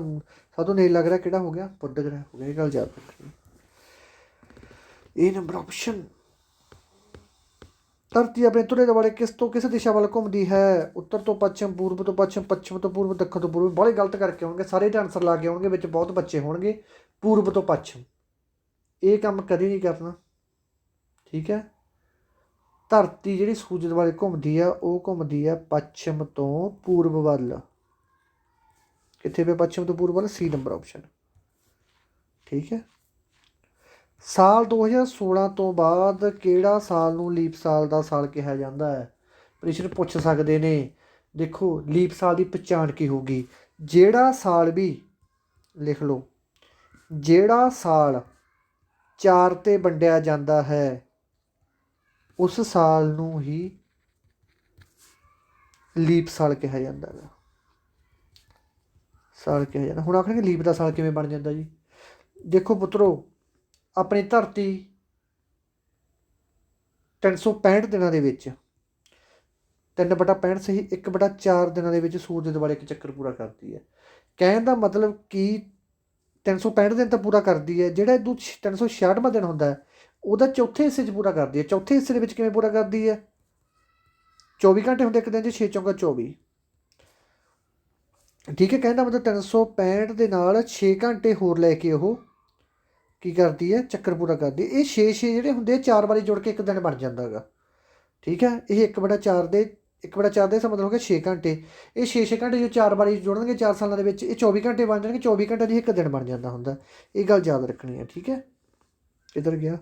ਸਭ ਤੋਂ ਨੇੜਲਾ ਗ੍ਰਹਿ ਕਿਹੜਾ ਹੋ ਗਿਆ? ਬੁੱਧ ਗ੍ਰਹਿ ਹੋ ਗਿਆ। ਇਹ ਗੱਲ ਯਾਦ ਰੱਖਣੀ। ਇਹ ਨੰਬਰ ਆਪਸ਼ਨ। ਧਰਤੀ ਆਪਣੇ ਧੁਰੇ ਦੇ ਵਾਲੇ ਕਿਸ ਦਿਸ਼ਾ ਵੱਲ ਘੁੰਮਦੀ ਹੈ? ਉੱਤਰ ਤੋਂ ਪੱਛਮ, ਪੂਰਬ ਤੋਂ ਪੱਛਮ, ਪੱਛਮ ਤੋਂ ਪੂਰਬ, ਦੱਖਣ ਤੋਂ ਪੂਰਬ। ਬਾਹਲੇ ਗਲਤ ਕਰਕੇ ਆਉਣਗੇ ਸਾਰੇ, ਇਹਦੇ ਆਨਸਰ ਲਾ ਕੇ ਆਉਣਗੇ, ਵਿੱਚ ਬਹੁਤ ਬੱਚੇ ਹੋਣਗੇ। ਪੂਰਬ ਤੋਂ ਪੱਛਮ, ਇਹ ਕੰਮ ਕਦੇ ਨਹੀਂ ਕਰਨਾ। ਠੀਕ ਹੈ, ਧਰਤੀ ਜਿਹੜੀ ਸੂਰਜ ਦੇ ਵਾਲੇ ਘੁੰਮਦੀ ਆ ਉਹ ਘੁੰਮਦੀ ਆ ਪੱਛਮ ਤੋਂ ਪੂਰਬ ਵੱਲ। ਕਿੱਥੇ ਪਏ ਪੱਛਮ ਤੋਂ ਪੂਰਬ ਵੱਲ? ਸੀ ਨੰਬਰ ਆਪਸ਼ਨ। ਠੀਕ ਹੈ, ਸਾਲ 2016 ਤੋਂ ਬਾਅਦ ਕਿਹੜਾ ਸਾਲ ਨੂੰ ਲੀਪ ਸਾਲ ਦਾ ਸਾਲ ਕਿਹਾ ਜਾਂਦਾ ਹੈ? ਪ੍ਰਸ਼ਨ ਪੁੱਛ ਸਕਦੇ ਨੇ। ਦੇਖੋ ਲੀਪ ਸਾਲ ਦੀ ਪਛਾਣ ਕੀ ਹੋਊਗੀ? ਜਿਹੜਾ ਸਾਲ ਵੀ, ਲਿਖ ਲਓ, ਜਿਹੜਾ ਸਾਲ 4 'ਤੇ ਵੰਡਿਆ ਜਾਂਦਾ ਹੈ ਉਸ ਸਾਲ ਨੂੰ ਹੀ ਲੀਪ ਸਾਲ ਕਿਹਾ ਜਾਂਦਾ ਹੈਗਾ। ਸਾਲ ਕਿਹਾ ਜਾਂਦਾ। ਹੁਣ ਆਖਣਗੇ ਲੀਪ ਦਾ ਸਾਲ ਕਿਵੇਂ ਬਣ ਜਾਂਦਾ ਜੀ? ਦੇਖੋ ਪੁੱਤਰੋ, ਆਪਣੀ ਧਰਤੀ 365 ਦਿਨਾਂ ਦੇ ਵਿੱਚ 3/65 ਸਹੀ 1/4 ਦਿਨਾਂ ਦੇ ਵਿੱਚ ਸੂਰਜ ਦੇ ਦੁਆਲੇ ਇੱਕ ਚੱਕਰ ਪੂਰਾ ਕਰਦੀ ਹੈ। ਕਹਿਣ ਦਾ ਮਤਲਬ ਕਿ 365 ਦਿਨ ਤਾਂ ਪੂਰਾ ਕਰਦੀ ਹੈ, ਜਿਹੜਾ ਇਹਦੂ 366ਵਾਂ ਦਿਨ ਹੁੰਦਾ ਹੈ ਉਹਦਾ ਚੌਥੇ ਹਿੱਸੇ 'ਚ ਪੂਰਾ ਕਰਦੀ ਹੈ। ਚੌਥੇ ਹਿੱਸੇ ਦੇ ਵਿੱਚ ਕਿਵੇਂ ਪੂਰਾ ਕਰਦੀ ਹੈ? 24 ਘੰਟੇ ਹੁੰਦੇ ਇੱਕ ਦਿਨ 'ਚ, 6 ਚੌਂਕਾ 24। ਠੀਕ ਹੈ, ਕਹਿਣ ਦਾ ਮਤਲਬ 365 ਦੇ ਨਾਲ 6 ਘੰਟੇ ਹੋਰ ਲੈ ਕੇ ਉਹ ਕੀ ਕਰਦੀ ਹੈ? ਚੱਕਰ ਪੂਰਾ ਕਰਦੀ ਹੈ। ਇਹ 6 ਜਿਹੜੇ ਹੁੰਦੇ 4 ਵਾਰੀ ਜੁੜ ਕੇ ਇੱਕ ਦਿਨ ਬਣ ਜਾਂਦਾ ਹੈਗਾ। ਠੀਕ ਹੈ, ਇਹ 1/4 ਦੇ 1/4 ਦਾ ਮਤਲਬ ਹੋ ਗਿਆ 6 ਘੰਟੇ। ਇਹ 6 ਘੰਟੇ ਜੋ 4 ਵਾਰੀ ਜੁੜਨਗੇ 4 ਸਾਲਾਂ ਦੇ ਵਿੱਚ, ਇਹ 24 ਘੰਟੇ ਬਣ ਜਾਣਗੇ। 24 ਘੰਟੇ ਦੀ ਇੱਕ ਦਿਨ ਬਣ ਜਾਂਦਾ ਹੁੰਦਾ। ਇਹ ਗੱਲ ਯਾਦ ਰੱਖਣੀ ਹੈ। ਠੀਕ ਹੈ, ਕਿੱਧਰ ਗਿਆ?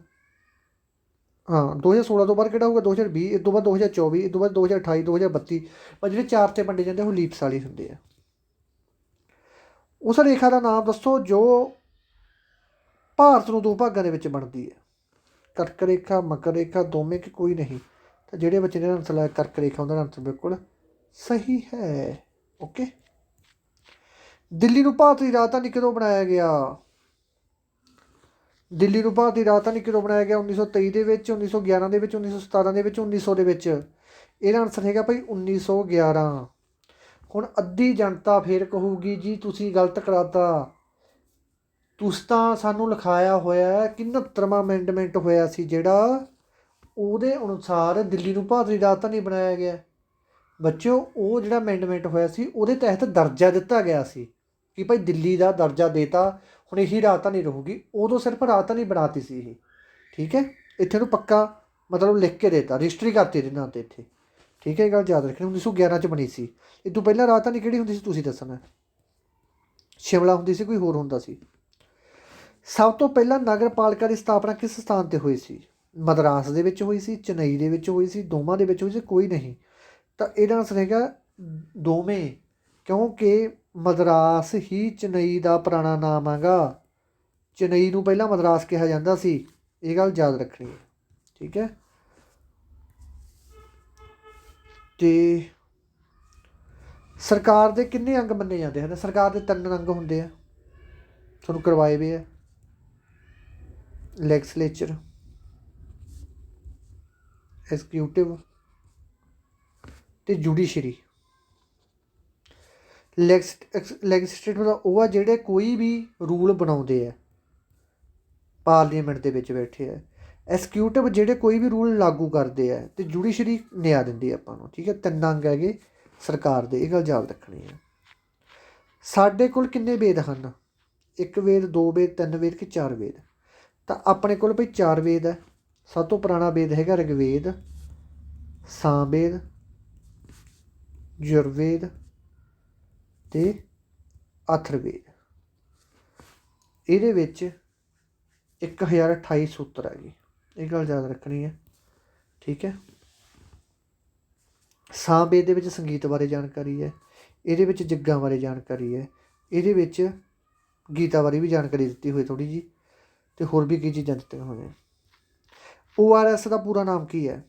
ਹਾਂ, 2016 ਤੋਂ ਬਾਅਦ ਕਿਹੜਾ ਹੋਊਗਾ? 2020, ਇਸ ਤੋਂ ਬਾਅਦ 2024, ਇਸ ਤੋਂ ਬਾਅਦ 2028, 2032। ਪਰ ਜਿਹੜੇ 4 'ਤੇ ਵੰਡੇ ਜਾਂਦੇ ਉਹ ਲੀਪ ਸਾਲ ਹੀ ਹੁੰਦੇ ਆ। ਉਸ ਰੇਖਾ ਦਾ ਨਾਮ ਦੱਸੋ ਜੋ ਭਾਰਤ ਨੂੰ 2 ਭਾਗਾਂ ਦੇ ਵਿੱਚ ਬਣਦੀ ਹੈ। ਕਰਕ ਰੇਖਾ, ਮਕਰ ਰੇਖਾ, ਦੋਵੇਂ ਕਿ ਕੋਈ ਨਹੀਂ। ਤਾਂ ਜਿਹੜੇ ਬੱਚੇ ਨੇ ਆਨਸਰ ਲਾਇਆ ਕਰਕ ਰੇਖਾ, ਉਹਦਾ ਆਨਸਰ ਬਿਲਕੁਲ ਸਹੀ ਹੈ। ਓਕੇ, ਦਿੱਲੀ ਨੂੰ ਭਾਰਤ ਦੀ ਰਾਜਧਾਨੀ ਕਦੋਂ ਬਣਾਇਆ ਗਿਆ? ਦਿੱਲੀ ਨੂੰ ਭਾਰਤ ਦੀ ਰਾਜਧਾਨੀ ਕਦੋਂ ਬਣਾਇਆ ਗਿਆ? 1923 ਦੇ ਵਿੱਚ, 1911 ਦੇ ਵਿੱਚ, 1917 ਦੇ ਵਿੱਚ, 1900 ਦੇ ਵਿੱਚ। ਇਹਦਾ ਆਨਸਰ ਹੈਗਾ ਭਾਈ 1911। ਹੁਣ ਅੱਧੀ ਜਨਤਾ ਫੇਰ ਕਹੂਗੀ ਜੀ ਤੁਸੀਂ ਗਲਤ ਕਰਾਤਾ, ਤੁਸੀਂ ਤਾਂ ਸਾਨੂੰ ਲਿਖਾਇਆ ਹੋਇਆ ਕਿ 69ਵਾਂ ਅਮੈਂਡਮੈਂਟ ਹੋਇਆ ਸੀ ਜਿਹੜਾ, ਉਹਦੇ ਅਨੁਸਾਰ ਦਿੱਲੀ ਨੂੰ ਭਾਰਤ ਦੀ ਰਾਜਧਾਨੀ ਬਣਾਇਆ ਗਿਆ। ਬੱਚਿਓ ਉਹ ਜਿਹੜਾ ਅਮੈਂਡਮੈਂਟ ਹੋਇਆ ਸੀ ਉਹਦੇ ਤਹਿਤ ਦਰਜਾ ਦਿੱਤਾ ਗਿਆ ਸੀ ਕਿ ਭਾਈ ਦਿੱਲੀ ਦਾ ਦਰਜਾ ਦੇਤਾ, ਹੁਣ ਇਹੀ ਰਾਜਧਾਨੀ ਰਹੂਗੀ। ਉਦੋਂ ਸਿਰਫ ਰਾਜਧਾਨੀ ਬਣਾਤੀ ਸੀ ਇਹ। ਠੀਕ ਹੈ, ਇੱਥੇ ਨੂੰ ਪੱਕਾ ਮਤਲਬ ਲਿਖ ਕੇ ਦੇਤਾ, ਰਜਿਸਟਰੀ ਕਰਤੀ ਇਹਦੇ ਨਾਂ 'ਤੇ ਇੱਥੇ। ਠੀਕ ਹੈ, ਇਹ ਗੱਲ ਯਾਦ ਰੱਖਣੀ। 1911 'ਚ ਬਣੀ ਸੀ। ਇਹ ਤੋਂ ਪਹਿਲਾਂ ਰਾਜਧਾਨੀ ਕਿਹੜੀ ਹੁੰਦੀ ਸੀ ਤੁਸੀਂ ਦੱਸਣਾ? ਸ਼ਿਮਲਾ ਹੁੰਦੀ ਸੀ, ਕੋਈ ਹੋਰ ਹੁੰਦਾ ਸੀ? ਸਭ ਤੋਂ ਪਹਿਲਾਂ ਨਗਰ ਪਾਲਿਕਾ ਦੀ ਸਥਾਪਨਾ ਕਿਸ ਸਥਾਨ 'ਤੇ ਹੋਈ ਸੀ? ਮਦਰਾਸ ਦੇ ਵਿੱਚ ਹੋਈ ਸੀ, ਚੇਨਈ ਦੇ ਵਿੱਚ ਹੋਈ ਸੀ, ਦੋਵਾਂ ਦੇ ਵਿੱਚ ਹੋਈ ਸੀ, ਕੋਈ ਨਹੀਂ। ਤਾਂ ਇਹਦਾ ਆਨਸਰ ਹੈਗਾ ਦੋਵੇਂ, ਕਿਉਂਕਿ ਮਦਰਾਸ ਹੀ ਚੇਨਈ ਦਾ ਪੁਰਾਣਾ ਨਾਮ ਹੈਗਾ। ਚੇਨਈ ਨੂੰ ਪਹਿਲਾਂ ਮਦਰਾਸ ਕਿਹਾ ਜਾਂਦਾ ਸੀ, ਇਹ ਗੱਲ ਯਾਦ ਰੱਖਣੀ ਹੈ। ਠੀਕ ਹੈ। ਅਤੇ ਸਰਕਾਰ ਦੇ ਕਿੰਨੇ ਅੰਗ ਮੰਨੇ ਜਾਂਦੇ ਹਨ? ਸਰਕਾਰ ਦੇ 3 ਅੰਗ ਹੁੰਦੇ ਆ, ਤੁਹਾਨੂੰ ਕਰਵਾਏ ਵੇ ਆ। ਲੈਗਸਲੇਚਰ, ਐਗਜ਼ੀਕਿਊਟਿਵ ਅਤੇ ਜੁਡੀਸ਼ਰੀ। ਲੈਗਿਸਲੇਟਿਵ ਦਾ ਉਹ ਆ ਜਿਹੜੇ ਕੋਈ ਵੀ ਰੂਲ ਬਣਾਉਂਦੇ ਆ, ਪਾਰਲੀਮੈਂਟ ਦੇ ਵਿੱਚ ਬੈਠੇ ਆ। ਐਗਜ਼ੀਕਿਊਟਿਵ ਜਿਹੜੇ ਕੋਈ ਵੀ ਰੂਲ ਲਾਗੂ ਕਰਦੇ ਆ, ਅਤੇ ਜੁਡੀਸ਼ਰੀ ਨਿਆਂ ਦਿੰਦੀ ਆ ਆਪਾਂ ਨੂੰ। ਠੀਕ ਹੈ। 3 ਅੰਗ ਹੈਗੇ ਸਰਕਾਰ ਦੇ, ਇਹ ਗੱਲ ਯਾਦ ਰੱਖਣੀ ਹੈ। ਸਾਡੇ ਕੋਲ ਕਿੰਨੇ ਵੇਦ ਹਨ? 1 ਵੇਦ, 2 ਵੇਦ, 3 ਵੇਦ ਕਿ 4 ਵੇਦ? ਤਾਂ ਆਪਣੇ ਕੋਲ ਭਾਈ 4 ਵੇਦ ਹੈ। ਸਭ ਤੋਂ ਪੁਰਾਣਾ ਵੇਦ ਹੈਗਾ ਰਿਗਵੇਦ, ਸਾਮਵੇਦ, ਯੁਰਵੇਦ ਅਤੇ ਅਥਰਵੇਦ। ਇਹਦੇ ਵਿੱਚ 1028 ਸੂਤਰ ਹੈਗੇ, ਇਹ ਗੱਲ ਯਾਦ ਰੱਖਣੀ ਹੈ। ਠੀਕ ਹੈ। ਸਾਮਵੇਦ ਦੇ ਵਿੱਚ ਸੰਗੀਤ ਬਾਰੇ ਜਾਣਕਾਰੀ ਹੈ, ਇਹਦੇ ਵਿੱਚ ਜੱਗਾਂ ਬਾਰੇ ਜਾਣਕਾਰੀ ਹੈ, ਇਹਦੇ ਵਿੱਚ ਗੀਤਾ ਬਾਰੇ ਵੀ ਜਾਣਕਾਰੀ ਦਿੱਤੀ ਹੋਈ ਥੋੜ੍ਹੀ ਜਿਹੀ, ਅਤੇ ਹੋਰ ਵੀ ਕਈ ਚੀਜ਼ਾਂ ਦਿੱਤੀਆਂ ਹੋਈਆਂ। ORS ਦਾ ਪੂਰਾ ਨਾਮ ਕੀ ਹੈ?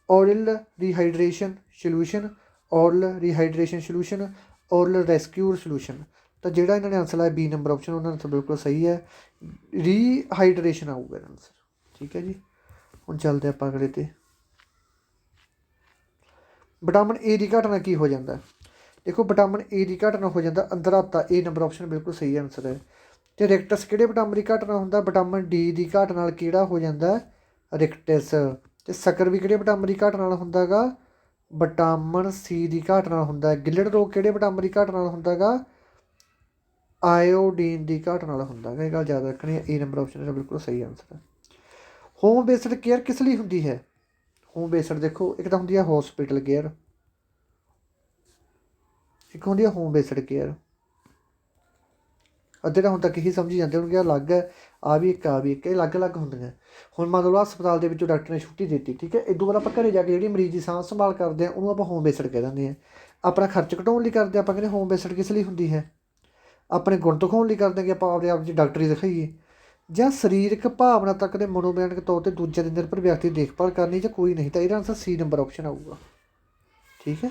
Oral rehydration solution, oral rehydration solution, oral rescuer solution. ਤਾਂ ਜਿਹੜਾ ਇਹਨਾਂ ਨੇ ਆਨਸਰ ਲਾਇਆ B ਨੰਬਰ ਆਪਸ਼ਨ, ਉਹਨਾਂ ਦਾ ਬਿਲਕੁਲ ਸਹੀ ਹੈ, ਰੀਹਾਈਡਰੇਸ਼ਨ ਆਊਗਾ ਆਨਸਰ। ਠੀਕ ਹੈ ਜੀ। ਹੁਣ ਚੱਲਦੇ ਆਪਾਂ ਅਗਲੇ 'ਤੇ। ਵਿਟਾਮਿਨ A ਦੀ ਘਟਨਾ ਕੀ ਹੋ ਜਾਂਦਾ? ਦੇਖੋ ਵਿਟਾਮਿਨ A ਦੀ ਘਟਨਾ ਹੋ ਜਾਂਦਾ ਅੰਧਰਾਤਾ, A ਨੰਬਰ ਆਪਸ਼ਨ ਬਿਲਕੁਲ ਸਹੀ ਆਨਸਰ ਹੈ। ਅਤੇ ਰਿਕਟਸ ਕਿਹੜੇ ਵਿਟਾਮਿਨ ਦੀ ਘਟਨਾ ਹੁੰਦਾ? ਵਿਟਾਮਿਨ D ਦੀ ਘਾਟ ਨਾਲ ਕਿਹੜਾ ਹੋ ਜਾਂਦਾ? ਰਿਕਟਸ। ਅਤੇ ਸ਼ੱਕਰ ਵੀ ਕਿਹੜੇ ਵਿਟਾਮਿਨ ਦੀ ਘਾਟ ਨਾਲ ਹੁੰਦਾ ਗਾ? ਵਿਟਾਮਿਨ C ਦੀ ਘਾਟ ਨਾਲ ਹੁੰਦਾ ਹੈ। ਗਿੱਲੜ ਰੋਗ ਕਿਹੜੇ ਵਿਟਾਮਿਨ ਦੀ ਘਾਟ ਨਾਲ ਹੁੰਦਾ ਗਾ? ਆਇਓਡੀਨ ਦੀ ਘਾਟ ਨਾਲ ਹੁੰਦਾ ਗਾ, ਇਹ ਗੱਲ ਯਾਦ ਰੱਖਣੀ ਹੈ। A ਨੰਬਰ ਆਪਸ਼ਨ ਦਾ ਬਿਲਕੁਲ ਸਹੀ ਆਨਸਰ ਹੈ। ਹੋਮ ਬੇਸਡ ਕੇਅਰ ਕਿਸ ਲਈ ਹੁੰਦੀ ਹੈ? ਹੋਮ ਬੇਸਡ ਦੇਖੋ, ਇੱਕ ਤਾਂ ਹੁੰਦੀ ਹੈ ਹੋਸਪਿਟਲ ਕੇਅਰ, ਇੱਕ ਹੁੰਦੀ ਹੈ ਹੋਮ ਬੇਸਡ ਕੇਅਰ। ਅੱਧੇ ਤਾਂ ਹੁਣ ਤੱਕ ਇਹੀ ਸਮਝੀ ਜਾਂਦੇ ਹੋਣਗੇ ਅਲੱਗ ਹੈ, ਆ ਵੀ ਇੱਕ, ਆ ਵੀ ਇੱਕ, ਇਹ ਅਲੱਗ ਅਲੱਗ ਹੁੰਦੀਆਂ। ਹੁਣ ਮੰਨ ਲਓ ਹਸਪਤਾਲ ਦੇ ਵਿੱਚੋਂ ਡਾਕਟਰ ਨੇ ਛੁੱਟੀ ਦੇ ਦਿੱਤੀ, ਠੀਕ ਹੈ, ਇਦੋਂ ਬਾਅਦ ਆਪਾਂ ਘਰੇ ਜਾ ਕੇ ਜਿਹੜੀ ਮਰੀਜ਼ ਦੀ ਸਾਂਭ ਸੰਭਾਲ ਕਰਦੇ ਹਾਂ ਉਹਨੂੰ ਆਪਾਂ ਹੋਮ ਬੇਸਡ ਕਹਿ ਦਿੰਦੇ ਹਾਂ। ਆਪਣਾ ਖਰਚ ਘਟਾਉਣ ਲਈ ਕਰਦੇ ਆਪਾਂ ਕਹਿੰਦੇ ਹੋਮ ਬੇਸਡ ਕਿਸ ਲਈ ਹੁੰਦੀ ਹੈ? ਆਪਣੇ ਗੁਣ ਦਿਖਾਉਣ ਲਈ ਕਰਦੇ ਕਿ ਆਪਾਂ ਆਪਦੇ ਆਪ 'ਚ ਡਾਕਟਰੀ ਦਿਖਾਈਏ, ਜਾਂ ਸਰੀਰਕ ਭਾਵਨਾਤਮਕ ਅਤੇ ਮਨੋਵਿਗਿਆਨਕ ਤੌਰ 'ਤੇ ਦੂਜੇ ਦੇ ਨਿਰਭਰ ਵਿਅਕਤੀ ਦੀ ਦੇਖਭਾਲ ਕਰਨੀ, ਜਾਂ ਕੋਈ ਨਹੀਂ। ਤਾਂ ਇਹਦਾ ਆਨਸਰ C ਨੰਬਰ ਆਪਸ਼ਨ ਆਊਗਾ। ਠੀਕ ਹੈ।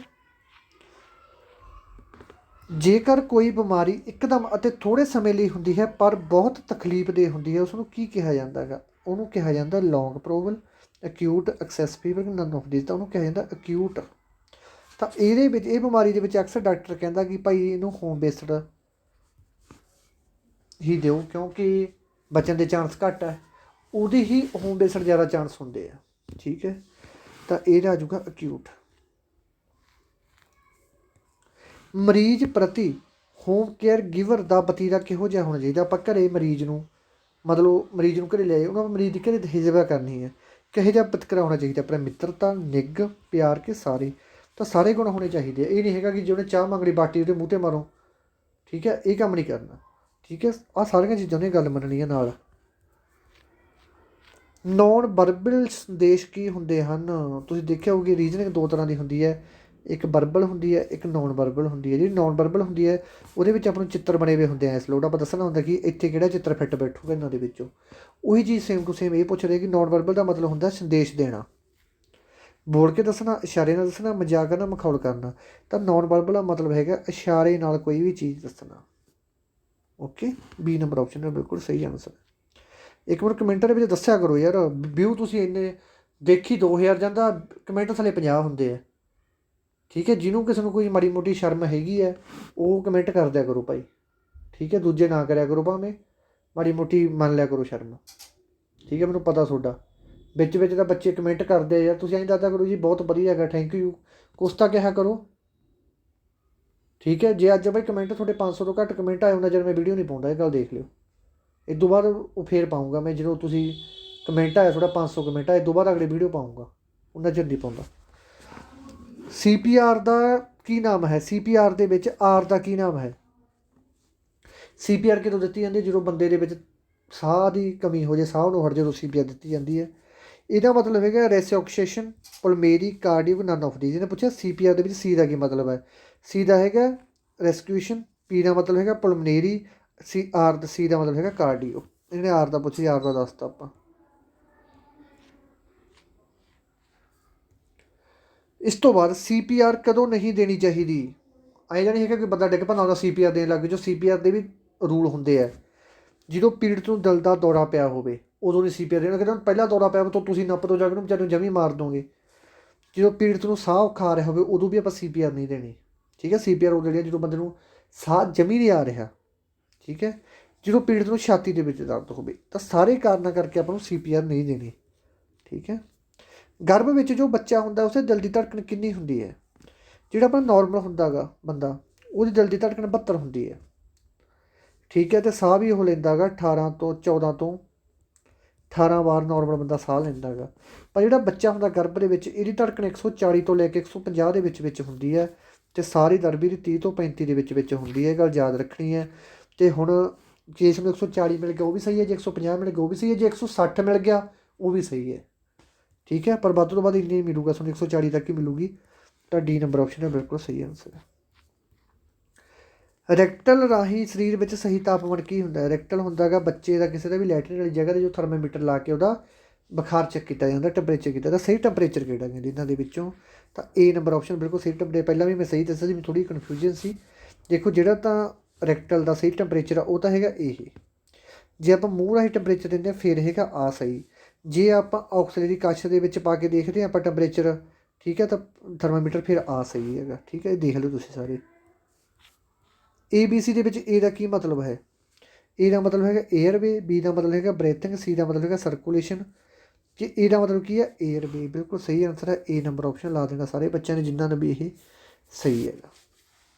ਜੇਕਰ ਕੋਈ ਬਿਮਾਰੀ ਇੱਕਦਮ ਅਤੇ ਥੋੜ੍ਹੇ ਸਮੇਂ ਲਈ ਹੁੰਦੀ ਹੈ ਪਰ ਬਹੁਤ ਤਕਲੀਫਦੇਹ ਹੁੰਦੀ ਹੈ, ਉਸ ਨੂੰ ਕੀ ਕਿਹਾ ਜਾਂਦਾ ਹੈਗਾ? ਉਹਨੂੰ ਕਿਹਾ ਜਾਂਦਾ long problem, acute excess fever, none of this. ਤਾਂ ਉਹਨੂੰ ਕਿਹਾ ਜਾਂਦਾ ਅਕਿਊਟ। ਤਾਂ ਇਹਦੇ ਵਿੱਚ, ਇਹ ਬਿਮਾਰੀ ਦੇ ਵਿੱਚ ਅਕਸਰ ਡਾਕਟਰ ਕਹਿੰਦਾ ਕਿ ਭਾਈ ਇਹਨੂੰ ਹੋਮ ਬੇਸਡ ਹੀ ਦਿਓ, ਕਿਉਂਕਿ ਬਚਣ ਦੇ ਚਾਂਸ ਘੱਟ ਹੈ, ਉਹਦੀ ਹੀ ਹੋਮ ਬੇਸਡ ਜ਼ਿਆਦਾ ਚਾਂਸ ਹੁੰਦੇ ਆ। ਠੀਕ ਹੈ। ਤਾਂ ਇਹ ਆ ਜਾਊਗਾ ਅਕਿਊਟ। ਮਰੀਜ਼ ਪ੍ਰਤੀ ਹੋਮ ਕੇਅਰ ਗਿਵਰ ਦਾ ਵਤੀਰਾ ਕਿਹੋ ਜਿਹਾ ਹੋਣਾ ਚਾਹੀਦਾ? ਆਪਾਂ ਘਰੇ ਮਰੀਜ਼ ਨੂੰ, ਮਤਲਬ ਮਰੀਜ਼ ਨੂੰ ਘਰੇ ਲਿਆਏ, ਉਹਨਾਂ ਮਰੀਜ਼ ਦੀ ਘਰੇ ਸੇਵਾ ਕਰਨੀ ਹੈ, ਕਿਹੋ ਜਿਹਾ ਵਿਤਕਰਾ ਹੋਣਾ ਚਾਹੀਦਾ? ਆਪਣਾ ਮਿੱਤਰਤਾ, ਨਿੱਘ, ਪਿਆਰ ਕੇ ਸਾਰੇ? ਤਾਂ ਸਾਰੇ ਗੁਣ ਹੋਣੇ ਚਾਹੀਦੇ ਆ। ਇਹ ਨਹੀਂ ਹੈਗਾ ਕਿ ਜਿਹਨੇ ਚਾਹ ਮੰਗਣੀ ਬਾਟੀ ਉਹਦੇ ਮੂੰਹ 'ਤੇ ਮਾਰੋ। ਠੀਕ ਹੈ, ਇਹ ਕੰਮ ਨਹੀਂ ਕਰਨਾ। ਠੀਕ ਹੈ। ਆਹ ਸਾਰੀਆਂ ਚੀਜ਼ਾਂ ਨੇ ਗੱਲ ਮੰਨਣੀ ਹੈ ਨਾਲ। ਨੋਨ ਵਰਬਲ ਸੰਦੇਸ਼ ਕੀ ਹੁੰਦੇ ਹਨ? ਤੁਸੀਂ ਦੇਖਿਆ ਹੋਊਗੀ ਰੀਜ਼ਨਿੰਗ 2 ਤਰ੍ਹਾਂ ਦੀ ਹੁੰਦੀ ਹੈ, ਇੱਕ ਵਰਬਲ ਹੁੰਦੀ ਹੈ, ਇੱਕ ਨੋਨ ਵਰਬਲ ਹੁੰਦੀ ਹੈ। ਜਿਹੜੀ ਨੋਨ ਵਰਬਲ ਹੁੰਦੀ ਹੈ ਉਹਦੇ ਵਿੱਚ ਆਪਾਂ ਨੂੰ ਚਿੱਤਰ ਬਣੇ ਹੋਏ ਹੁੰਦੇ ਆ, ਇਸ ਲੋਟ ਆਪਾਂ ਦੱਸਣਾ ਹੁੰਦਾ ਕਿ ਇੱਥੇ ਕਿਹੜਾ ਚਿੱਤਰ ਫਿੱਟ ਬੈਠੂਗਾ ਇਹਨਾਂ ਦੇ ਵਿੱਚੋਂ। ਉਹੀ ਚੀਜ਼ ਸੇਮ ਟੂ ਸੇਮ ਇਹ ਪੁੱਛ ਰਹੇ ਕਿ ਨੋਨ ਵਰਬਲ ਦਾ ਮਤਲਬ ਹੁੰਦਾ ਸੰਦੇਸ਼ ਦੇਣਾ, ਬੋਲ ਕੇ ਦੱਸਣਾ, ਇਸ਼ਾਰੇ ਨਾਲ ਦੱਸਣਾ, ਮਜ਼ਾਕ ਕਰਨਾ, ਮਖੌਲ ਕਰਨਾ। ਤਾਂ ਨੋਨ ਵਰਬਲ ਦਾ ਮਤਲਬ ਹੈਗਾ ਇਸ਼ਾਰੇ ਨਾਲ ਕੋਈ ਵੀ ਚੀਜ਼ ਦੱਸਣਾ। ਓਕੇ, B ਨੰਬਰ ਆਪਸ਼ਨ ਦਾ ਬਿਲਕੁਲ ਸਹੀ ਆਨਸਰ। ਇੱਕ ਵਾਰ ਕਮੈਂਟਾਂ ਦੇ ਵਿੱਚ ਦੱਸਿਆ ਕਰੋ ਯਾਰ, ਵਿਊ ਤੁਸੀਂ ਇੰਨੇ ਦੇਖੀ 2000 ਜਾਂਦਾ, ਕਮੈਂਟ ਥੱਲੇ 50 ਹੁੰਦੇ ਆ। ਠੀਕ ਹੈ। ਜਿਹਨੂੰ ਕਿਸੇ ਨੂੰ ਕੋਈ ਮਾੜੀ ਮੋਟੀ ਸ਼ਰਮ ਹੈਗੀ ਹੈ ਉਹ ਕਮੈਂਟ ਕਰ ਦਿਆ ਕਰੋ ਭਾਈ। ਠੀਕ ਹੈ। ਦੂਜੇ ਨਾ ਕਰਿਆ ਕਰੋ, ਭਾਵੇਂ ਮਾੜੀ ਮੋਟੀ ਮੰਨ ਲਿਆ ਕਰੋ ਸ਼ਰਮ। ਠੀਕ ਹੈ। ਮੈਨੂੰ ਪਤਾ ਤੁਹਾਡਾ ਵਿੱਚ ਵਿੱਚ ਤਾਂ ਬੱਚੇ ਕਮੈਂਟ ਕਰਦੇ ਆ ਯਾਰ, ਤੁਸੀਂ ਐਂ ਦੱਸਦਾ ਕਰੋ ਜੀ ਬਹੁਤ ਵਧੀਆ ਹੈਗਾ, ਥੈਂਕ ਯੂ, ਕੁਛ ਤਾਂ ਕਿਹਾ ਕਰੋ। ਠੀਕ ਹੈ। ਜੇ ਅੱਜ ਭਾਈ ਕਮੈਂਟ ਤੁਹਾਡੇ 500 ਤੋਂ ਘੱਟ ਕਮੈਂਟ ਆਏ ਉਹਨਾਂ ਚਿਰ ਮੈਂ ਵੀਡੀਓ ਨਹੀਂ ਪਾਉਂਦਾ, ਇਹ ਗੱਲ ਦੇਖ ਲਿਓ। ਇਸ ਤੋਂ ਬਾਅਦ ਉਹ ਫੇਰ ਪਾਊਂਗਾ ਮੈਂ, ਜਦੋਂ ਤੁਸੀਂ ਕਮੈਂਟ ਆਇਆ ਤੁਹਾਡਾ 500 ਕਮੈਂਟ ਆਇਆ, ਇਸ ਤੋਂ ਬਾਅਦ ਅਗਲੀ ਵੀਡੀਓ ਪਾਊਂਗਾ, ਉਹਨਾਂ ਚਿਰ ਨਹੀਂ ਪਾਉਂਦਾ। CPR ਦਾ ਕੀ ਨਾਮ ਹੈ? CPR ਦੇ ਵਿੱਚ R ਦਾ ਕੀ ਨਾਮ ਹੈ? CPR ਕਿਦੋਂ ਦਿੱਤੀ ਜਾਂਦੀ? ਜਦੋਂ ਬੰਦੇ ਦੇ ਵਿੱਚ ਸਾਹ ਦੀ ਕਮੀ ਹੋ ਜਾਏ, ਸਾਹ ਨੂੰ ਹਟ, ਜਦੋਂ CPR ਦਿੱਤੀ ਜਾਂਦੀ ਹੈ। ਇਹਦਾ ਮਤਲਬ ਹੈਗਾ ਰੈਸੋਕਸੇਸ਼ਨ ਪੁਲਮੇਰੀ ਕਾਰਡੀਓ ਨਨ ਆਫ ਦੀ। ਜਿਹਨੇ ਪੁੱਛਿਆ CPR ਦੇ ਵਿੱਚ ਸੀ ਦਾ ਕੀ ਮਤਲਬ ਹੈ। ਸੀ ਦਾ ਹੈਗਾ ਰੈਸਕਿਊਸ਼ਨ, ਪੀ ਦਾ ਮਤਲਬ ਹੈਗਾ ਪੁਲਮਨੇਰੀ, ਸੀ ਦਾ ਮਤਲਬ ਹੈਗਾ ਕਾਰਡੀਓ। ਇਹਨੇ ਆਰ ਦਾ ਪੁੱਛਿਆ, ਆਰ ਦਾ ਦੱਸਤਾ ਆਪਾਂ। ਇਸ ਤੋਂ ਬਾਅਦ CPR ਕਦੋਂ ਨਹੀਂ ਦੇਣੀ ਚਾਹੀਦੀ। ਐਂ ਜਾਂ ਨਹੀਂ ਹੈਗਾ ਕਿ ਬੰਦਾ ਡਿੱਗ ਪੈਂਦਾ ਉਹਦਾ CPR ਦੇਣ ਲੱਗ ਜੋ CPR ਦੇ ਵੀ ਰੂਲ ਹੁੰਦੇ ਆ। ਜਦੋਂ ਪੀੜਤ ਨੂੰ ਦਿਲ ਦਾ ਦੌਰਾ ਪਿਆ ਹੋਵੇ ਉਦੋਂ ਨਹੀਂ CPR ਦੇਣਾ। ਕਹਿੰਦਾ ਪਹਿਲਾਂ ਦੌਰਾ ਪਿਆ ਤਾਂ ਤੁਸੀਂ ਨੱਪ ਤੋਂ ਜਾ ਕੇ ਉਹਨੂੰ ਵਿਚਾਰੇ ਨੂੰ ਜਮੀ ਮਾਰ ਦੋਗੇ। ਜਦੋਂ ਪੀੜਤ ਨੂੰ ਸਾਹ ਔਖਾ ਆ ਰਿਹਾ ਹੋਵੇ ਉਦੋਂ ਵੀ ਆਪਾਂ CPR ਨਹੀਂ ਦੇਣੀ। ਠੀਕ ਹੈ, CPR ਉਹ ਜਿਹੜੀ ਜਦੋਂ ਬੰਦੇ ਨੂੰ ਸਾਹ ਜਮੀ ਨਹੀਂ ਆ ਰਿਹਾ। ਠੀਕ ਹੈ, ਜਦੋਂ ਪੀੜਤ ਨੂੰ ਛਾਤੀ ਦੇ ਵਿੱਚ ਦਰਦ ਹੋਵੇ ਤਾਂ ਸਾਰੇ ਕਾਰਨਾਂ ਕਰਕੇ ਆਪਾਂ ਨੂੰ CPR ਨਹੀਂ ਦੇਣੀ। ਠੀਕ ਹੈ, ਗਰਭ ਵਿੱਚ ਜੋ ਬੱਚਾ ਹੁੰਦਾ ਉਸੇ ਦਿਲ ਦੀ ਧੜਕਣ ਕਿੰਨੀ ਹੁੰਦੀ ਹੈ। ਜਿਹੜਾ ਆਪਣਾ ਨੋਰਮਲ ਹੁੰਦਾ ਗਾ ਬੰਦਾ ਉਹਦੀ ਦਿਲ ਦੀ ਧੜਕਣ 72 ਹੁੰਦੀ ਹੈ। ਠੀਕ ਹੈ, ਅਤੇ ਸਾਹ ਵੀ ਉਹ ਲੈਂਦਾ ਗਾ 14 ਤੋਂ 18 ਵਾਰ ਨੋਰਮਲ ਬੰਦਾ ਸਾਹ ਲੈਂਦਾ ਗਾ। ਪਰ ਜਿਹੜਾ ਬੱਚਾ ਹੁੰਦਾ ਗਰਭ ਦੇ ਵਿੱਚ ਇਹਦੀ ਧੜਕਣ 140 ਤੋਂ ਲੈ ਕੇ 150 ਦੇ ਵਿੱਚ ਹੁੰਦੀ ਹੈ, ਅਤੇ ਸਾਰੀ ਦਰ ਵੀ 30 ਤੋਂ 35 ਦੇ ਵਿੱਚ ਹੁੰਦੀ ਹੈ। ਇਹ ਗੱਲ ਯਾਦ ਰੱਖਣੀ ਹੈ। ਅਤੇ ਹੁਣ ਜੇ ਇਸ ਨੂੰ 140 ਮਿਲ ਗਿਆ ਉਹ ਵੀ ਸਹੀ ਹੈ, ਜੇ 150 ਮਿਲ ਗਿਆ ਉਹ ਵੀ ਸਹੀ ਹੈ, ਜੇ 160 ਮਿਲ ਗਿਆ ਉਹ ਵੀ ਸਹੀ ਹੈ। ਠੀਕ ਹੈ, ਪਰ ਵੱਧ ਤੋਂ ਵੱਧ ਇੰਨੀ ਮਿਲੂਗਾ ਤੁਹਾਨੂੰ, 140 ਤੱਕ ਹੀ ਮਿਲੂਗੀ। ਤਾਂ ਡੀ ਨੰਬਰ ਆਪਸ਼ਨ ਹੈ ਬਿਲਕੁਲ ਸਹੀ ਆਨਸਰ ਹੈ। ਰੈਕਟਲ ਰਾਹੀਂ ਸਰੀਰ ਵਿੱਚ ਸਹੀ ਤਾਪਮਾਨ ਕੀ ਹੁੰਦਾ ਹੈ। ਰੈਕਟਲ ਹੁੰਦਾ ਗਾ ਬੱਚੇ ਦਾ ਕਿਸੇ ਦਾ ਵੀ ਲੈਟਰਿਨ ਵਾਲੀ ਜਗ੍ਹਾ 'ਤੇ ਜੋ ਥਰਮਾਮੀਟਰ ਲਾ ਕੇ ਉਹਦਾ ਬੁਖਾਰ ਚੈੱਕ ਕੀਤਾ ਜਾਂਦਾ, ਟੈਂਪਰੇਚਰ ਕੀਤਾ ਜਾਂਦਾ। ਸਹੀ ਟੈਂਪਰੇਚਰ ਕਿਹੜਾ ਕਹਿੰਦੇ ਇਹਨਾਂ ਦੇ ਵਿੱਚੋਂ, ਤਾਂ ਏ ਨੰਬਰ ਆਪਸ਼ਨ ਬਿਲਕੁਲ ਸਹੀ ਟੈਂਪਰੇਚਰ। ਪਹਿਲਾਂ ਵੀ ਮੈਂ ਸਹੀ ਦੱਸਿਆ ਸੀ, ਮੈਨੂੰ ਥੋੜ੍ਹੀ ਕਨਫਿਊਜ਼ਨ ਸੀ। ਦੇਖੋ ਜਿਹੜਾ ਤਾਂ ਰੈਕਟਲ ਦਾ ਸਹੀ ਟੈਂਪਰੇਚਰ ਆ ਉਹ ਤਾਂ ਹੈਗਾ ਇਹ। ਜੇ ਆਪਾਂ ਮੂੰਹ ਰਾਹੀਂ ਟੈਂਪਰੇਚਰ ਦਿੰਦੇ ਹਾਂ ਫਿਰ ਹੈਗਾ ਆ ਸਹੀ। ਜੇ ਆਪਾਂ ਆਕਸੀਲਰੀ ਕੱਛ ਦੇ ਵਿੱਚ ਪਾ ਕੇ ਦੇਖਦੇ ਹਾਂ ਆਪਾਂ ਟੈਂਪਰੇਚਰ, ਠੀਕ ਹੈ, ਤਾਂ ਥਰਮਾਮੀਟਰ ਫਿਰ ਆ ਸਹੀ ਹੈਗਾ। ਠੀਕ ਹੈ, ਇਹ ਦੇਖ ਲਓ ਤੁਸੀਂ ਸਾਰੇ। ABC ਦੇ ਵਿੱਚ ਏ ਦਾ ਕੀ ਮਤਲਬ ਹੈ। ਏ ਦਾ ਮਤਲਬ ਹੈਗਾ ਏਅਰਵੇ, ਬੀ ਦਾ ਮਤਲਬ ਹੈਗਾ ਬ੍ਰੈਥਿੰਗ, ਸੀ ਦਾ ਮਤਲਬ ਹੈਗਾ ਸਰਕੂਲੇਸ਼ਨ। ਜੇ ਏ ਦਾ ਮਤਲਬ ਕੀ ਹੈ ਏਅਰਵੇ, ਬਿਲਕੁਲ ਸਹੀ ਆਨਸਰ ਹੈ। ਏ ਨੰਬਰ ਆਪਸ਼ਨ ਲਾ ਦੇਣਾ ਸਾਰੇ ਬੱਚਿਆਂ ਨੇ ਜਿਨ੍ਹਾਂ ਨੇ ਵੀ ਇਹ ਸਹੀ ਹੈਗਾ।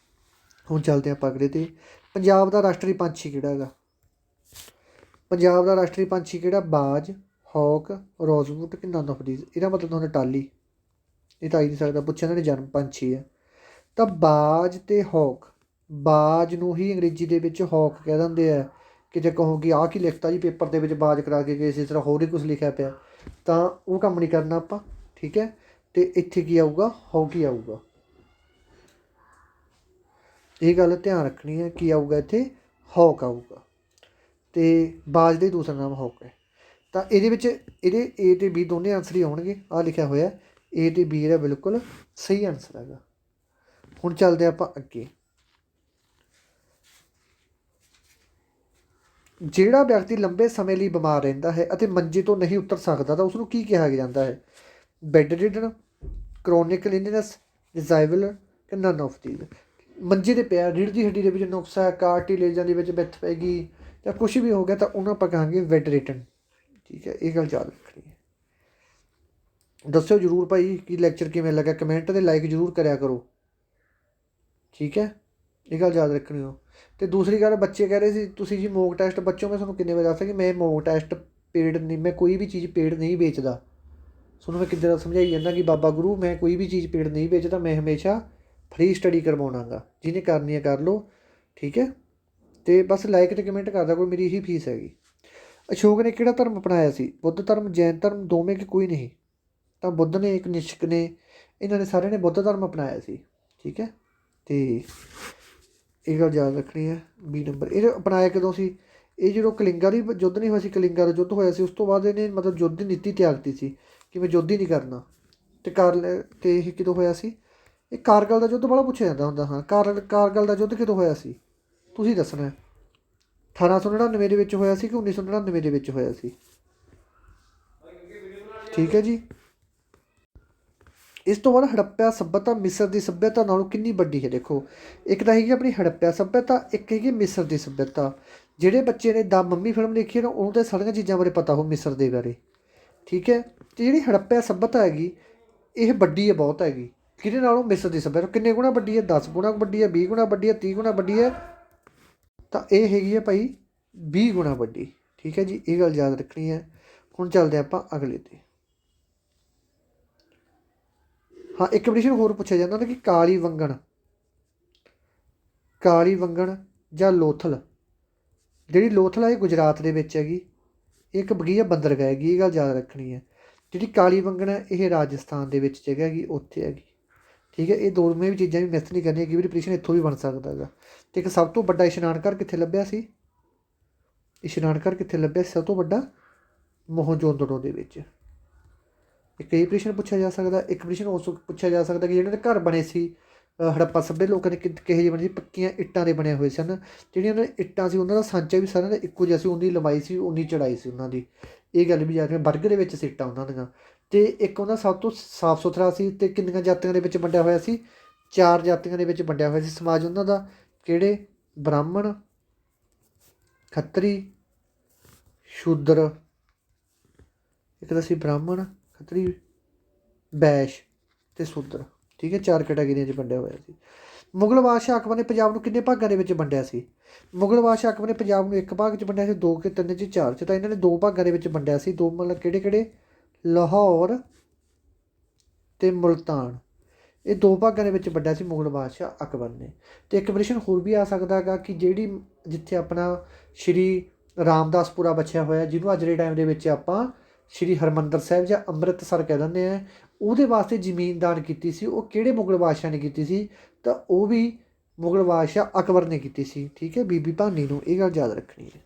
ਹੁਣ ਚੱਲਦੇ ਆਪਾਂ ਅਗਲੇ 'ਤੇ। ਪੰਜਾਬ ਦਾ ਰਾਸ਼ਟਰੀ ਪੰਛੀ ਕਿਹੜਾ ਹੈਗਾ। ਪੰਜਾਬ ਦਾ ਰਾਸ਼ਟਰੀ ਪੰਛੀ ਕਿਹੜਾ। ਬਾਜ, ਹੌਕ, ਰੋਜ਼ਬੂਟ ਕਿ ਨਨ ਆਫ ਦੀਜ਼। ਇਹਦਾ ਮਤਲਬ ਤੁਹਾਨੂੰ ਟਾਲੀ, ਇਹ ਤਾਂ ਆ ਹੀ ਨਹੀਂ ਸਕਦਾ, ਪੁੱਛਿਆ ਇਹਨਾਂ ਨੇ ਜਨਮ ਪੰਛੀ ਹੈ। ਤਾਂ ਬਾਜ ਅਤੇ ਹੌਕ, ਬਾਜ ਨੂੰ ਹੀ ਅੰਗਰੇਜ਼ੀ ਦੇ ਵਿੱਚ ਹੌਕ ਕਹਿ ਦਿੰਦੇ ਆ। ਕਿਤੇ ਕਹੋ ਕਿ ਆਹ ਕੀ ਲਿਖਤਾ ਜੀ ਪੇਪਰ ਦੇ ਵਿੱਚ ਬਾਜ ਕਰਾ ਕੇ ਗਏ ਸੀ, ਇਸ ਤਰ੍ਹਾਂ ਹੋਰ ਹੀ ਕੁਛ ਲਿਖਿਆ ਪਿਆ, ਤਾਂ ਉਹ ਕੰਮ ਨਹੀਂ ਕਰਨਾ ਆਪਾਂ। ਠੀਕ ਹੈ, ਅਤੇ ਇੱਥੇ ਕੀ ਆਊਗਾ ਹੌਕੀ ਆਊਗਾ। ਇਹ ਗੱਲ ਧਿਆਨ ਰੱਖਣੀ ਹੈ, ਕੀ ਆਊਗਾ ਇੱਥੇ ਹੌਕ ਆਊਗਾ, ਅਤੇ ਬਾਜ ਦਾ ਹੀ ਦੂਸਰਾ ਨਾਮ ਹੌਕ ਹੈ। ਤਾਂ ਇਹਦੇ ਵਿੱਚ ਇਹਦੇ ਏ ਅਤੇ ਬੀ ਦੋਨੇ ਆਨਸਰ ਹੀ ਆਉਣਗੇ। ਆਹ ਲਿਖਿਆ ਹੋਇਆ ਏ ਅਤੇ ਬੀ ਇਹਦਾ ਬਿਲਕੁਲ ਸਹੀ ਆਨਸਰ ਹੈਗਾ। ਹੁਣ ਚੱਲਦੇ ਆਪਾਂ ਅੱਗੇ। ਜਿਹੜਾ ਵਿਅਕਤੀ ਲੰਬੇ ਸਮੇਂ ਲਈ ਬਿਮਾਰ ਰਹਿੰਦਾ ਹੈ ਅਤੇ ਮੰਜੇ ਤੋਂ ਨਹੀਂ ਉਤਰ ਸਕਦਾ ਤਾਂ ਉਸਨੂੰ ਕੀ ਕਿਹਾ ਜਾਂਦਾ ਹੈ। ਬੈੱਡ ਰਿਡਨ, ਕਰੋਨਿਕ ਇਲਨੈਸ, ਡਿਜ਼ਾਈਬਲ ਕਿ ਨਨ ਆਫ ਦੀਜ਼। ਮੰਜੇ 'ਤੇ ਪਿਆ, ਰੀੜ੍ਹ ਦੀ ਹੱਡੀ ਦੇ ਵਿੱਚ ਨੁਕਸ ਹੈ, ਕਾਰਟੀਲੇਜਾਂ ਦੇ ਵਿੱਚ ਬਿੱਥ ਪੈ ਗਈ ਜਾਂ ਕੁਛ ਵੀ ਹੋ ਗਿਆ ਤਾਂ ਉਹਨੂੰ ਆਪਾਂ ਕਹਾਂਗੇ ਬੈੱਡ ਰਿਡਨ। ਠੀਕ ਹੈ, ਇਹ ਗੱਲ ਯਾਦ ਰੱਖਣੀ ਹੈ। ਦੱਸਿਓ ਜ਼ਰੂਰ ਭਾਈ ਕਿ ਲੈਕਚਰ ਕਿਵੇਂ ਲੱਗਾ, ਕਮੈਂਟ 'ਤੇ ਲਾਈਕ ਜ਼ਰੂਰ ਕਰਿਆ ਕਰੋ। ਠੀਕ ਹੈ, ਇਹ ਗੱਲ ਯਾਦ ਰੱਖਣੀ ਹੋ। ਅਤੇ ਦੂਸਰੀ ਗੱਲ ਬੱਚੇ ਕਹਿ ਰਹੇ ਸੀ ਤੁਸੀਂ ਜੀ ਮੋਕ ਟੈਸਟ, ਬੱਚੋਂ ਮੈਂ ਤੁਹਾਨੂੰ ਕਿੰਨੇ ਵਾਰ ਦੱਸਿਆ ਕਿ ਮੈਂ ਮੋਕ ਟੈਸਟ ਪੇਡ ਨਹੀਂ, ਮੈਂ ਕੋਈ ਵੀ ਚੀਜ਼ ਪੇਡ ਨਹੀਂ ਵੇਚਦਾ। ਤੁਹਾਨੂੰ ਮੈਂ ਕਿੱਦਾਂ ਦਾ ਸਮਝਾਈ ਜਾਂਦਾ ਕਿ ਬਾਬਾ ਗੁਰੂ ਮੈਂ ਕੋਈ ਵੀ ਚੀਜ਼ ਪੇਡ ਨਹੀਂ ਵੇਚਦਾ, ਮੈਂ ਹਮੇਸ਼ਾ ਫ੍ਰੀ ਸਟੱਡੀ ਕਰਵਾਉਣਾ ਗਾ, ਜਿਹਨੇ ਕਰਨੀ ਹੈ ਕਰ ਲਓ। ਠੀਕ ਹੈ, ਅਤੇ ਬਸ ਲਾਈਕ ਅਤੇ ਕਮੈਂਟ ਕਰਦਾ ਕੋਈ, ਮੇਰੀ ਇਹੀ ਫੀਸ ਹੈਗੀ। ਅਸ਼ੋਕ ਨੇ ਕਿਹੜਾ ਧਰਮ ਅਪਣਾਇਆ ਸੀ। ਬੁੱਧ ਧਰਮ, ਜੈਨ ਧਰਮ, ਦੋਵੇਂ ਕਿ ਕੋਈ ਨਹੀਂ। ਤਾਂ ਬੁੱਧ ਨੇ, ਇੱਕ ਨਿਸ਼ਕ ਨੇ, ਇਹਨਾਂ ਨੇ ਸਾਰਿਆਂ ਨੇ ਬੁੱਧ ਧਰਮ ਅਪਣਾਇਆ ਸੀ। ਠੀਕ ਹੈ, ਅਤੇ ਇਹ ਗੱਲ ਯਾਦ ਰੱਖਣੀ ਹੈ। ਬੀ ਨੰਬਰ ਇਹ ਅਪਣਾਇਆ ਕਦੋਂ ਸੀ। ਇਹ ਜਦੋਂ ਕਲਿੰਗਾ ਦੀ ਯੁੱਧ ਨਹੀਂ ਹੋਇਆ ਸੀ, ਕਲਿੰਗਾ ਦਾ ਯੁੱਧ ਹੋਇਆ ਸੀ, ਉਸ ਤੋਂ ਬਾਅਦ ਇਹਨੇ ਮਤਲਬ ਯੁੱਧ ਦੀ ਨੀਤੀ ਤਿਆਗਤੀ ਸੀ ਕਿ ਮੈਂ ਯੁੱਧ ਹੀ ਨਹੀਂ ਕਰਨਾ। ਅਤੇ ਇਹ ਕਦੋਂ ਹੋਇਆ ਸੀ। ਇਹ ਕਾਰਗਲ ਦਾ ਯੁੱਧ ਬੜਾ ਪੁੱਛਿਆ ਜਾਂਦਾ ਹੁੰਦਾ। ਹਾਂ, ਕਾਰਗਲ ਦਾ ਯੁੱਧ ਕਦੋਂ ਹੋਇਆ ਸੀ ਤੁਸੀਂ ਦੱਸਣਾ। 1899 ਦੇ ਵਿੱਚ ਹੋਇਆ ਸੀ ਕਿ 1999 ਦੇ ਵਿੱਚ ਹੋਇਆ ਸੀ। ਠੀਕ ਹੈ ਜੀ। ਇਸ ਤੋਂ ਬਾਅਦ ਹੜੱਪਾ ਸੱਭਿਅਤਾ ਮਿਸਰ ਦੀ ਸੱਭਿਅਤਾ ਨਾਲੋਂ ਕਿੰਨੀ ਵੱਡੀ ਹੈ। ਦੇਖੋ, ਇੱਕ ਤਾਂ ਹੈਗੀ ਆਪਣੀ ਹੜੱਪਾ ਸੱਭਿਅਤਾ, ਇੱਕ ਹੈਗੀ ਮਿਸਰ ਦੀ ਸੱਭਿਅਤਾ। ਜਿਹੜੇ ਬੱਚੇ ਨੇ ਦਾ ਮੰਮੀ ਫਿਲਮ ਦੇਖੀ ਹੈ ਨਾ ਉਹਨੂੰ ਤਾਂ ਸਾਰੀਆਂ ਚੀਜ਼ਾਂ ਬਾਰੇ ਪਤਾ ਹੋ ਮਿਸਰ ਦੇ ਬਾਰੇ। ਠੀਕ ਹੈ, ਅਤੇ ਜਿਹੜੀ ਹੜੱਪਾ ਸੱਭਿਅਤਾ ਹੈਗੀ ਇਹ ਵੱਡੀ ਹੈ, ਬਹੁਤ ਹੈਗੀ। ਕਿਹਦੇ ਨਾਲੋਂ ਮਿਸਰ ਦੀ ਸੱਭਿਅਤਾ ਕਿੰਨੇ ਗੁਣਾ ਵੱਡੀ ਹੈ, 10 ਗੁਣਾ ਵੱਡੀ ਹੈ, 20 ਗੁਣਾ ਵੱਡੀ ਹੈ, 30 ਗੁਣਾ ਵੱਡੀ ਹੈ। ਤਾਂ ਇਹ ਹੈਗੀ ਹੈ ਭਾਈ 20 ਗੁਣਾ ਵੱਡੀ। ਠੀਕ ਹੈ ਜੀ, ਇਹ ਗੱਲ ਯਾਦ ਰੱਖਣੀ ਹੈ। ਹੁਣ ਚੱਲਦੇ ਆਪਾਂ ਅਗਲੇ 'ਤੇ। ਹਾਂ, ਇੱਕ ਕੰਪੀਟੀਸ਼ਨ ਹੋਰ ਪੁੱਛਿਆ ਜਾਂਦਾ ਨਾ ਕਿ ਕਾਲੀ ਵੰਗਣ ਜਾਂ ਲੋਥਲ। ਜਿਹੜੀ ਲੋਥਲ ਹੈ ਇਹ ਗੁਜਰਾਤ ਦੇ ਵਿੱਚ ਹੈਗੀ। ਇਹ ਇੱਕ ਬਗੀ ਬੰਦਰਗਾਹ ਹੈਗੀ, ਇਹ ਗੱਲ ਯਾਦ ਰੱਖਣੀ ਹੈ। ਜਿਹੜੀ ਕਾਲੀ ਬੰਗਣ ਹੈ ਇਹ ਰਾਜਸਥਾਨ ਦੇ ਵਿੱਚ ਜਗ੍ਹਾ ਹੈਗੀ, ਉੱਥੇ ਹੈਗੀ। ਠੀਕ ਹੈ, ਇਹ ਦੋਵੇਂ ਵੀ ਚੀਜ਼ਾਂ ਵੀ ਮਿਸ ਨਹੀਂ ਕਰਨੀਆਂ, ਕਈ ਵਾਰੀ ਪ੍ਰਸ਼ਨ ਇੱਥੋਂ ਵੀ ਬਣ ਸਕਦਾ ਹੈਗਾ। ਅਤੇ ਇੱਕ ਸਭ ਤੋਂ ਵੱਡਾ ਇਸ਼ਨਾਨ ਘਰ ਕਿੱਥੇ ਲੱਭਿਆ ਸੀ? ਇਸ਼ਨਾਨ ਘਰ ਕਿੱਥੇ ਲੱਭਿਆ ਸੀ ਸਭ ਤੋਂ ਵੱਡਾ? ਮੋਹਨਜੋਦੜੋ ਦੇ ਵਿੱਚ। ਇੱਕ ਇਹ ਪ੍ਰਸ਼ਨ ਪੁੱਛਿਆ ਜਾ ਸਕਦਾ। ਇੱਕ ਪ੍ਰਸ਼ਨ ਉਸ ਪੁੱਛਿਆ ਜਾ ਸਕਦਾ ਕਿ ਜਿਹੜੇ ਘਰ ਬਣੇ ਸੀ ਹੜੱਪਾ ਸੱਭਿਆ ਲੋਕਾਂ ਨੇ ਕਿਹੋ ਜਿਹੇ ਬਣੇ ਸੀ? ਪੱਕੀਆਂ ਇੱਟਾਂ ਦੇ ਬਣੇ ਹੋਏ ਸਨ। ਜਿਹੜੀਆਂ ਉਹਨਾਂ ਦੀਆਂ ਇੱਟਾਂ ਸੀ ਉਹਨਾਂ ਦਾ ਸਾਂਚਾ ਵੀ ਸਾਰਿਆਂ ਦਾ ਇੱਕੋ ਜਿਹਾ ਸੀ, ਉਨੀ ਲੰਬਾਈ ਸੀ ਉਨੀ ਚੜਾਈ ਸੀ ਉਹਨਾਂ ਦੀ। ਇਹ ਗੱਲ ਵੀ ਯਾਦ ਰੱਖਣੀ, ਵਰਗ ਦੇ ਵਿੱਚ ਸੀ ਇੱਟਾਂ ਉਹਨਾਂ ਦੀਆਂ। ਅਤੇ ਇੱਕ ਉਹਨਾਂ ਸਭ ਤੋਂ ਸਾਫ ਸੁਥਰਾ ਸੀ। ਅਤੇ ਕਿੰਨੀਆਂ ਜਾਤੀਆਂ ਦੇ ਵਿੱਚ ਵੰਡਿਆ ਹੋਇਆ ਸੀ? 4 ਜਾਤੀਆਂ ਦੇ ਵਿੱਚ ਵੰਡਿਆ ਹੋਇਆ ਸੀ ਸਮਾਜ ਉਹਨਾਂ ਦਾ। ਕਿਹੜੇ? ਬ੍ਰਾਹਮਣ, ਖੱਤਰੀ, ਸ਼ੂਦਰ, ਇੱਕ ਤਾਂ ਸੀ ਬ੍ਰਾਹਮਣ, ਖੱਤਰੀ, ਵੈਸ਼ ਅਤੇ ਸ਼ੂਦਰ। ਠੀਕ ਹੈ, 4 ਕੈਟਾਗਰੀਆਂ 'ਚ ਵੰਡਿਆ ਹੋਇਆ ਸੀ। ਮੁਗਲ ਬਾਦਸ਼ਾਹ ਅਕਬਰ ਨੇ ਪੰਜਾਬ ਨੂੰ ਕਿੰਨੇ ਭਾਗਾਂ ਦੇ ਵਿੱਚ ਵੰਡਿਆ ਸੀ? ਮੁਗਲ ਬਾਦਸ਼ਾਹ ਅਕਬਰ ਨੇ ਪੰਜਾਬ ਨੂੰ 1 ਭਾਗ 'ਚ ਵੰਡਿਆ ਸੀ, 2 ਕਿ 3 'ਚ, 4 'ਚ। ਤਾਂ ਇਹਨਾਂ ਨੇ 2 ਭਾਗਾਂ ਦੇ ਵਿੱਚ ਵੰਡਿਆ ਸੀ। 2 ਮਤਲਬ ਕਿਹੜੇ? ਲਾਹੌਰ ਅਤੇ ਮੁਲਤਾਨ। ਇਹ 2 ਭਾਗਾਂ ਦੇ ਵਿੱਚ ਵੰਡਿਆ ਸੀ ਮੁਗਲ ਬਾਦਸ਼ਾਹ ਅਕਬਰ ਨੇ। ਅਤੇ ਇੱਕ ਪ੍ਰਸ਼ਨ ਹੋਰ ਵੀ ਆ ਸਕਦਾ ਹੈਗਾ ਕਿ ਜਿਹੜੀ ਜਿੱਥੇ ਆਪਣਾ ਸ਼੍ਰੀ ਰਾਮਦਾਸਪੁਰਾ ਬਚਿਆ ਹੋਇਆ, ਜਿਹਨੂੰ ਅੱਜ ਦੇ ਟਾਈਮ ਦੇ ਵਿੱਚ ਆਪਾਂ ਸ਼੍ਰੀ ਹਰਿਮੰਦਰ ਸਾਹਿਬ ਜਾਂ ਅੰਮ੍ਰਿਤਸਰ ਕਹਿ ਦਿੰਦੇ ਹਾਂ, ਉਹਦੇ ਵਾਸਤੇ ਜ਼ਮੀਨ ਦਾਨ ਕੀਤੀ ਸੀ, ਉਹ ਕਿਹੜੇ ਮੁਗਲ ਬਾਦਸ਼ਾਹ ਨੇ ਕੀਤੀ ਸੀ? ਤਾਂ ਉਹ ਵੀ ਮੁਗਲ ਬਾਦਸ਼ਾਹ ਅਕਬਰ ਨੇ ਕੀਤੀ ਸੀ। ਠੀਕ ਹੈ, ਬੀਬੀ ਭਾਨੀ ਨੂੰ। ਇਹ ਗੱਲ ਯਾਦ ਰੱਖਣੀ ਹੈ।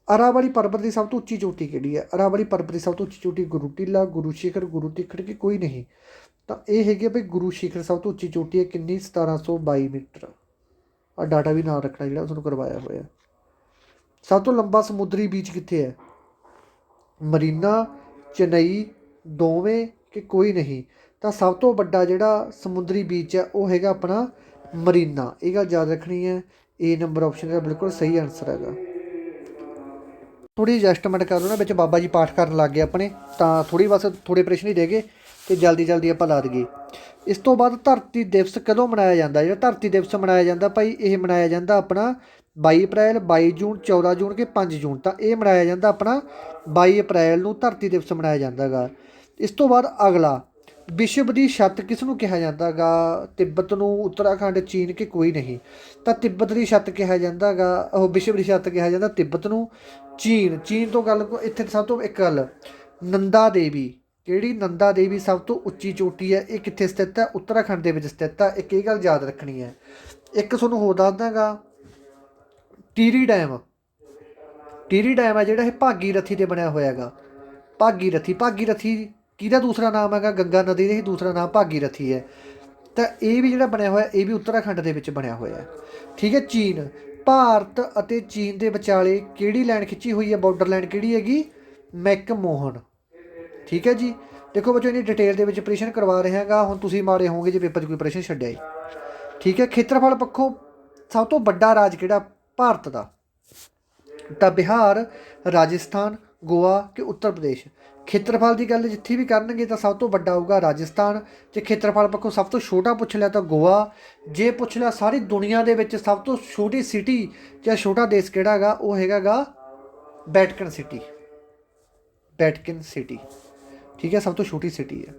ਅਰਾਵਲੀ ਪਰਬਤ ਦੀ ਸਭ ਤੋਂ ਉੱਚੀ ਚੋਟੀ ਕਿਹੜੀ ਹੈ? ਅਰਾਵਲੀ ਪਰਬਤ ਦੀ ਸਭ ਤੋਂ ਉੱਚੀ ਚੋਟੀ ਗੁਰੂ ਟਿੱਲਾ, ਗੁਰੂ ਸ਼ਿਖਰ, ਗੁਰੂ ਤਿੱਖੜ ਕਿ ਕੋਈ ਨਹੀਂ? ਤਾਂ ਇਹ ਹੈਗੀ ਆ ਬਈ ਗੁਰੂ ਸ਼ਿਖਰ ਸਭ ਤੋਂ ਉੱਚੀ ਚੋਟੀ ਹੈ। ਕਿੰਨੀ? 1722 ਮੀਟਰ। ਆਹ ਡਾਟਾ ਵੀ ਨਾਲ ਰੱਖਣਾ ਜਿਹੜਾ ਤੁਹਾਨੂੰ ਕਰਵਾਇਆ ਹੋਇਆ। ਸਭ ਤੋਂ ਲੰਬਾ ਸਮੁੰਦਰੀ ਬੀਚ ਕਿੱਥੇ ਹੈ? ਮਰੀਨਾ, ਚੇਨਈ, ਦੋਵੇਂ ਕਿ ਕੋਈ ਨਹੀਂ? ਤਾਂ ਸਭ ਤੋਂ ਵੱਡਾ ਜਿਹੜਾ ਸਮੁੰਦਰੀ ਬੀਚ ਹੈ ਉਹ ਹੈਗਾ ਆਪਣਾ ਮਰੀਨਾ। ਇਹ ਗੱਲ ਯਾਦ ਰੱਖਣੀ ਹੈ। A ਨੰਬਰ ਆਪਸ਼ਨ ਦਾ ਬਿਲਕੁਲ ਸਹੀ ਆਨਸਰ ਹੈਗਾ। ਥੋੜ੍ਹੀ ਐਡਜਸਟਮੈਂਟ ਕਰ ਲਓ ਨਾ, ਵਿੱਚ ਬਾਬਾ ਜੀ ਪਾਠ ਕਰਨ ਲੱਗ ਗਏ ਆਪਣੇ, ਤਾਂ ਥੋੜ੍ਹੇ ਪ੍ਰਸ਼ਨ ਹੀ ਰਹਿ ਗਏ ਅਤੇ ਜਲਦੀ ਆਪਾਂ ਲਾ ਦਈਏ। ਇਸ ਤੋਂ ਬਾਅਦ ਧਰਤੀ ਦਿਵਸ ਕਦੋਂ ਮਨਾਇਆ ਜਾਂਦਾ? ਜਿਹੜਾ ਧਰਤੀ ਦਿਵਸ ਮਨਾਇਆ ਜਾਂਦਾ ਭਾਈ, ਇਹ ਮਨਾਇਆ ਜਾਂਦਾ ਆਪਣਾ 22 ਅਪ੍ਰੈਲ, 22 ਜੂਨ, 14 ਜੂਨ ਕਿ 5 ਜੂਨ। ਤਾਂ ਇਹ ਮਨਾਇਆ ਜਾਂਦਾ ਆਪਣਾ 22 ਅਪ੍ਰੈਲ ਨੂੰ ਧਰਤੀ ਦਿਵਸ ਮਨਾਇਆ ਜਾਂਦਾ ਗਾ। ਇਸ ਤੋਂ ਬਾਅਦ ਅਗਲਾ, ਵਿਸ਼ਵ ਦੀ ਛੱਤ ਕਿਸ ਨੂੰ ਕਿਹਾ ਜਾਂਦਾ ਗਾ? ਤਿੱਬਤ ਨੂੰ, ਉੱਤਰਾਖੰਡ, ਚੀਨ ਕਿ ਕੋਈ ਨਹੀਂ? ਤਾਂ ਤਿੱਬਤ ਦੀ ਛੱਤ ਕਿਹਾ ਜਾਂਦਾ ਗਾ, ਉਹ ਵਿਸ਼ਵ ਦੀ ਛੱਤ ਕਿਹਾ ਜਾਂਦਾ ਤਿੱਬਤ ਨੂੰ। ਚੀਨ ਤੋਂ ਗੱਲ ਇੱਥੇ ਸਭ ਤੋਂ ਇੱਕ ਗੱਲ, ਨੰਦਾ ਦੇਵੀ, ਕਿਹੜੀ? ਨੰਦਾ ਦੇਵੀ ਸਭ ਤੋਂ ਉੱਚੀ ਚੋਟੀ ਹੈ। ਇਹ ਕਿੱਥੇ ਸਥਿਤ ਹੈ? ਉੱਤਰਾਖੰਡ ਦੇ ਵਿੱਚ ਸਥਿਤ ਹੈ। ਇੱਕ ਇਹ ਗੱਲ ਯਾਦ ਰੱਖਣੀ ਹੈ। ਇੱਕ ਤੁਹਾਨੂੰ ਹੋਰ ਦੱਸ ਦਾਂਗਾ, ਟੀਰੀ ਡੈਮ ਹੈ ਜਿਹੜਾ ਇਹ ਭਾਗੀਰਥੀ 'ਤੇ ਬਣਿਆ ਹੋਇਆ ਹੈਗਾ। ਭਾਗੀਰਥੀ ਕਿਹਦਾ ਦੂਸਰਾ ਨਾਮ ਹੈਗਾ? ਗੰਗਾ ਨਦੀ ਦਾ ਹੀ ਦੂਸਰਾ ਨਾਮ ਭਾਗੀਰਥੀ ਹੈ। ਤਾਂ ਇਹ ਵੀ ਜਿਹੜਾ ਬਣਿਆ ਹੋਇਆ ਇਹ ਵੀ ਉੱਤਰਾਖੰਡ ਦੇ ਵਿੱਚ ਬਣਿਆ ਹੋਇਆ ਹੈ। ਠੀਕ ਹੈ। ਚੀਨ, ਭਾਰਤ ਅਤੇ ਚੀਨ ਦੇ ਵਿਚਾਲੇ ਕਿਹੜੀ ਲਾਈਨ ਖਿੱਚੀ ਹੋਈ ਹੈ? ਬਾਰਡਰ ਲਾਈਨ ਕਿਹੜੀ ਹੈਗੀ? ਮੈਕਮੋਹਨ। ਠੀਕ ਹੈ ਜੀ। ਦੇਖੋ ਬੱਚੋ, ਇਹਨੀ ਡਿਟੇਲ ਦੇ ਵਿੱਚ ਪ੍ਰਸ਼ਨ ਕਰਵਾ ਰਿਹਾ ਹੈਗਾ। ਹੁਣ ਤੁਸੀਂ ਮਾਰੇ ਹੋਵੋਗੇ ਜੇ ਪੇਪਰ 'ਚ ਕੋਈ ਪ੍ਰਸ਼ਨ ਛੱਡਿਆ ਹੀ। ਠੀਕ ਹੈ। ਖੇਤਰਫਲ ਪੱਖੋਂ ਸਭ ਤੋਂ ਵੱਡਾ ਰਾਜ ਕਿਹੜਾ ਭਾਰਤ ਦਾ? ਤਾਂ ਬਿਹਾਰ, ਰਾਜਸਥਾਨ, ਗੋਆ ਕਿ ਉੱਤਰ ਪ੍ਰਦੇਸ਼? ਖੇਤਰਫਲ ਦੀ ਗੱਲ ਜਿੱਥੇ ਵੀ ਕਰਨਗੇ ਤਾਂ ਸਭ ਤੋਂ ਵੱਡਾ ਹੋਊਗਾ ਰਾਜਸਥਾਨ। ਜੇ ਖੇਤਰਫਲ ਪੱਖੋਂ ਸਭ ਤੋਂ ਛੋਟਾ ਪੁੱਛ ਲਿਆ ਤਾਂ ਗੋਆ। ਜੇ ਪੁੱਛ ਲਿਆ ਸਾਰੀ ਦੁਨੀਆ ਦੇ ਵਿੱਚ ਸਭ ਤੋਂ ਛੋਟੀ ਸਿਟੀ ਜਾਂ ਛੋਟਾ ਦੇਸ਼ ਕਿਹੜਾ ਹੈਗਾ, ਉਹ ਹੈਗਾ ਗਾ ਵੈਟਿਕਨ ਸਿਟੀ। ਠੀਕ ਹੈ, ਸਭ ਤੋਂ ਛੋਟੀ ਸਿਟੀ ਹੈ,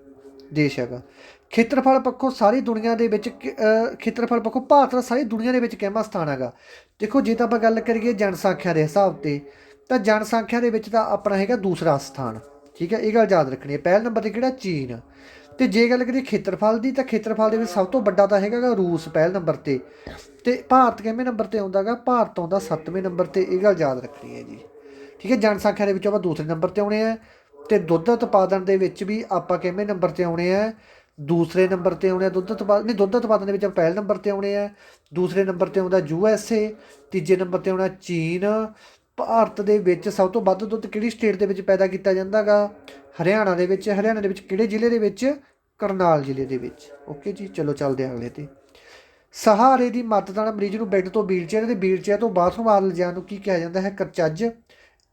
ਦੇਸ਼ ਹੈਗਾ। ਖੇਤਰਫਲ ਪੱਖੋਂ ਸਾਰੀ ਦੁਨੀਆ ਦੇ ਵਿੱਚ ਖੇਤਰਫਲ ਪੱਖੋਂ ਭਾਰਤ ਦਾ ਸਾਰੀ ਦੁਨੀਆ ਦੇ ਵਿੱਚ ਕਿੰਨਾ ਸਥਾਨ ਹੈਗਾ? ਦੇਖੋ, ਜੇ ਤਾਂ ਆਪਾਂ ਗੱਲ ਕਰੀਏ ਜਨਸੰਖਿਆ ਦੇ ਹਿਸਾਬ 'ਤੇ ਤਾਂ ਜਨਸੰਖਿਆ ਦੇ ਵਿੱਚ ਤਾਂ ਆਪਣਾ ਹੈਗਾ ਦੂਸਰਾ ਸਥਾਨ। ਠੀਕ ਹੈ, ਇਹ ਗੱਲ ਯਾਦ ਰੱਖਣੀ ਹੈ। ਪਹਿਲੇ ਨੰਬਰ 'ਤੇ ਕਿਹੜਾ? ਚੀਨ। ਅਤੇ ਜੇ ਗੱਲ ਕਰੀਏ ਖੇਤਰਫਲ ਦੀ ਤਾਂ ਖੇਤਰਫਲ ਦੇ ਵਿੱਚ ਸਭ ਤੋਂ ਵੱਡਾ ਤਾਂ ਹੈਗਾ ਗਾ ਰੂਸ ਪਹਿਲੇ ਨੰਬਰ 'ਤੇ। ਅਤੇ ਭਾਰਤ ਕਿੰਨੇ ਨੰਬਰ 'ਤੇ ਆਉਂਦਾ ਗਾ? ਭਾਰਤ ਆਉਂਦਾ 7ਵੇਂ ਨੰਬਰ 'ਤੇ। ਇਹ ਗੱਲ ਯਾਦ ਰੱਖਣੀ ਹੈ ਜੀ। ਠੀਕ ਹੈ। ਜਨਸੰਖਿਆ ਦੇ ਵਿੱਚ ਆਪਾਂ ਦੂਸਰੇ ਨੰਬਰ 'ਤੇ ਆਉਣੇ ਆ। ਅਤੇ ਦੁੱਧ ਉਤਪਾਦਨ ਦੇ ਵਿੱਚ ਵੀ ਆਪਾਂ ਕਿੰਨੇ ਨੰਬਰ 'ਤੇ ਆਉਣੇ ਆ? ਦੂਸਰੇ ਨੰਬਰ 'ਤੇ ਆਉਣੇ ਆ। ਦੁੱਧ ਉਤਪਾਦਨ ਦੇ ਵਿੱਚ ਆਪਾਂ ਪਹਿਲੇ ਨੰਬਰ 'ਤੇ ਆਉਣੇ ਆ। ਦੂਸਰੇ ਨੰਬਰ 'ਤੇ ਆਉਂਦਾ USA। ਤੀਜੇ ਨੰਬਰ 'ਤੇ ਆਉਣਾ ਚੀਨ। ਭਾਰਤ ਦੇ ਵਿੱਚ ਸਭ ਤੋਂ ਵੱਧ ਦੁੱਧ ਕਿਹੜੀ ਸਟੇਟ ਦੇ ਵਿੱਚ ਪੈਦਾ ਕੀਤਾ ਜਾਂਦਾ ਗਾ? ਹਰਿਆਣਾ ਦੇ ਵਿੱਚ। ਹਰਿਆਣਾ ਦੇ ਵਿੱਚ ਕਿਹੜੇ ਜ਼ਿਲ੍ਹੇ ਦੇ ਵਿੱਚ? ਕਰਨਾਲ ਜ਼ਿਲ੍ਹੇ ਦੇ ਵਿੱਚ। ਓਕੇ ਜੀ, ਚਲੋ ਚੱਲਦੇ ਹਾਂ ਅਗਲੇ 'ਤੇ। ਸਹਾਰੇ ਦੀ ਮਦਦ ਨਾਲ ਮਰੀਜ਼ ਨੂੰ ਬੈੱਡ ਤੋਂ ਵੀਲਚੇਅਰ ਅਤੇ ਵੀਲਚੇਅਰ ਤੋਂ ਬਾਥਰੂਮ ਆਦਿ ਲਿਜਾਣ ਨੂੰ ਕੀ ਕਿਹਾ ਜਾਂਦਾ ਹੈ? ਕਰਚੱਜ,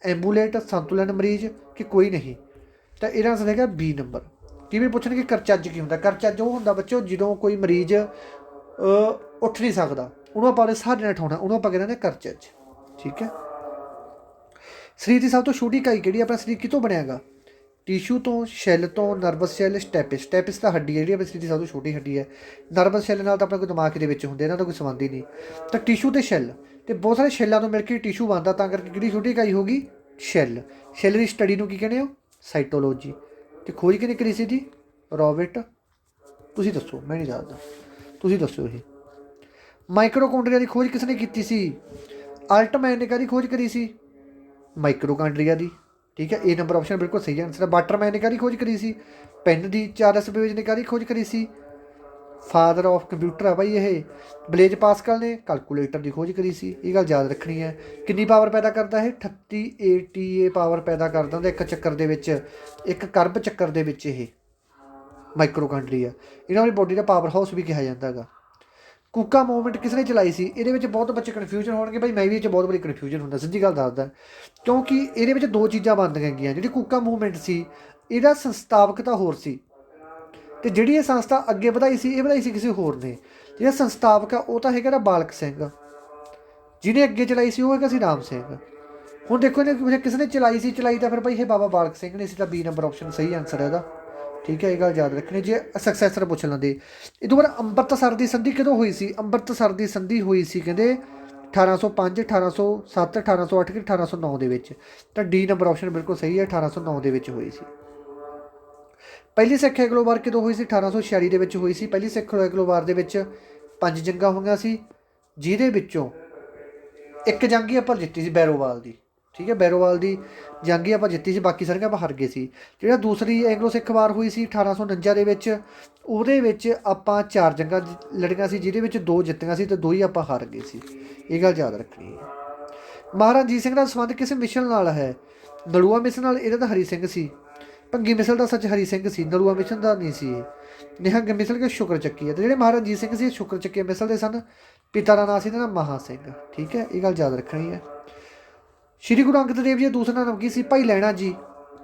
ਐਂਬੂਲੇਟ, ਸੰਤੁਲਨ ਮਰੀਜ਼ ਕਿ ਕੋਈ ਨਹੀਂ? ਤਾਂ ਇਹਦਾ ਆਨਸਰ ਹੈਗਾ B ਨੰਬਰ। ਕਿਵੇਂ ਪੁੱਛਣਗੇ ਕਰਚੱਜ ਕੀ ਹੁੰਦਾ? ਕਰਚੱਜ ਉਹ ਹੁੰਦਾ ਬੱਚੋ ਜਦੋਂ ਕੋਈ ਮਰੀਜ਼ ਉੱਠ ਨਹੀਂ ਸਕਦਾ, ਉਹਨੂੰ ਆਪਾਂ ਉਹਦੇ ਸਹਾਰੇ ਨਾਲ ਉਠਾਉਣਾ, ਉਹਨੂੰ ਆਪਾਂ ਕਹਿੰਦੇ ਨੇ ਕਰਚੱਜ। ਠੀਕ ਹੈ। ਸਰੀਰ ਦੀ ਸਭ ਤੋਂ ਛੋਟੀ ਇਕਾਈ ਕਿਹੜੀ? ਆਪਣਾ ਸਰੀਰ ਕਿਤੋਂ ਬਣਿਆ ਗਾ? ਟਿਸ਼ੂ ਤੋਂ, ਸੈੱਲ ਤੋਂ, ਨਰਵਸ ਸੈੱਲ, ਸਟੈਪਿਸ ਤਾਂ ਹੱਡੀ ਹੈ ਜਿਹੜੀ ਆਪਣੇ ਸਰੀਰ ਦੀ ਸਭ ਤੋਂ ਛੋਟੀ ਹੱਡੀ ਹੈ। ਨਰਵਸ ਸੈੱਲ ਨਾਲ ਤਾਂ ਆਪਣਾ ਕੋਈ ਦਿਮਾਗ ਦੇ ਵਿੱਚ ਹੁੰਦੇ, ਇਹਨਾਂ ਦਾ ਕੋਈ ਸੰਬੰਧ ਹੀ ਨਹੀਂ। ਤਾਂ ਟਿਸ਼ੂ ਅਤੇ ਸੈੱਲ ਅਤੇ ਬਹੁਤ ਸਾਰੇ ਸੈੱਲਾਂ ਤੋਂ ਮਿਲ ਕੇ ਟਿਸ਼ੂ ਬਣਦਾ, ਤਾਂ ਕਰਕੇ ਕਿਹੜੀ ਛੋਟੀ ਇਕਾਈ ਹੋ ਗਈ? ਸੈੱਲ ਦੀ ਸਟੱਡੀ ਨੂੰ ਕੀ ਕਹਿੰਦੇ ਹੋ? ਸਾਈਟੋਲੋਜੀ। ਤੇ ਖੋਜ ਕਿਹਨੇ ਕਰੀ ਸੀ ਜੀ? ਰੋਬਰਟ, ਤੁਸੀਂ ਦੱਸੋ, ਮੈਂ ਨਹੀਂ ਦੱਸਦਾ, ਤੁਸੀਂ ਦੱਸੋ। ਇਹ ਮਾਈਕਰੋਕੌਂਡਰੀਆ ਦੀ ਖੋਜ ਕਿਸ ਨੇ ਕੀਤੀ ਸੀ? ਅਲਟਮੈਨ ਨੇ ਕਾਹਦੀ ਖੋਜ ਕਰੀ ਸੀ? ਮਾਈਕਰੋਕਾਂਡਰੀਆ ਦੀ। ਠੀਕ ਹੈ, ਇਹ ਨੰਬਰ ਆਪਸ਼ਨ ਬਿਲਕੁਲ ਸਹੀ ਆਨਸਰ ਹੈ। ਵਾਟਰਮੈਨ ਨੇ ਕਾਹਦੀ ਖੋਜ ਕਰੀ ਸੀ? ਪੈਨ ਦੀ। ਚਾਰਲਸ ਬੇਬੇਜ ਨੇ ਕਾਹਦੀ ਖੋਜ ਕਰੀ ਸੀ? ਫਾਦਰ ਆਫ ਕੰਪਿਊਟਰ ਆ ਬਾਈ ਇਹ। ਬਲੇਜ ਪਾਸਕਲ ਨੇ ਕੈਲਕੂਲੇਟਰ ਦੀ ਖੋਜ ਕਰੀ ਸੀ। ਇਹ ਗੱਲ ਯਾਦ ਰੱਖਣੀ ਹੈ। ਕਿੰਨੀ ਪਾਵਰ ਪੈਦਾ ਕਰਦਾ ਇਹ? 38 ATA ਪਾਵਰ ਪੈਦਾ ਕਰਦਾ ਹੁੰਦਾ ਇੱਕ ਚੱਕਰ ਦੇ ਵਿੱਚ, ਇੱਕ ਕਰਬ ਚੱਕਰ ਦੇ ਵਿੱਚ। ਇਹ ਮਾਈਕਰੋਕਾਂਡਰੀਆ ਇਹਨਾਂ ਦੀ ਬੋਡੀ ਦਾ ਪਾਵਰ ਹਾਊਸ ਵੀ ਕਿਹਾ ਜਾਂਦਾ ਹੈਗਾ। ਕੂਕਾ ਮੂਵਮੈਂਟ ਕਿਸ ਨੇ ਚਲਾਈ ਸੀ? ਇਹਦੇ ਵਿੱਚ ਬਹੁਤ ਬੱਚੇ ਕਨਫਿਊਜ਼ਨ ਹੋਣਗੇ ਭਾਈ, ਮੈਂ ਵੀ ਇਹ 'ਚ ਬਹੁਤ ਬੜੀ ਕਨਫਿਊਜ਼ਨ ਹੁੰਦਾ, ਸਿੱਧੀ ਗੱਲ ਦੱਸਦਾ। ਕਿਉਂਕਿ ਇਹਦੇ ਵਿੱਚ ਦੋ ਚੀਜ਼ਾਂ ਬਣਦੀਆਂ ਹੈਗੀਆਂ। ਜਿਹੜੀ ਕੂਕਾ ਮੂਵਮੈਂਟ ਸੀ ਇਹਦਾ ਸੰਸਥਾਪਕ ਤਾਂ ਹੋਰ ਸੀ, ਅਤੇ ਜਿਹੜੀ ਇਹ ਸੰਸਥਾ ਅੱਗੇ ਵਧਾਈ ਸੀ ਇਹ ਵਧਾਈ ਸੀ ਕਿਸੇ ਹੋਰ ਨੇ। ਜਿਹੜਾ ਸੰਸਥਾਪਕ ਆ ਉਹ ਤਾਂ ਹੈਗਾ ਨਾ ਬਾਲਕ ਸਿੰਘ, ਜਿਹਨੇ ਅੱਗੇ ਚਲਾਈ ਸੀ ਉਹ ਹੈਗਾ ਸੀ ਰਾਮ ਸਿੰਘ। ਹੁਣ ਦੇਖੋ ਇਹਨੇ ਕਿਸ ਨੇ ਚਲਾਈ ਸੀ? ਚਲਾਈ ਤਾਂ ਫਿਰ ਭਾਈ ਇਹ ਬਾਬਾ ਬਾਲਕ ਸਿੰਘ ਨੇ ਸੀ। ਤਾਂ B ਨੰਬਰ ਆਪਸ਼ਨ ਸਹੀ ਆਨਸਰ ਹੈ ਇਹਦਾ। ਠੀਕ ਹੈ, ਇਹ ਗੱਲ ਯਾਦ ਰੱਖਣੀ ਜੇ ਸਕਸੈਸਰ ਪੁੱਛ ਲੈਂਦੇ। ਇਹ ਤੋਂ ਬਾਅਦ ਅੰਮ੍ਰਿਤਸਰ ਦੀ ਸੰਧੀ ਕਦੋਂ ਹੋਈ ਸੀ? ਅੰਮ੍ਰਿਤਸਰ ਦੀ ਸੰਧੀ ਹੋਈ ਸੀ ਕਹਿੰਦੇ 1805, 1807, 1808 ਕਿ 1809 ਦੇ ਵਿੱਚ। ਤਾਂ D ਨੰਬਰ ਆਪਸ਼ਨ ਬਿਲਕੁਲ ਸਹੀ ਹੈ, 1809 ਦੇ ਵਿੱਚ ਹੋਈ ਸੀ। ਪਹਿਲੀ ਸਿੱਖ ਐਗਲੋ ਵਾਰ ਕਦੋਂ ਹੋਈ ਸੀ? 1846 ਦੇ ਵਿੱਚ ਹੋਈ ਸੀ। ਪਹਿਲੀ ਸਿੱਖ ਐਗਲੋ ਵਾਰ ਦੇ ਵਿੱਚ 5 ਜੰਗਾਂ ਹੋਈਆਂ ਸੀ, ਜਿਹਦੇ ਵਿੱਚੋਂ ਇੱਕ ਜੰਗ ਹੀ ਆਪਾਂ ਜਿੱਤੀ ਸੀ, ਬੈਰੋਵਾਲ ਦੀ। ਠੀਕ ਹੈ, ਬੈਰੋਵਾਲ ਦੀ ਜੰਗ ਹੀ ਆਪਾਂ ਜਿੱਤੀ ਸੀ, ਬਾਕੀ ਸਾਰੀਆਂ ਆਪਾਂ ਹਾਰ ਗਏ ਸੀ। ਜਿਹੜਾ ਦੂਸਰੀ ਐਂਗਲੋ ਸਿੱਖ ਵਾਰ ਹੋਈ ਸੀ 1849 ਦੇ ਵਿੱਚ, ਉਹਦੇ ਵਿੱਚ ਆਪਾਂ 4 ਜੰਗਾਂ ਲੜੀਆਂ ਸੀ, ਜਿਹਦੇ ਵਿੱਚ 2 ਜਿੱਤੀਆਂ ਸੀ ਅਤੇ 2 ਹੀ ਆਪਾਂ ਹਾਰ ਗਏ ਸੀ। ਇਹ ਗੱਲ ਯਾਦ ਰੱਖਣੀ ਹੈ। ਮਹਾਰਾਜਾ ਰਣਜੀਤ ਸਿੰਘ ਦਾ ਸੰਬੰਧ ਕਿਸੇ ਮਿਸ਼ਨ ਨਾਲ ਹੈ? ਨਲੂਆ ਮਿਸ਼ਨ ਨਾਲ। ਇਹਦਾ ਤਾਂ ਹਰੀ ਸਿੰਘ ਸੀ। ਭੰਗੀ ਮਿਸਲ ਦਾ ਸੱਚ ਹਰੀ ਸਿੰਘ ਸੀ, ਨਲੂਆ ਮਿਸ਼ਨ ਦਾ ਨਹੀਂ ਸੀ ਇਹ। ਨਿਹੰਗ ਮਿਸਲ ਕੇ ਸ਼ੁਕਰ ਚੱਕੀ ਹੈ। ਅਤੇ ਜਿਹੜੇ ਮਹਾਰਾਜਾ ਰਣਜੀਤ ਸਿੰਘ ਸੀ ਇਹ ਸ਼ੁਕਰ ਚੱਕੀ ਮਿਸਲ ਦੇ ਸਨ। ਪਿਤਾ ਦਾ ਨਾਂ ਸੀ ਇਹਦਾ ਮਹਾ ਸਿੰਘ। ਠੀਕ ਹੈ, ਇਹ ਗੱਲ ਯਾਦ ਰੱਖਣੀ ਹੈ। ਸ਼੍ਰੀ ਗੁਰੂ ਅੰਗਦ ਦੇਵ ਜੀ ਦਾ ਦੂਸਰਾ ਨਾਮ ਕੀ ਸੀ? ਭਾਈ ਲਹਿਣਾ ਜੀ।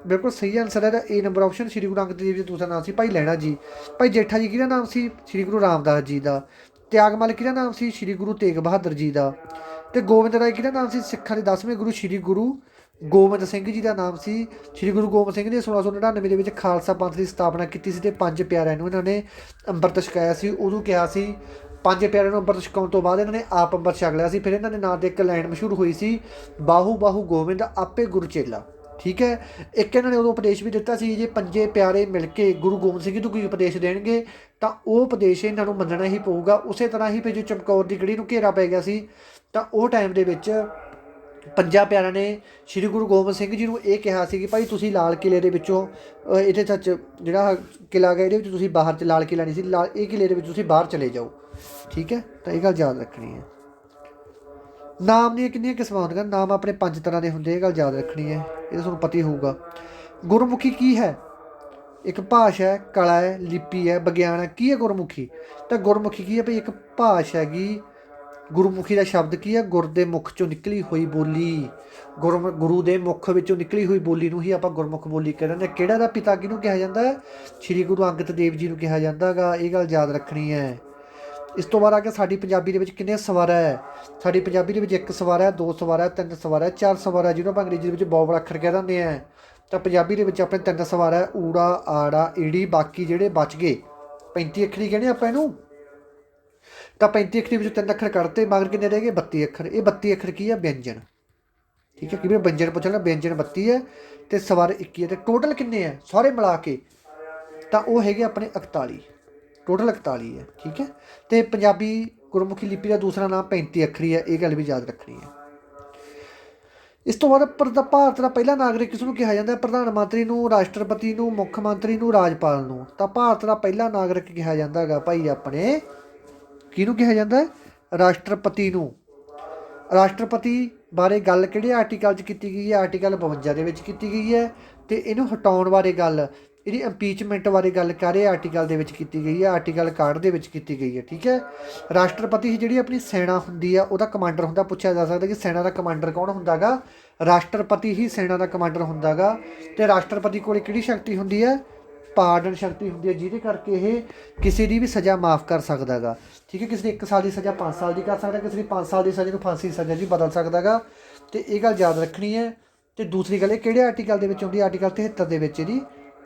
ਬਿਲਕੁਲ ਸਹੀ ਆਨਸਰ ਹੈ ਇਹਦਾ A number option. Shri Guru Angad Dev ji ਦਾ ਦੂਸਰਾ ਨਾਮ ਸੀ ਭਾਈ ਲਹਿਣਾ ਜੀ। ਭਾਈ ਜੇਠਾ ਜੀ ਕਿਹਦਾ ਨਾਮ ਸੀ? ਸ਼੍ਰੀ ਗੁਰੂ ਰਾਮਦਾਸ ਜੀ ਦਾ। ਤਿਆਗਮੱਲ ਕਿਹਦਾ ਨਾਮ ਸੀ? ਸ਼੍ਰੀ ਗੁਰੂ ਤੇਗ ਬਹਾਦਰ ਜੀ ਦਾ। ਅਤੇ ਗੋਬਿੰਦ ਰਾਏ ਕਿਹਦਾ ਨਾਮ ਸੀ? ਸਿੱਖਾਂ ਦੇ 10ਵੇਂ ਗੁਰੂ ਸ਼੍ਰੀ ਗੁਰੂ ਗੋਬਿੰਦ ਸਿੰਘ ਜੀ ਦਾ ਨਾਮ ਸੀ। ਸ਼੍ਰੀ ਗੁਰੂ ਗੋਬਿੰਦ ਸਿੰਘ ਨੇ 1699 ਦੇ ਵਿੱਚ ਖਾਲਸਾ ਪੰਥ ਦੀ ਸਥਾਪਨਾ ਕੀਤੀ ਸੀ ਅਤੇ 5 ਪਿਆਰਿਆਂ ਨੂੰ ਇਹਨਾਂ ਨੇ ਅੰਮ੍ਰਿਤ ਛਕਾਇਆ ਸੀ। ਉਦੋਂ ਕਿਹਾ ਸੀ 5 ਪਿਆਰਿਆਂ ਨੂੰ ਅੰਮ੍ਰਿਤ ਛਕਾਉਣ ਤੋਂ ਬਾਅਦ ਇਹਨਾਂ ਨੇ ਆਪ ਅੰਮ੍ਰਿਤ ਛਕ ਲਿਆ ਸੀ। ਫਿਰ ਇਹਨਾਂ ਦੇ ਨਾਂ 'ਤੇ ਇੱਕ ਲਾਈਨ ਮਸ਼ਹੂਰ ਹੋਈ ਸੀ, ਬਾਹੂ ਬਾਹੂ ਗੋਬਿੰਦ ਆਪੇ ਗੁਰੂ ਚੇਲਾ। ਠੀਕ ਹੈ, ਇੱਕ ਇਹਨਾਂ ਨੇ ਉਦੋਂ ਉਪਦੇਸ਼ ਵੀ ਦਿੱਤਾ ਸੀ, ਜੇ 5 ਪਿਆਰੇ ਮਿਲ ਕੇ ਗੁਰੂ ਗੋਬਿੰਦ ਸਿੰਘ ਜੀ ਨੂੰ ਕੋਈ ਉਪਦੇਸ਼ ਦੇਣਗੇ ਤਾਂ ਉਹ ਉਪਦੇਸ਼ ਇਹਨਾਂ ਨੂੰ ਮੰਨਣਾ ਹੀ ਪਊਗਾ। ਉਸੇ ਤਰ੍ਹਾਂ ਹੀ ਫਿਰ ਜੋ ਚਮਕੌਰ ਦੀ ਗੜੀ ਨੂੰ ਘੇਰਾ ਪੈ ਗਿਆ ਸੀ ਤਾਂ ਉਹ ਟਾਈਮ ਦੇ ਵਿੱਚ 5 ਪਿਆਰਿਆਂ ਨੇ ਸ਼੍ਰੀ ਗੁਰੂ ਗੋਬਿੰਦ ਸਿੰਘ ਜੀ ਨੂੰ ਇਹ ਕਿਹਾ ਸੀ ਕਿ ਭਾਈ ਤੁਸੀਂ ਲਾਲ ਕਿਲ੍ਹੇ ਦੇ ਵਿੱਚੋਂ ਇਹਦੇ ਸੱਚ ਜਿਹੜਾ ਕਿਲ੍ਹਾ ਹੈਗਾ ਇਹਦੇ ਵਿੱਚ ਤੁਸੀਂ ਬਾਹਰ 'ਚ ਲਾਲ ਕਿਲ੍ਹਾ ਨਹੀਂ ਸੀ, ਇਹ ਕਿਲ੍ਹੇ ਦੇ ਵਿੱਚ ਤੁਸੀਂ ਬਾਹਰ ਚਲੇ ਜਾਓ। ਠੀਕ ਹੈ, ਤਾਂ ਇਹ ਗੱਲ ਯਾਦ ਰੱਖਣੀ ਹੈ। ਨਾਮ ਦੀਆਂ ਕਿੰਨੀਆਂ ਕਿਸਮਾਂ ਹੁੰਦੀਆਂ? ਨਾਮ ਆਪਣੇ 5 ਤਰ੍ਹਾਂ ਦੇ ਹੁੰਦੇ, ਇਹ ਗੱਲ ਯਾਦ ਰੱਖਣੀ ਹੈ, ਇਹ ਤੁਹਾਨੂੰ ਪਤਾ ਹੀ ਹੋਊਗਾ। ਗੁਰਮੁਖੀ ਕੀ ਹੈ? ਇੱਕ ਭਾਸ਼ਾ ਹੈ, ਕਲਾ ਹੈ, ਲਿਪੀ ਹੈ, ਵਿਗਿਆਨ ਹੈ। ਕੀ ਹੈ ਗੁਰਮੁਖੀ? ਤਾਂ ਗੁਰਮੁਖੀ ਕੀ ਹੈ ਭਾਈ? ਇੱਕ ਭਾਸ਼ਾ ਹੈਗੀ। ਗੁਰਮੁਖੀ ਦਾ ਸ਼ਬਦ ਕੀ ਹੈ? ਗੁਰ ਦੇ ਮੁਖ 'ਚੋਂ ਨਿਕਲੀ ਹੋਈ ਬੋਲੀ। ਗੁਰੂ ਦੇ ਮੁਖ ਵਿੱਚੋਂ ਨਿਕਲੀ ਹੋਈ ਬੋਲੀ ਨੂੰ ਹੀ ਆਪਾਂ ਗੁਰਮੁਖ ਬੋਲੀ ਕਹਿ ਦਿੰਦੇ ਹਾਂ। ਕਿਹੜਾ ਦਾ ਪਿਤਾ ਕਿਹਨੂੰ ਕਿਹਾ ਜਾਂਦਾ? ਸ਼੍ਰੀ ਗੁਰੂ ਅੰਗਦ ਦੇਵ ਜੀ ਨੂੰ ਕਿਹਾ ਜਾਂਦਾ ਗਾ। ਇਹ ਗੱਲ ਯਾਦ ਰੱਖਣੀ ਹੈ। ਇਸ ਤੋਂ ਬਾਅਦ ਆ ਕੇ ਸਾਡੀ ਪੰਜਾਬੀ ਦੇ ਵਿੱਚ ਕਿੰਨੇ ਸਵਰ ਹੈ? ਸਾਡੀ ਪੰਜਾਬੀ ਦੇ ਵਿੱਚ 1 ਸਵਰ ਹੈ, 2 ਸਵਰ ਹੈ, 3 ਸਵਰ ਹੈ, 4 ਸਵਰ ਹੈ, ਜਿਹਨੂੰ ਆਪਾਂ ਅੰਗਰੇਜ਼ੀ ਦੇ ਵਿੱਚ ਵੋਵਲ ਅੱਖਰ ਕਹਿ ਦਿੰਦੇ ਹਾਂ। ਤਾਂ ਪੰਜਾਬੀ ਦੇ ਵਿੱਚ ਆਪਣੇ 3 ਸਵਰ ਹੈ, ਊੜਾ, ਆੜਾ, ਈੜੀ। ਬਾਕੀ ਜਿਹੜੇ ਬਚ ਗਏ 35 ਅੱਖਰੀ ਕਹਿੰਦੇ ਆਪਾਂ ਇਹਨੂੰ। ਤਾਂ 35 ਅੱਖਰੀ ਵਿੱਚੋਂ 3 ਅੱਖਰ ਕੱਢਤੇ, ਮਗਰ ਕਿੰਨੇ ਰਹਿ ਗਏ? 32 ਅੱਖਰ। ਇਹ 32 ਅੱਖਰ ਕੀ ਹੈ? ਵਿਅੰਜਨ। ਠੀਕ ਹੈ, ਕਿਵੇਂ ਵਿਅੰਜਨ ਪੁੱਛਣਾ? ਵਿਅੰਜਨ 32 ਹੈ ਅਤੇ ਸਵਰ 21 ਹੈ। ਅਤੇ ਟੋਟਲ ਕਿੰਨੇ ਹੈ ਸਾਰੇ ਮਿਲਾ ਕੇ? ਤਾਂ ਉਹ ਹੈਗੇ ਆਪਣੇ 41। ਟੋਟਲ 41 ਹੈ। ਠੀਕ ਹੈ, ਅਤੇ ਪੰਜਾਬੀ ਗੁਰਮੁਖੀ ਲਿਪੀ ਦਾ ਦੂਸਰਾ ਨਾਮ 35 ਅੱਖਰੀ ਹੈ। ਇਹ ਗੱਲ ਵੀ ਯਾਦ ਰੱਖਣੀ ਹੈ। ਇਸ ਤੋਂ ਬਾਅਦ ਭਾਰਤ ਦਾ ਪਹਿਲਾ ਨਾਗਰਿਕ ਕਿਸ ਨੂੰ ਕਿਹਾ ਜਾਂਦਾ? ਪ੍ਰਧਾਨ ਮੰਤਰੀ ਨੂੰ, ਰਾਸ਼ਟਰਪਤੀ ਨੂੰ, ਮੁੱਖ ਮੰਤਰੀ ਨੂੰ, ਰਾਜਪਾਲ ਨੂੰ। ਤਾਂ ਭਾਰਤ ਦਾ ਪਹਿਲਾ ਨਾਗਰਿਕ ਕਿਹਾ ਜਾਂਦਾ ਹੈਗਾ ਭਾਈ ਆਪਣੇ, ਕਿਹਨੂੰ ਕਿਹਾ ਜਾਂਦਾ ਹੈ? ਰਾਸ਼ਟਰਪਤੀ ਨੂੰ। ਰਾਸ਼ਟਰਪਤੀ ਬਾਰੇ ਗੱਲ ਕਿਹੜੇ ਆਰਟੀਕਲ 'ਚ ਕੀਤੀ ਗਈ ਹੈ? ਆਰਟੀਕਲ 52 ਦੇ ਵਿੱਚ ਕੀਤੀ ਗਈ ਹੈ। ਅਤੇ ਇਹਨੂੰ ਹਟਾਉਣ ਬਾਰੇ ਗੱਲ, ਇਹਦੀ ਇੰਪੀਚਮੈਂਟ ਬਾਰੇ ਗੱਲ ਕਾਹਦੇ ਆਰਟੀਕਲ ਦੇ ਵਿੱਚ ਕੀਤੀ ਗਈ ਹੈ? ਆਰਟੀਕਲ 61 ਦੇ ਵਿੱਚ ਕੀਤੀ ਗਈ ਹੈ। ਠੀਕ ਹੈ, ਰਾਸ਼ਟਰਪਤੀ ਜਿਹੜੀ ਆਪਣੀ ਸੈਨਾ ਹੁੰਦੀ ਆ ਉਹਦਾ ਕਮਾਂਡਰ ਹੁੰਦਾ। ਪੁੱਛਿਆ ਜਾ ਸਕਦਾ ਕਿ ਸੈਨਾ ਦਾ ਕਮਾਂਡਰ ਕੌਣ ਹੁੰਦਾ ਗਾ? ਰਾਸ਼ਟਰਪਤੀ ਹੀ ਸੈਨਾ ਦਾ ਕਮਾਂਡਰ ਹੁੰਦਾ ਗਾ। ਅਤੇ ਰਾਸ਼ਟਰਪਤੀ ਕੋਲ ਕਿਹੜੀ ਸ਼ਕਤੀ ਹੁੰਦੀ ਹੈ? ਪਾਰਡਨ ਸ਼ਕਤੀ ਹੁੰਦੀ ਹੈ, ਜਿਹਦੇ ਕਰਕੇ ਇਹ ਕਿਸੇ ਦੀ ਵੀ ਸਜ਼ਾ ਮਾਫ਼ ਕਰ ਸਕਦਾ ਗਾ। ਠੀਕ ਹੈ, ਕਿਸੇ ਦੀ 1 ਸਾਲ ਦੀ ਸਜ਼ਾ 5 ਸਾਲ ਦੀ ਕਰ ਸਕਦਾ, ਕਿਸੇ ਦੀ 5 ਸਾਲ ਦੀ ਸਜ਼ਾ ਨੂੰ ਫਾਂਸੀ ਦੀ ਸਜ਼ਾ ਜੀ ਬਦਲ ਸਕਦਾ ਗਾ। ਅਤੇ ਇਹ ਗੱਲ ਯਾਦ ਰੱਖਣੀ ਹੈ। ਅਤੇ ਦੂਸਰੀ ਗੱਲ ਇਹ ਕਿਹੜੇ ਆਰਟੀਕਲ ਦੇ ਵਿੱਚ ਹੁੰਦੀ? ਆਰਟੀਕਲ 73 ਦੇ ਵਿੱਚ ਇਹਦੀ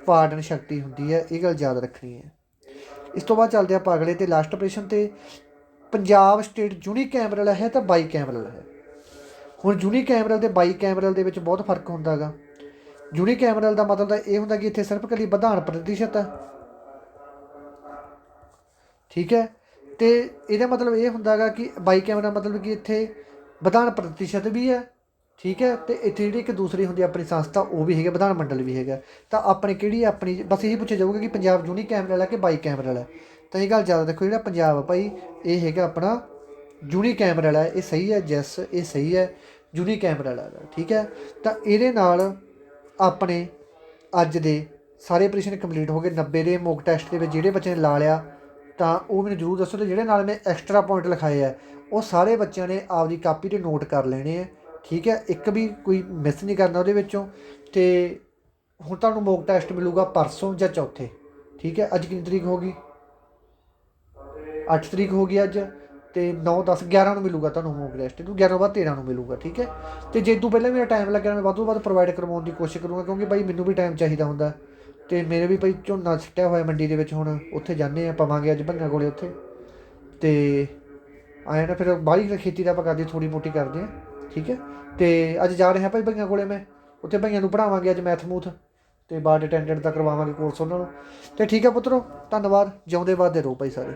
ਪਾਰਡਨ ਸ਼ਕਤੀ ਹੁੰਦੀ ਹੈ। ਇਹ ਗੱਲ ਯਾਦ ਰੱਖਣੀ ਹੈ। ਇਸ ਤੋਂ ਬਾਅਦ ਚੱਲਦੇ ਆਪਾਂ ਅਗਲੇ 'ਤੇ ਲਾਸਟ ਆਪਰੇਸ਼ਨ 'ਤੇ। ਪੰਜਾਬ ਸਟੇਟ ਯੂਨੀਕੈਮਰਲ ਹੈ ਤਾਂ ਬਾਈ ਕੈਮਰਲ ਹੈ? ਹੁਣ ਯੂਨੀਕੈਮਰਲ ਅਤੇ ਬਾਈ ਕੈਮਰਲ ਦੇ ਵਿੱਚ ਬਹੁਤ ਫਰਕ ਹੁੰਦਾ ਗਾ। ਯੂਨੀਕੈਮਰਲ ਦਾ ਮਤਲਬ ਤਾਂ ਇਹ ਹੁੰਦਾ ਕਿ ਇੱਥੇ ਸਿਰਫ ਇਕੱਲੀ ਵਧਾਣ ਪ੍ਰਤੀਸ਼ਤ ਹੈ, ਠੀਕ ਹੈ। ਅਤੇ ਇਹਦਾ ਮਤਲਬ ਇਹ ਹੁੰਦਾ ਗਾ ਕਿ ਬਾਈ ਕੈਮਰਾ ਮਤਲਬ ਕਿ ਇੱਥੇ ਵਧਾਣ ਪ੍ਰਤੀਸ਼ਤ ਵੀ ਹੈ, ਠੀਕ ਹੈ। ਅਤੇ ਇੱਥੇ ਜਿਹੜੀ ਇੱਕ ਦੂਸਰੀ ਹੁੰਦੀ ਆਪਣੀ ਸੰਸਥਾ ਉਹ ਵੀ ਹੈਗਾ, ਵਿਧਾਨ ਮੰਡਲ ਵੀ ਹੈਗਾ। ਤਾਂ ਆਪਣੇ ਕਿਹੜੀ ਆਪਣੀ ਬਸ ਇਹੀ ਪੁੱਛਿਆ ਜਾਊਗਾ ਕਿ ਪੰਜਾਬ ਯੂਨੀਕੈਮਰਲ ਵਾਲਾ ਕਿ ਬਾਈ ਕੈਮਰਾ ਵਾਲਾ। ਤਾਂ ਇਹ ਗੱਲ ਜ਼ਿਆਦਾ ਦੇਖੋ, ਜਿਹੜਾ ਪੰਜਾਬ ਆ ਭਾਈ ਇਹ ਹੈਗਾ ਆਪਣਾ ਯੂਨੀਕੈਮਰਲ ਵਾਲਾ, ਇਹ ਸਹੀ ਹੈ, ਜੈਸ ਇਹ ਸਹੀ ਹੈ, ਯੂਨੀਕੈਮਰਲ ਵਾਲਾ, ਠੀਕ ਹੈ। ਤਾਂ ਇਹਦੇ ਨਾਲ ਆਪਣੇ ਅੱਜ ਦੇ ਸਾਰੇ ਪ੍ਰਸ਼ਨ ਕੰਪਲੀਟ ਹੋ ਗਏ। 90 ਦੇ ਮੌਕ ਟੈਸਟ ਦੇ ਵਿੱਚ ਜਿਹੜੇ ਬੱਚੇ ਨੇ ਲਾ ਲਿਆ ਤਾਂ ਉਹ ਮੈਨੂੰ ਜ਼ਰੂਰ ਦੱਸੋ। ਅਤੇ ਜਿਹੜੇ ਨਾਲ ਮੈਂ ਐਕਸਟਰਾ ਪੁਆਇੰਟ ਲਿਖਾਏ ਆ ਉਹ ਸਾਰੇ ਬੱਚਿਆਂ ਨੇ ਆਪਦੀ ਕਾਪੀ 'ਤੇ ਨੋਟ ਕਰ ਲੈਣੇ ਹੈ, ਠੀਕ ਹੈ। ਇੱਕ ਵੀ ਕੋਈ ਮਿਸ ਨਹੀਂ ਕਰਨਾ ਉਹਦੇ ਵਿੱਚੋਂ। ਅਤੇ ਹੁਣ ਤੁਹਾਨੂੰ ਮੌਕ ਟੈਸਟ ਮਿਲੂਗਾ ਪਰਸੋਂ ਜਾਂ ਚੌਥੇ, ਠੀਕ ਹੈ। ਅੱਜ ਕਿੰਨੀ ਤਰੀਕ ਹੋ ਗਈ? 8 ਤਰੀਕ ਹੋ ਗਈ ਅੱਜ। ਅਤੇ 9 10 11 ਨੂੰ ਮਿਲੂਗਾ ਤੁਹਾਨੂੰ ਮੌਕ ਟੈਸਟ, ਇਹਨੂੰ 11 ਤੋਂ ਬਾਅਦ 13 ਨੂੰ ਮਿਲੂਗਾ, ਠੀਕ ਹੈ। ਅਤੇ ਜੇ ਤੋਂ ਪਹਿਲਾਂ ਮੇਰਾ ਟਾਈਮ ਲੱਗਿਆ ਮੈਂ ਵੱਧ ਤੋਂ ਵੱਧ ਪ੍ਰੋਵਾਈਡ ਕਰਵਾਉਣ ਦੀ ਕੋਸ਼ਿਸ਼ ਕਰੂੰਗਾ, ਕਿਉਂਕਿ ਬਾਈ ਮੈਨੂੰ ਵੀ ਟਾਈਮ ਚਾਹੀਦਾ ਹੁੰਦਾ। ਅਤੇ ਮੇਰੇ ਵੀ ਭਾਈ ਝੋਨਾ ਸਿੱਟਿਆ ਹੋਇਆ ਮੰਡੀ ਦੇ ਵਿੱਚ, ਹੁਣ ਉੱਥੇ ਜਾਂਦੇ ਹਾਂ, ਪਵਾਂਗੇ ਅੱਜ ਭੰਗਾਂ ਕੋਲੇ ਉੱਥੇ। ਅਤੇ ਆਏ ਨਾ ਫਿਰ ਬਾਹਲੀ ਖੇਤੀ ਦਾ ਆਪਾਂ ਕਰਦੇ ਥੋੜ੍ਹੀ ਮੋਟੀ ਕਰਦੇ ਹਾਂ, ਠੀਕ ਹੈ। ਅਤੇ ਅੱਜ ਜਾ ਰਿਹਾ ਭਾਈ ਭਈਆਂ ਕੋਲੇ ਮੈਂ, ਉੱਥੇ ਭਈਆਂ ਨੂੰ ਪੜ੍ਹਾਵਾਂਗੇ ਅੱਜ ਮੈਥ ਮੂਥ, ਅਤੇ ਬਾਰਡ ਅਟੈਂਡੈਂਟ ਦਾ ਕਰਵਾਵਾਂਗੇ ਕੋਰਸ ਉਹਨਾਂ ਨੂੰ। ਅਤੇ ਠੀਕ ਹੈ ਪੁੱਤਰੋ, ਧੰਨਵਾਦ, ਜਿਉਂਦੇ ਵੱਧਦੇ ਰਹੋ ਭਾਈ ਸਾਰੇ।